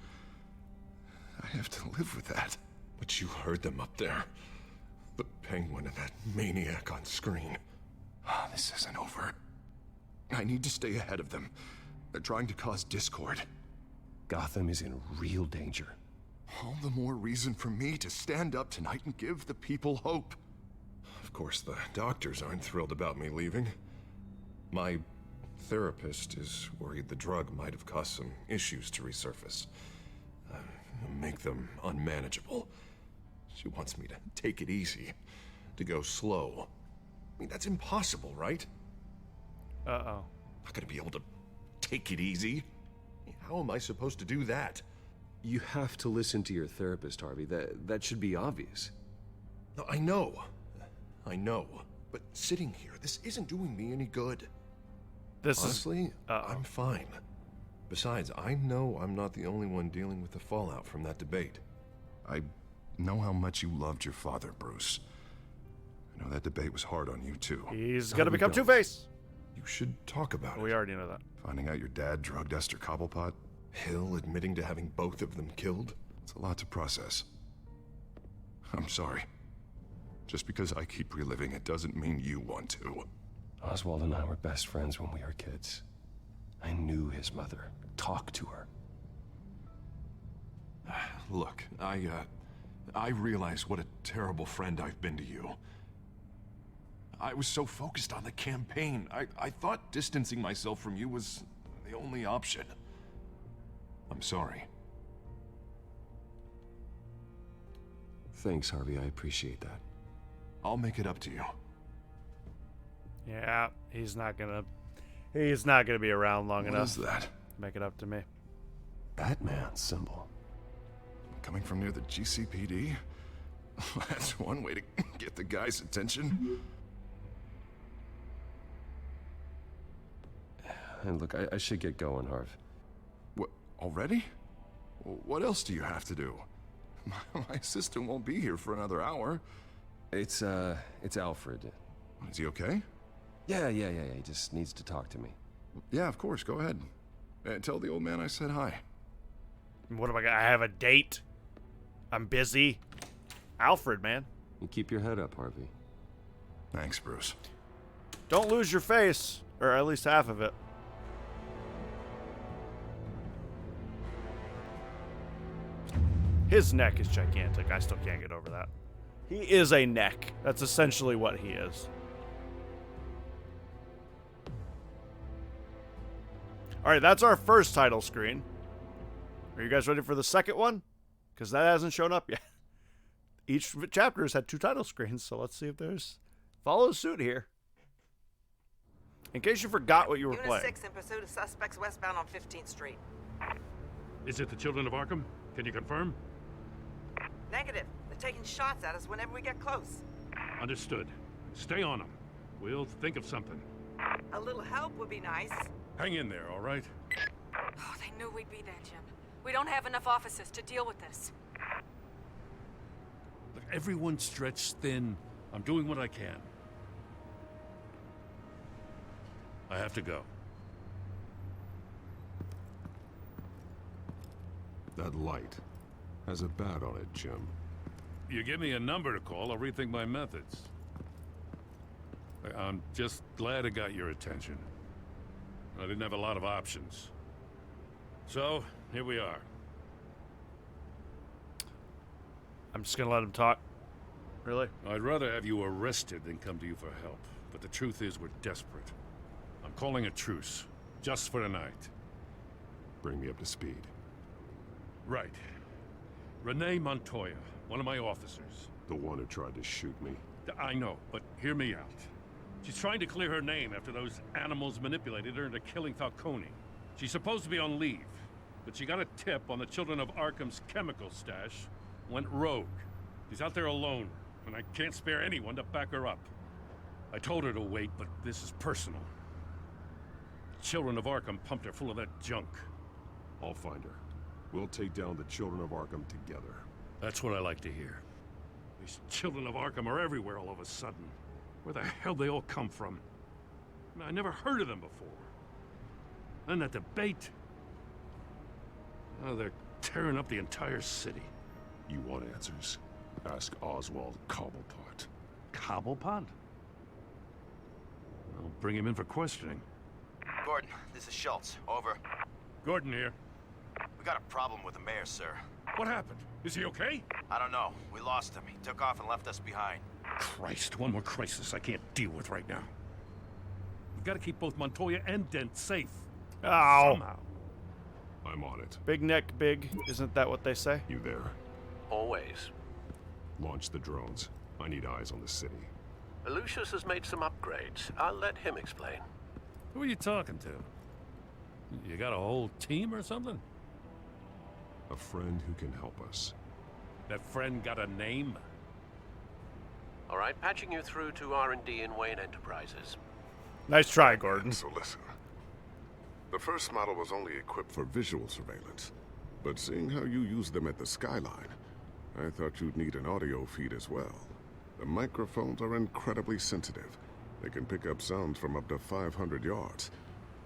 I have to live with that. But you heard them up there. The Penguin and that maniac on screen. This isn't over. I need to stay ahead of them. They're trying to cause discord. Gotham is in real danger. All the more reason for me to stand up tonight and give the people hope. Of course, the doctors aren't thrilled about me leaving. My therapist is worried the drug might have caused some issues to resurface. Make them unmanageable. She wants me to take it easy, to go slow. I mean, that's impossible, right? Uh-oh. Not gonna be able to take it easy. How am I supposed to do that? You have to listen to your therapist, Harvey. That should be obvious. No, I know. But sitting here, this isn't doing me any good. Honestly, I'm fine. Besides, I know I'm not the only one dealing with the fallout from that debate. I know how much you loved your father, Bruce. I know that debate was hard on you, too. He's gonna become Two-Face. You should talk about it. We already know that. Finding out your dad drugged Esther Cobblepot, Hill admitting to having both of them killed. It's a lot to process. I'm sorry. Just because I keep reliving it doesn't mean you want to. Oswald and I were best friends when we were kids. I knew his mother. Talked to her. Look, I realize what a terrible friend I've been to you. I was so focused on the campaign. I thought distancing myself from you was the only option. I'm sorry. Thanks, Harvey. I appreciate that. I'll make it up to you. Yeah, he's not gonna be around long enough. What is that? Make it up to me. Batman symbol. Coming from near the GCPD? That's one way to get the guy's attention. And look, I should get going, Harv. What, already? What else do you have to do? My assistant won't be here for another hour. It's Alfred. Is he okay? Yeah, he just needs to talk to me. Yeah, of course, go ahead. Tell the old man I said hi. What am I gonna? I have a date. I'm busy. Alfred, man. You keep your head up, Harvey. Thanks, Bruce. Don't lose your face, or at least half of it. His neck is gigantic. I still can't get over that. He is a neck. That's essentially what he is. All right, that's our first title screen. Are you guys ready for the second one? Because that hasn't shown up yet. Each chapter has had 2 title screens, so let's see if there's... Follow suit here. In case you forgot what you were Unit playing. 6 in pursuit of suspects westbound on 15th Street. Is it the Children of Arkham? Can you confirm? Negative. They're taking shots at us whenever we get close. Understood. Stay on them. We'll think of something. A little help would be nice. Hang in there, all right? Oh, they knew we'd be there, Jim. We don't have enough officers to deal with this. Look, everyone's stretched thin. I'm doing what I can. I have to go. That light has a bat on it, Jim. You give me a number to call, I'll rethink my methods. I'm just glad it got your attention. I didn't have a lot of options. So, here we are. I'm just gonna let him talk. Really? I'd rather have you arrested than come to you for help. But the truth is, we're desperate. I'm calling a truce. Just for tonight. Bring me up to speed. Right. Renee Montoya, one of my officers. The one who tried to shoot me. I know, but hear me out. She's trying to clear her name after those animals manipulated her into killing Falcone. She's supposed to be on leave, but she got a tip on the Children of Arkham's chemical stash, went rogue. She's out there alone, and I can't spare anyone to back her up. I told her to wait, but this is personal. The Children of Arkham pumped her full of that junk. I'll find her. We'll take down the Children of Arkham together. That's what I like to hear. These Children of Arkham are everywhere all of a sudden. Where the hell they all come from? I never heard of them before. Then that debate. Oh, they're tearing up the entire city. You want answers? Ask Oswald Cobblepot. Cobblepot? I'll bring him in for questioning. Gordon, this is Schultz. Over. Gordon here. We got a problem with the mayor, sir. What happened? Is he okay? I don't know. We lost him. He took off and left us behind. Christ, one more crisis I can't deal with right now. We've got to keep both Montoya and Dent safe. Ow. Somehow. I'm on it. Big neck, big. Isn't that what they say? You there? Always. Launch the drones. I need eyes on the city. Lucius has made some upgrades. I'll let him explain. Who are you talking to? You got a whole team or something? A friend who can help us. That friend got a name? All right, patching you through to R&D in Wayne Enterprises. Nice try, Gordon. So listen. The first model was only equipped for visual surveillance. But seeing how you use them at the Skyline, I thought you'd need an audio feed as well. The microphones are incredibly sensitive. They can pick up sounds from up to 500 yards.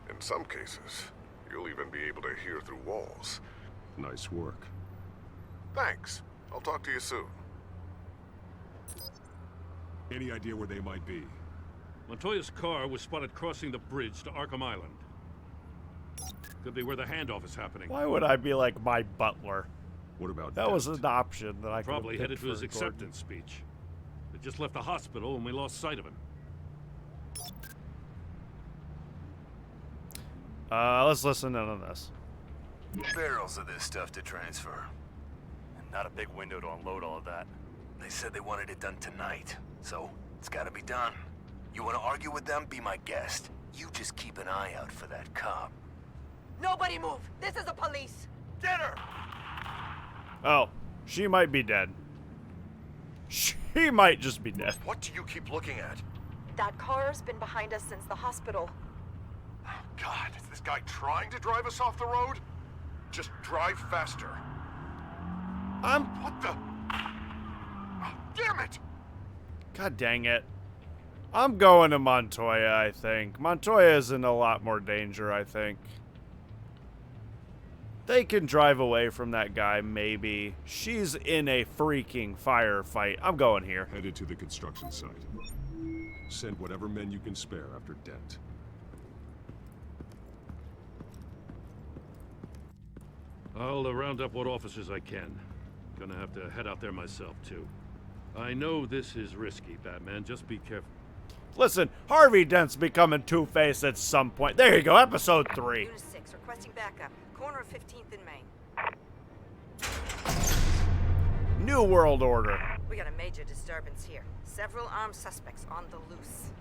In some cases, you'll even be able to hear through walls. Nice work. Thanks. I'll talk to you soon. Any idea where they might be? Montoya's car was spotted crossing the bridge to Arkham Island. Could be where the handoff is happening. Why would I be like my butler? What about that? Was an option that I could probably headed to his Gordon. acceptance speech. They just left the hospital and we lost sight of him. Let's listen in on this. Barrels of this stuff to transfer. And not a big window to unload all of that. They said they wanted it done tonight, so it's gotta be done. You wanna argue with them? Be my guest. You just keep an eye out for that cop. Nobody move! This is the police! Get her! Oh, she might be dead. She might just be dead. What do you keep looking at? That car's been behind us since the hospital. God, is this guy trying to drive us off the road? Just drive faster. What the? Oh, damn it! God dang it. I'm going to Montoya, I think. Montoya is in a lot more danger, I think. They can drive away from that guy, maybe. She's in a freaking firefight. I'm going here. Headed to the construction site. Send whatever men you can spare after Dent. I'll round up what officers I can. Gonna have to head out there myself, too. I know this is risky, Batman. Just be careful. Listen, Harvey Dent's becoming Two-Face at some point. There you go, episode 3. Unit 6, requesting backup. Corner of 15th and Main. New World Order. We got a major disturbance here. Several armed suspects on the loose.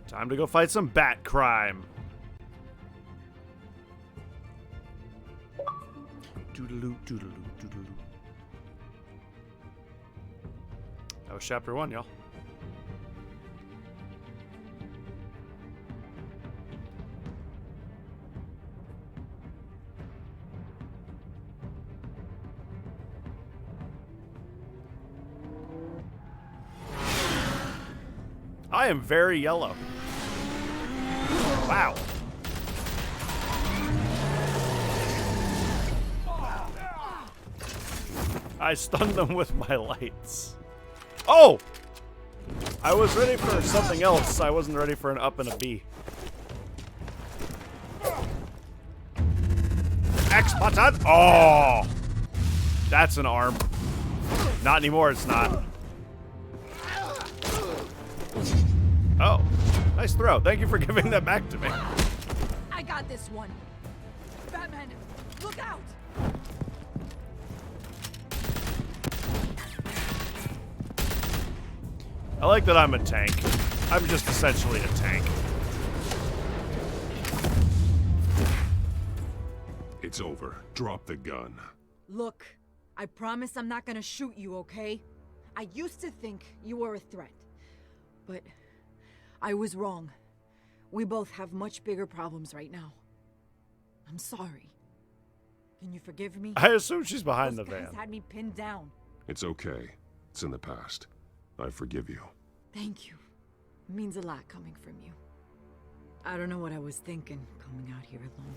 Time to go fight some bat crime. Doodaloo, doodaloo, doodaloo. That was chapter 1, y'all. I am very yellow. Wow. I stunned them with my lights. Oh! I was ready for something else. I wasn't ready for an up and a B. X button! Oh! That's an arm. Not anymore, it's not. Oh. Nice throw. Thank you for giving that back to me. I got this one. Batman, look out! I like that I'm a tank. I'm just essentially a tank. It's over. Drop the gun. Look, I promise I'm not gonna shoot you, okay? I used to think you were a threat, but I was wrong. We both have much bigger problems right now. I'm sorry. Can you forgive me? I assume she's behind Those the guys van. had me pinned down. It's okay. It's in the past. I forgive you. Thank you. It means a lot coming from you. I don't know what I was thinking coming out here alone.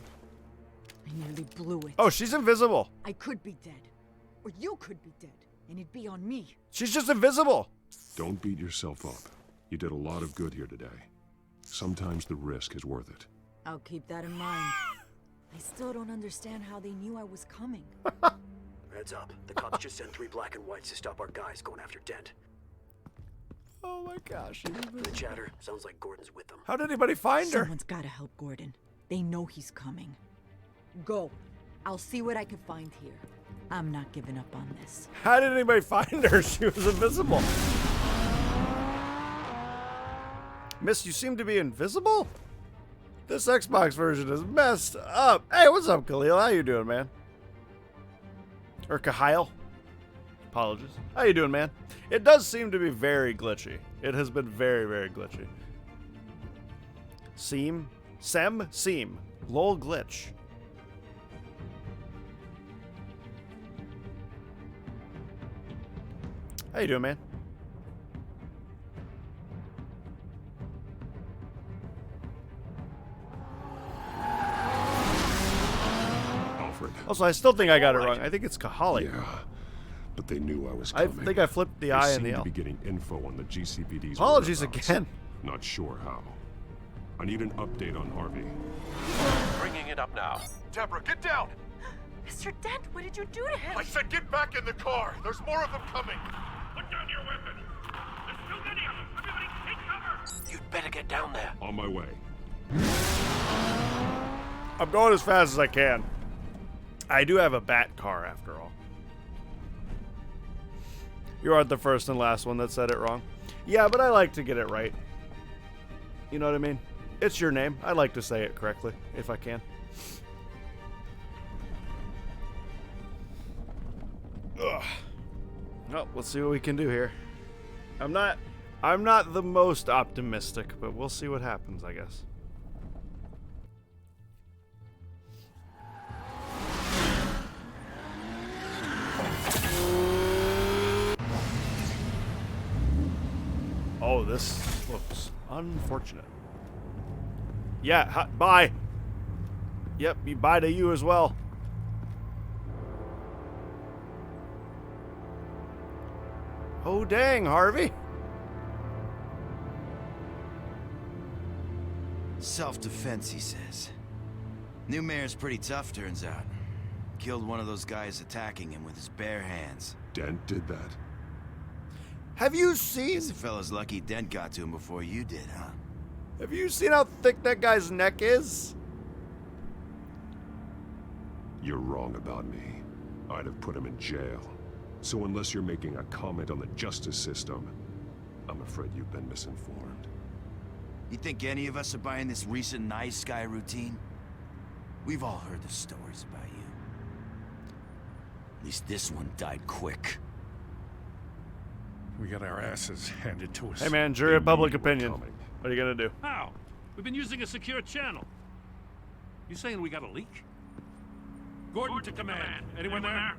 I nearly blew it. Oh, she's invisible. I could be dead. Or you could be dead. And it'd be on me. She's just invisible. Don't beat yourself up. You did a lot of good here today. Sometimes the risk is worth it. I'll keep that in mind. I still don't understand how they knew I was coming. Heads up. The cops just sent 3 black and whites to stop our guys going after Dent. Oh my gosh. The chatter sounds like Gordon's with them. How did anybody find her? Someone's gotta help Gordon. They know he's coming. Go. I'll see what I can find here. I'm not giving up on this. How did anybody find her? She was invisible. Miss, you seem to be invisible? This Xbox version is messed up. Hey, what's up, Khalil? How you doing, man? Or Kahile? Apologies. How you doing, man? It does seem to be very glitchy. It has been very, very glitchy. Seem? Lol glitch. How you doing, man? Alfred. Also, I still think I got it wrong. I think it's Kahali. Yeah, but they knew I was I coming. think I flipped the I and the They seem L. to be getting info on the GCPD's Apologies whereabouts. again. Not sure how. I need an update on Harvey. Bringing it up now. Deborah, get down! Mr. Dent, what did you do to him? I said get back in the car! There's more of them coming! Put down your weapon. There's too many of them. Everybody take cover. You'd better get down there. On my way. I'm going as fast as I can. I do have a bat car, after all. You aren't the first and last one that said it wrong. Yeah, but I like to get it right. You know what I mean? It's your name. I like to say it correctly, if I can. Ugh. Well, let's see what we can do here. I'm not the most optimistic, but we'll see what happens, I guess. Oh, this looks unfortunate. Yeah, bye. Yep, bye to you as well. Oh, dang, Harvey. Self-defense, he says. New mayor's pretty tough, turns out. Killed one of those guys attacking him with his bare hands. Dent did that? Have you seen... Guess the fella's lucky Dent got to him before you did, huh? Have you seen how thick that guy's neck is? You're wrong about me. I'd have put him in jail. So unless you're making a comment on the justice system, I'm afraid you've been misinformed. You think any of us are buying this recent nice guy routine? We've all heard the stories about you. At least this one died quick. We got our asses handed to us. Hey man, jury of public opinion. What are you gonna do? How? We've been using a secure channel. You saying we got a leak? Gordon to command. Anyone there?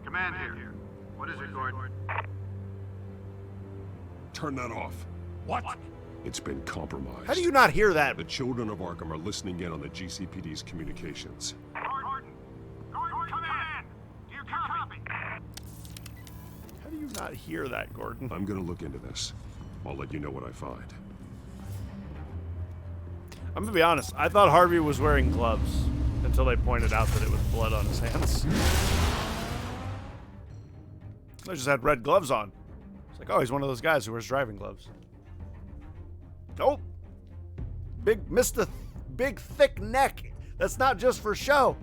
Command here. What is it, Gordon? Turn that off. What? It's been compromised. How do you not hear that? The children of Arkham are listening in on the GCPD's communications. Gordon, command! Do you copy? How do you not hear that, Gordon? I'm gonna look into this. I'll let you know what I find. I'm gonna be honest. I thought Harvey was wearing gloves until they pointed out that it was blood on his hands. I just had red gloves on. It's like, oh, he's one of those guys who wears driving gloves. Oh, big thick neck. That's not just for show.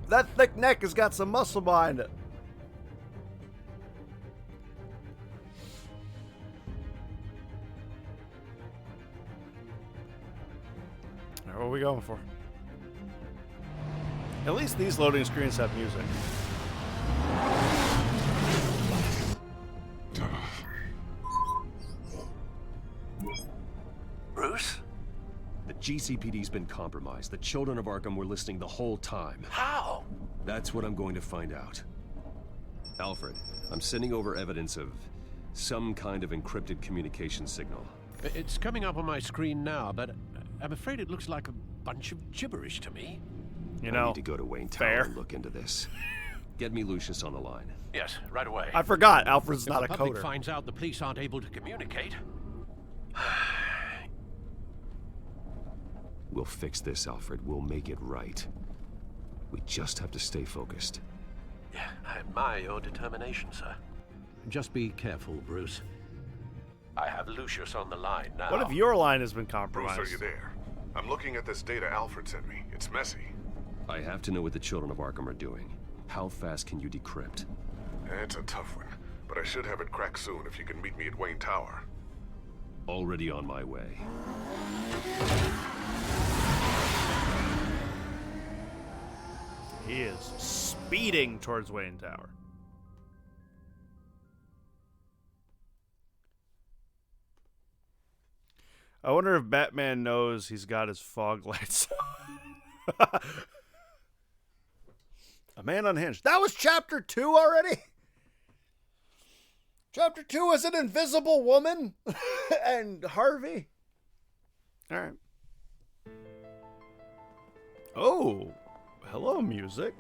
That thick neck has got some muscle behind it. All right, what are we going for? At least these loading screens have music. Bruce? The GCPD's been compromised. The children of Arkham were listening the whole time. How? That's what I'm going to find out. Alfred, I'm sending over evidence of some kind of encrypted communication signal. It's coming up on my screen now, but I'm afraid it looks like a bunch of gibberish to me. You know, I need to go to Wayne Tower and look into this. Get me Lucius on the line. Yes, right away. I forgot. Alfred's If not a the public coder. finds out the police aren't able to communicate. We'll fix this, Alfred. We'll make it right. We just have to stay focused. Yeah, I admire your determination, sir. Just be careful, Bruce. I have Lucius on the line now. What if your line has been compromised? Bruce, are you there? I'm looking at this data Alfred sent me. It's messy. I have to know what the children of Arkham are doing. How fast can you decrypt? It's a tough one, but I should have it cracked soon if you can meet me at Wayne Tower. Already on my way. He is speeding towards Wayne Tower. I wonder if Batman knows he's got his fog lights. A man unhinged. That was chapter 2 already? Chapter 2 was an invisible woman and Harvey. All right. Oh, hello, music.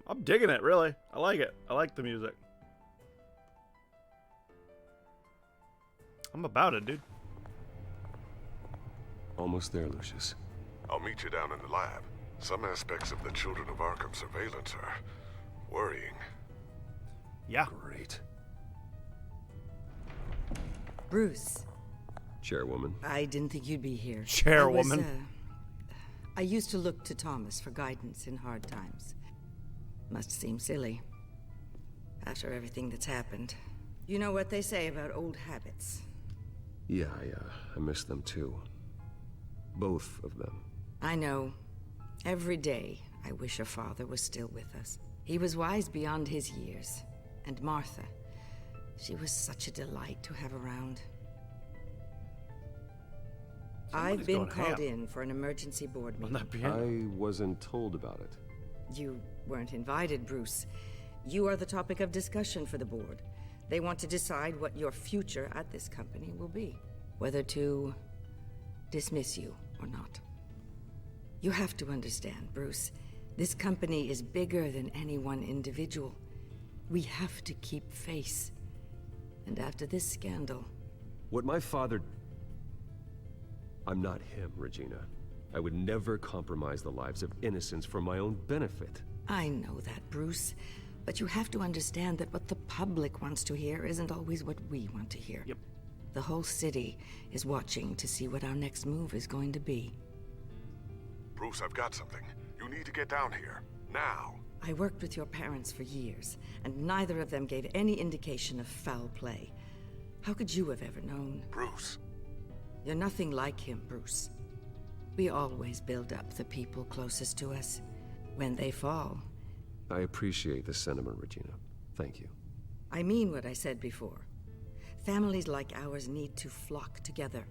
I'm digging it, really. I like it. I like the music. I'm about it, dude. Almost there, Lucius. I'll meet you down in the lab. Some aspects of the Children of Arkham surveillance are worrying. Yeah. Great. Bruce. Chairwoman. I didn't think you'd be here. Chairwoman. I used to look to Thomas for guidance in hard times. Must seem silly. After everything that's happened. You know what they say about old habits. Yeah, I miss them too. Both of them. I know. Every day, I wish your father was still with us. He was wise beyond his years. And Martha, she was such a delight to have around. I've been called in for an emergency board meeting. I wasn't told about it. You weren't invited, Bruce. You are the topic of discussion for the board. They want to decide what your future at this company will be. Whether to dismiss you or not. You have to understand, Bruce. This company is bigger than any one individual. We have to keep face. And after this scandal... What my father... I'm not him, Regina. I would never compromise the lives of innocents for my own benefit. I know that, Bruce. But you have to understand that what the public wants to hear isn't always what we want to hear. Yep. The whole city is watching to see what our next move is going to be. Bruce, I've got something. You need to get down here. Now. I worked with your parents for years, and neither of them gave any indication of foul play. How could you have ever known? Bruce. You're nothing like him, Bruce. We always build up the people closest to us. When they fall... I appreciate the sentiment, Regina. Thank you. I mean what I said before. Families like ours need to flock together.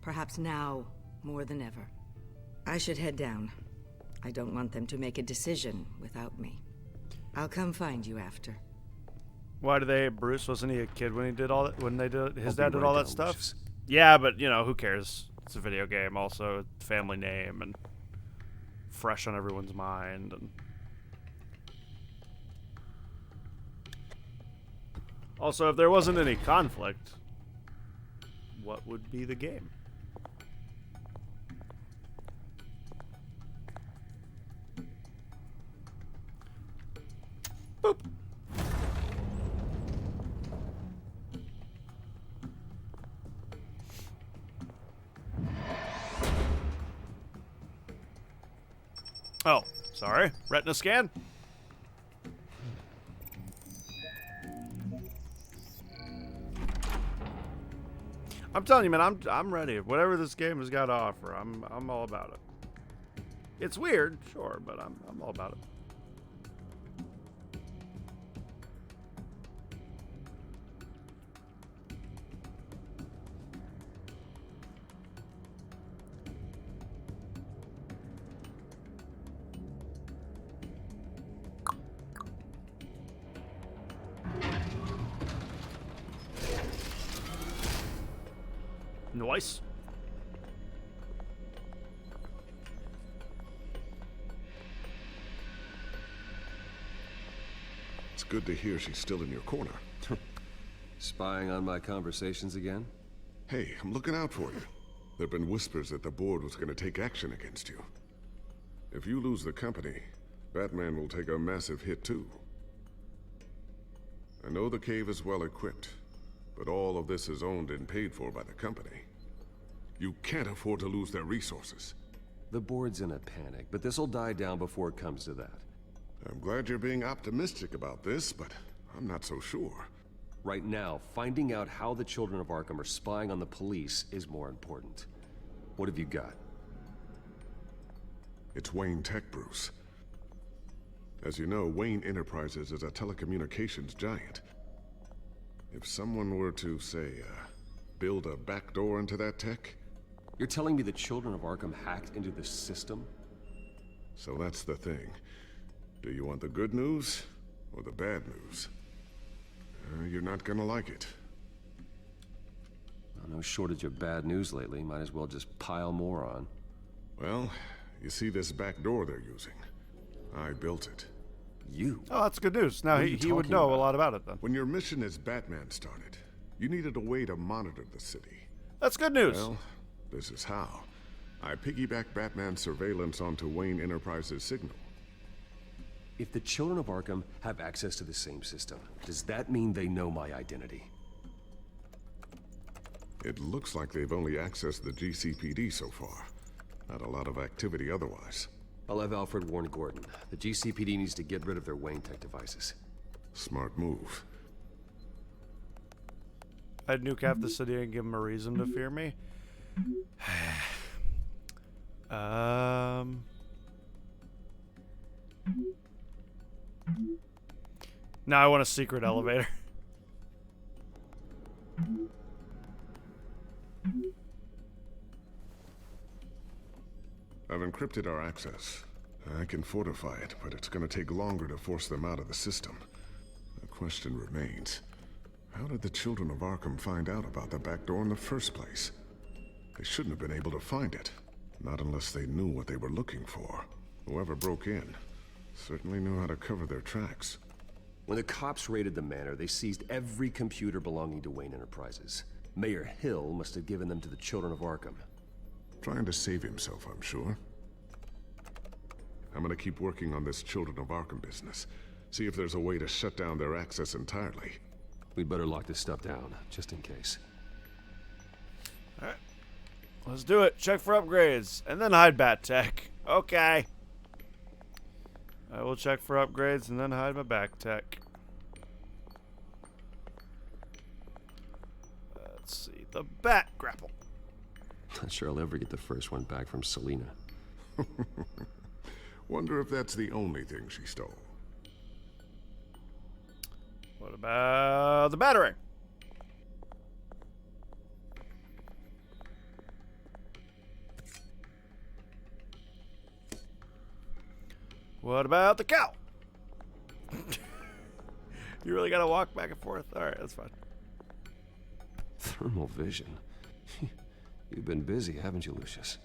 Perhaps now, more than ever. I should head down. I don't want them to make a decision without me. I'll come find you after. Why do they hate Bruce? Wasn't he a kid when he did all that? When they did his dad did right all that down, stuff? Lucius. Yeah, but you know, who cares? It's a video game. Also, family name and fresh on everyone's mind. And also, if there wasn't any conflict, what would be the game? Boop. Oh, sorry. Retina scan? I'm telling you, man, I'm ready. Whatever this game has got to offer, I'm all about it. It's weird, sure, but I'm all about it. Nice. It's good to hear she's still in your corner. Spying on my conversations again? Hey, I'm looking out for you. There've been whispers that the board was going to take action against you. If you lose the company, Batman will take a massive hit too. I know the cave is well equipped, but all of this is owned and paid for by the company. You can't afford to lose their resources. The board's in a panic, but this'll die down before it comes to that. I'm glad you're being optimistic about this, but I'm not so sure. Right now, finding out how the Children of Arkham are spying on the police is more important. What have you got? It's Wayne Tech, Bruce. As you know, Wayne Enterprises is a telecommunications giant. If someone were to, say, build a backdoor into that tech... You're telling me the Children of Arkham hacked into the system? So that's the thing. Do you want the good news or the bad news? You're not gonna like it. Well, no shortage of bad news lately. Might as well just pile more on. Well, you see this back door they're using? I built it. You? Oh, that's good news. Now he would know a lot about it then. When your mission as Batman started, you needed a way to monitor the city. That's good news. Well, this is how. I piggybacked Batman's surveillance onto Wayne Enterprises' signal. If the children of Arkham have access to the same system, does that mean they know my identity? It looks like they've only accessed the GCPD so far. Not a lot of activity otherwise. I'll have Alfred warn Gordon. The GCPD needs to get rid of their Wayne Tech devices. Smart move. I'd nuke half the city and give them a reason to fear me. Now I want a secret elevator. I've encrypted our access. I can fortify it, but it's gonna take longer to force them out of the system. The question remains, how did the children of Arkham find out about the back door in the first place? They shouldn't have been able to find it. Not unless they knew what they were looking for. Whoever broke in certainly knew how to cover their tracks. When the cops raided the manor, they seized every computer belonging to Wayne Enterprises. Mayor Hill must have given them to the children of Arkham. Trying to save himself, I'm sure. I'm gonna keep working on this Children of Arkham business. See if there's a way to shut down their access entirely. We'd better lock this stuff down, just in case. Alright. Let's do it. Check for upgrades. And then hide Bat Tech. Okay. I will check for upgrades and then hide my back tech. Let's see. The Bat Grapple. Not sure I'll ever get the first one back from Selina. Wonder if that's the only thing she stole. What about the Batarang? What about the cow? You really gotta walk back and forth? Alright, that's fine. Thermal vision. You've been busy, haven't you, Lucius?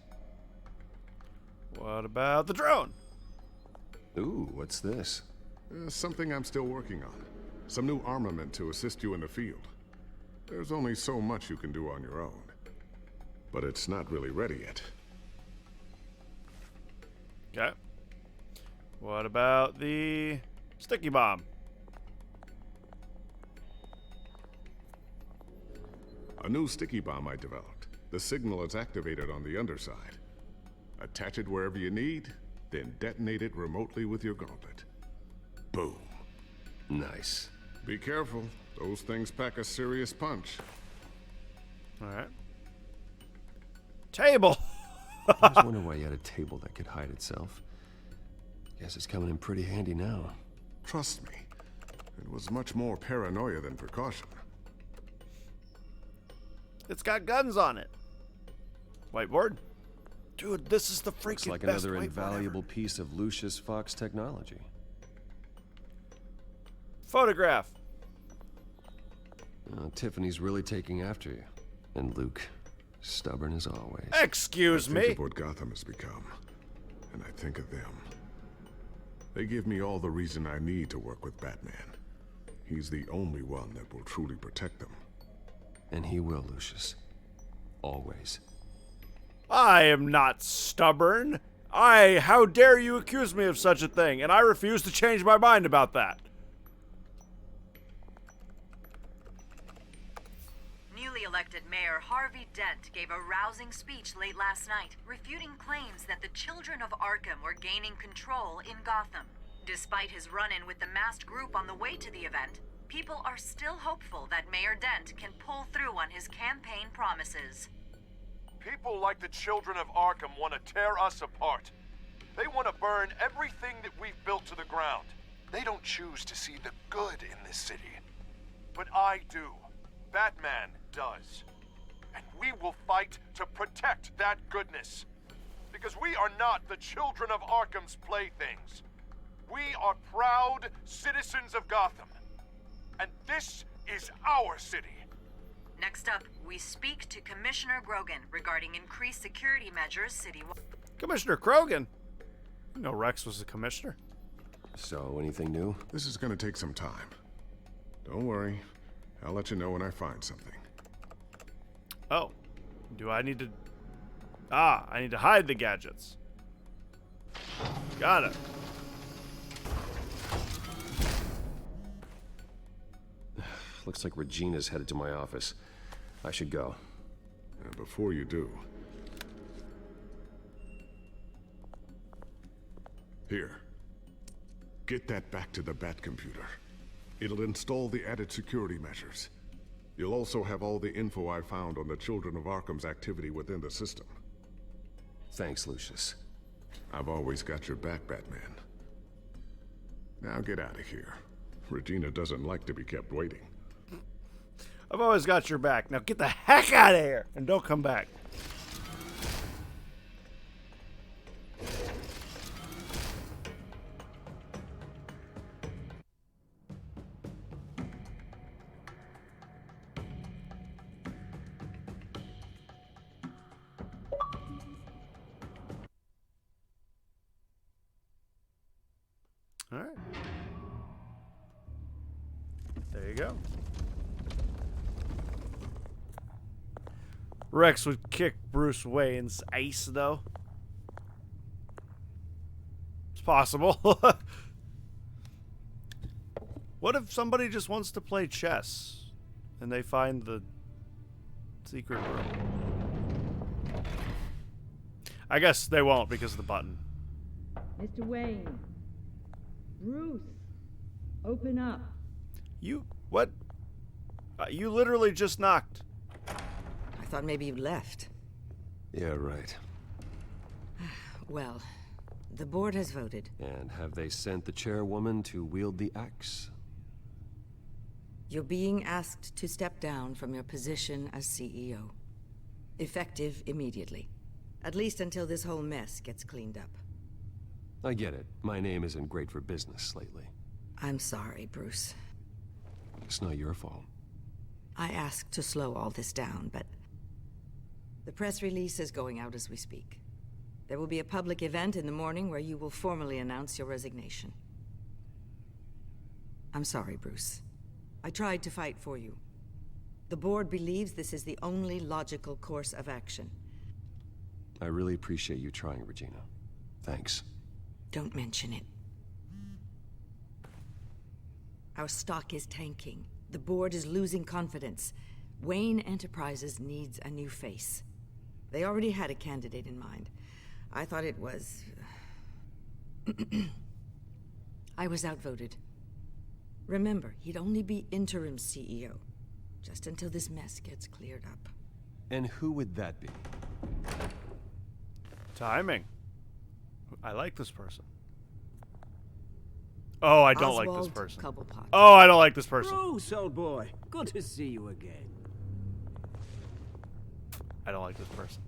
What about the drone? Ooh, what's this? Something I'm still working on. Some new armament to assist you in the field. There's only so much you can do on your own. But it's not really ready yet. Okay. What about the sticky bomb? A new sticky bomb I developed. The signal is activated on the underside. Attach it wherever you need, then detonate it remotely with your gauntlet. Boom. Nice. Be careful. Those things pack a serious punch. Alright. Table! I was wondering why you had a table that could hide itself. Guess it's coming in pretty handy now. Trust me. It was much more paranoia than precaution. It's got guns on it. Whiteboard? Dude, this is the freaking Looks like best another whiteboard invaluable ever. piece of Lucius Fox technology. Photograph. Tiffany's really taking after you. And Luke, stubborn as always. Excuse me? I think of what Gotham has become, and I think of them. They give me all the reason I need to work with Batman. He's the only one that will truly protect them. And he will, Lucius. Always. I am not stubborn. How dare you accuse me of such a thing, and I refuse to change my mind about that. Newly elected Mayor Harvey Dent gave a rousing speech late last night, refuting claims that the children of Arkham were gaining control in Gotham. Despite his run-in with the masked group on the way to the event, people are still hopeful that Mayor Dent can pull through on his campaign promises. People like the children of Arkham want to tear us apart. They want to burn everything that we've built to the ground. They don't choose to see the good in this city. But I do. Batman does. And we will fight to protect that goodness. Because we are not the children of Arkham's playthings. We are proud citizens of Gotham. And this is our city. Next up, we speak to Commissioner Grogan regarding increased security measures citywide. Commissioner Krogan? No, Rex was the commissioner. So, anything new? This is gonna take some time. Don't worry. I'll let you know when I find something. Oh. Do I need to Ah, I need to hide the gadgets. Got it. Looks like Regina's headed to my office. I should go. And before you do... Here. Get that back to the Bat computer. It'll install the added security measures. You'll also have all the info I found on the Children of Arkham's activity within the system. Thanks, Lucius. I've always got your back, Batman. Now get out of here. Regina doesn't like to be kept waiting. I've always got your back. Now get the heck out of here and don't come back. All right. There you go. Rex would kick Bruce Wayne's ace, though. It's possible. What if somebody just wants to play chess and they find the secret room? I guess they won't because of the button. Mr. Wayne. Bruce. Open up. You... what? You literally just knocked. I thought maybe you left. Yeah, right. Well, the board has voted. And have they sent the chairwoman to wield the axe? You're being asked to step down from your position as CEO. Effective immediately. At least until this whole mess gets cleaned up. I get it. My name isn't great for business lately. I'm sorry, Bruce. It's not your fault. I asked to slow all this down, but the press release is going out as we speak. There will be a public event in the morning where you will formally announce your resignation. I'm sorry, Bruce. I tried to fight for you. The board believes this is the only logical course of action. I really appreciate you trying, Regina. Thanks. Don't mention it. Our stock is tanking. The board is losing confidence. Wayne Enterprises needs a new face. They already had a candidate in mind. I thought it was... I was outvoted. Remember, he'd only be interim CEO, just until this mess gets cleared up. And who would that be? Timing. I like this person. Oh, I don't like this person. Oh, I don't like this person. Bruce, old boy. Good to see you again. I don't like this person.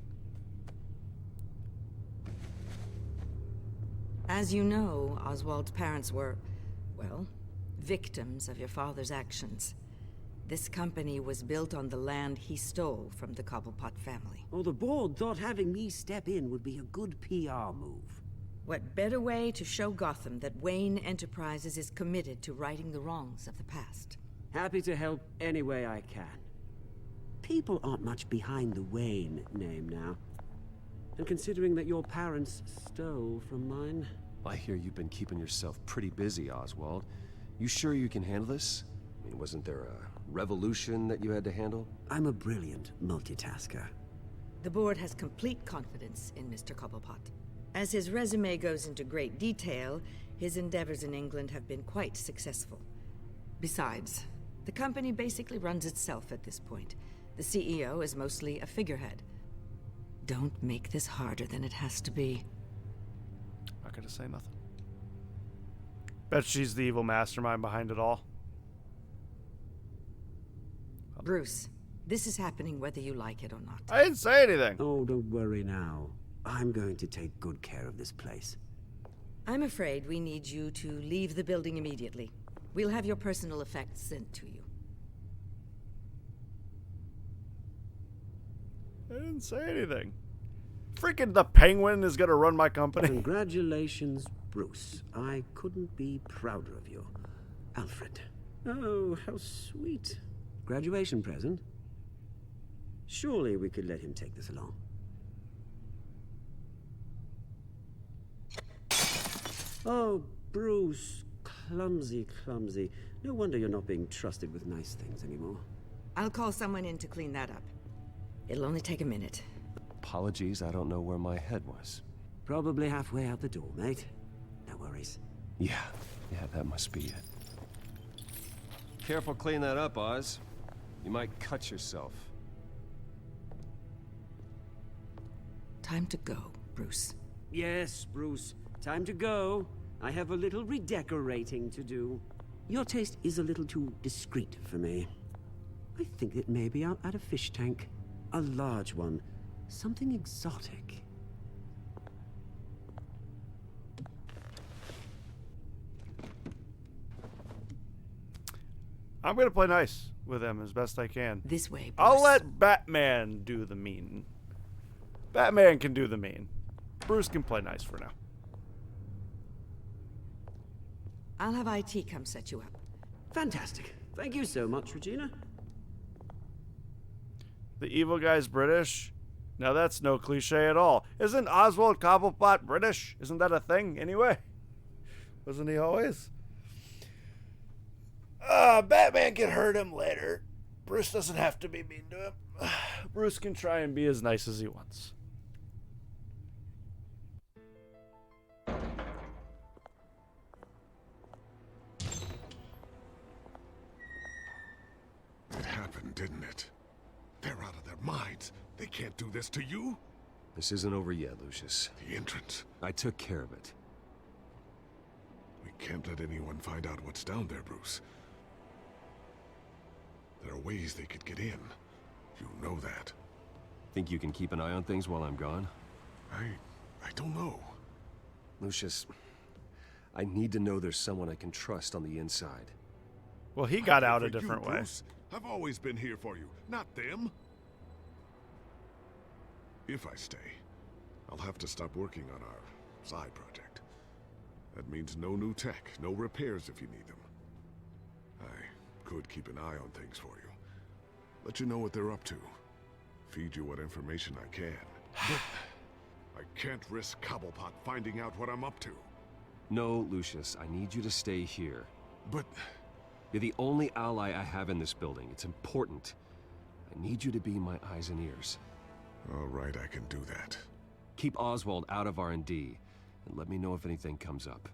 As you know, Oswald's parents were, well, victims of your father's actions. This company was built on the land he stole from the Cobblepot family. Well, the board thought having me step in would be a good PR move. What better way to show Gotham that Wayne Enterprises is committed to righting the wrongs of the past? Happy to help any way I can. People aren't much behind the Wayne name now. And considering that your parents stole from mine... I hear you've been keeping yourself pretty busy, Oswald. You sure you can handle this? I mean, wasn't there a revolution that you had to handle? I'm a brilliant multitasker. The board has complete confidence in Mr. Cobblepot. As his resume goes into great detail, his endeavors in England have been quite successful. Besides, the company basically runs itself at this point. The CEO is mostly a figurehead. Don't make this harder than it has to be. Not gonna say nothing. Bet she's the evil mastermind behind it all. Bruce, this is happening whether you like it or not. I didn't say anything. Oh, don't worry now. I'm going to take good care of this place. I'm afraid we need you to leave the building immediately. We'll have your personal effects sent to you. I didn't say anything. Freaking the Penguin is gonna run my company. Congratulations, Bruce. I couldn't be prouder of you. Alfred. Oh, how sweet. Graduation present? Surely we could let him take this along. Oh, Bruce. Clumsy, clumsy. No wonder you're not being trusted with nice things anymore. I'll call someone in to clean that up. It'll only take a minute. Apologies, I don't know where my head was. Probably halfway out the door, mate. No worries. Yeah, that must be it. Careful clean that up, Oz. You might cut yourself. Time to go, Bruce. Yes, Bruce. Time to go. I have a little redecorating to do. Your taste is a little too discreet for me. I think that maybe I'll add a fish tank. A large one. Something exotic. I'm gonna play nice with him as best I can. This way, Bruce. I'll let Batman do the mean. Batman can do the mean. Bruce can play nice for now. I'll have IT come set you up. Fantastic. Thank you so much, Regina. The evil guy's British? Now that's no cliche at all. Isn't Oswald Cobblepot British? Isn't that a thing anyway? Wasn't he always? Batman can hurt him later. Bruce doesn't have to be mean to him. Bruce can try and be as nice as he wants. It happened, didn't it? They're out of their minds. They can't do this to you. This isn't over yet, Lucius. The entrance. I took care of it. We can't let anyone find out what's down there, Bruce. There are ways they could get in. You know that. Think you can keep an eye on things while I'm gone? I don't know. Lucius, I need to know there's someone I can trust on the inside. Well, he got out a For you, different way. Bruce. I've always been here for you, not them. If I stay, I'll have to stop working on our side project. That means no new tech, no repairs if you need them. I could keep an eye on things for you. Let you know what they're up to. Feed you what information I can. But I can't risk Cobblepot finding out what I'm up to. No, Lucius, I need you to stay here. But... You're the only ally I have in this building. It's important. I need you to be my eyes and ears. All right, I can do that. Keep Oswald out of R&D, and let me know if anything comes up.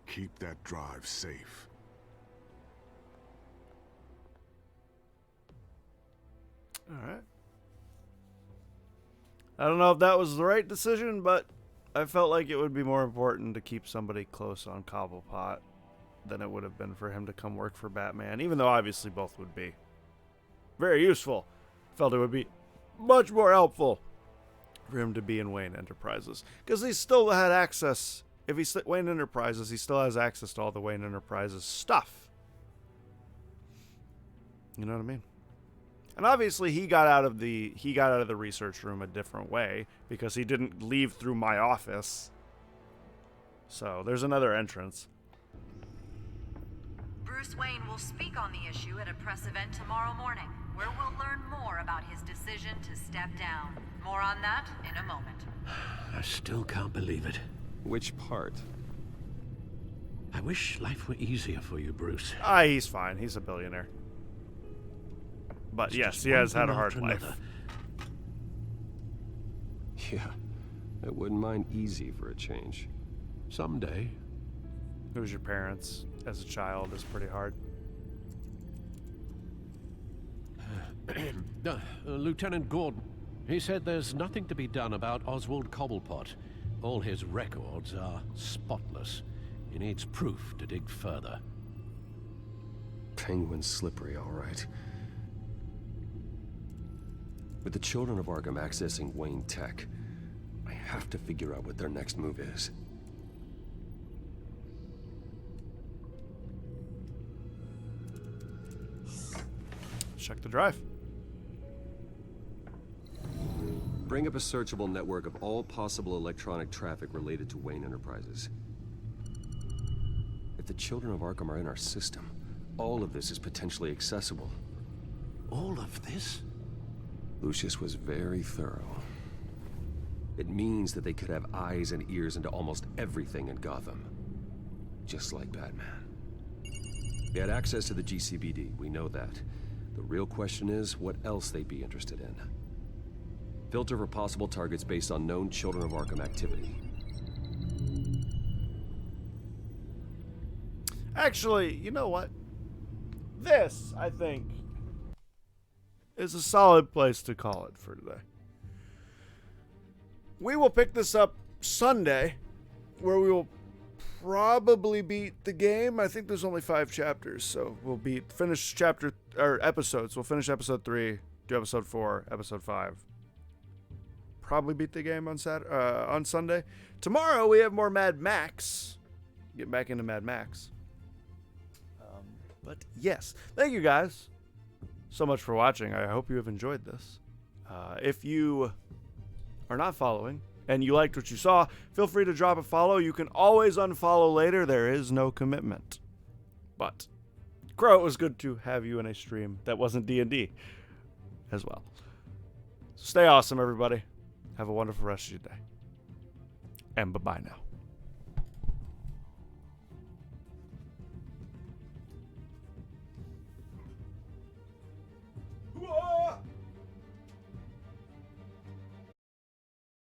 Keep that drive safe. All right. I don't know if that was the right decision, but I felt like it would be more important to keep somebody close on Cobblepot than it would have been for him to come work for Batman, even though obviously both would be very useful. Felt it would be much more helpful for him to be in Wayne Enterprises, because he still had access. If he's Wayne Enterprises, he still has access to all the Wayne Enterprises stuff. You know what I mean? And obviously he got out of the research room a different way, because he didn't leave through my office. So there's another entrance. Bruce Wayne will speak on the issue at a press event tomorrow morning, where we'll learn more about his decision to step down. More on that in a moment. I still can't believe it. Which part? I wish life were easier for you, Bruce. He's fine. He's a billionaire. But It's yes, just he has one had a thing hard after life. another. Yeah, I wouldn't mind easy for a change. Someday. Lose your parents as a child is pretty hard. Lieutenant Gordon, he said there's nothing to be done about Oswald Cobblepot. All his records are spotless. He needs proof to dig further. Penguin's slippery, all right. With the children of Arkham accessing Wayne Tech, I have to figure out what their next move is. Check the drive. Bring up a searchable network of all possible electronic traffic related to Wayne Enterprises. If the children of Arkham are in our system, all of this is potentially accessible. All of this? Lucius was very thorough. It means that they could have eyes and ears into almost everything in Gotham. Just like Batman. They had access to the GCPD, we know that. The real question is, what else they'd be interested in. Filter for possible targets based on known Children of Arkham activity. Actually, you know what? This, I think, is a solid place to call it for today. We will pick this up Sunday, where we will probably beat the game. I think there's only 5 chapters, so we'll finish episodes. We'll finish episode 3, do episode 4, episode 5. Probably beat the game on Sunday. Tomorrow we have more Mad Max. Get back into Mad Max. But yes, thank you guys so much for watching. I hope you have enjoyed this. If you are not following and you liked what you saw, feel free to drop a follow. You can always unfollow later. There is no commitment. But Crow, it was good to have you in a stream that wasn't D&D as well. Stay awesome, everybody. Have a wonderful rest of your day. And bye-bye now.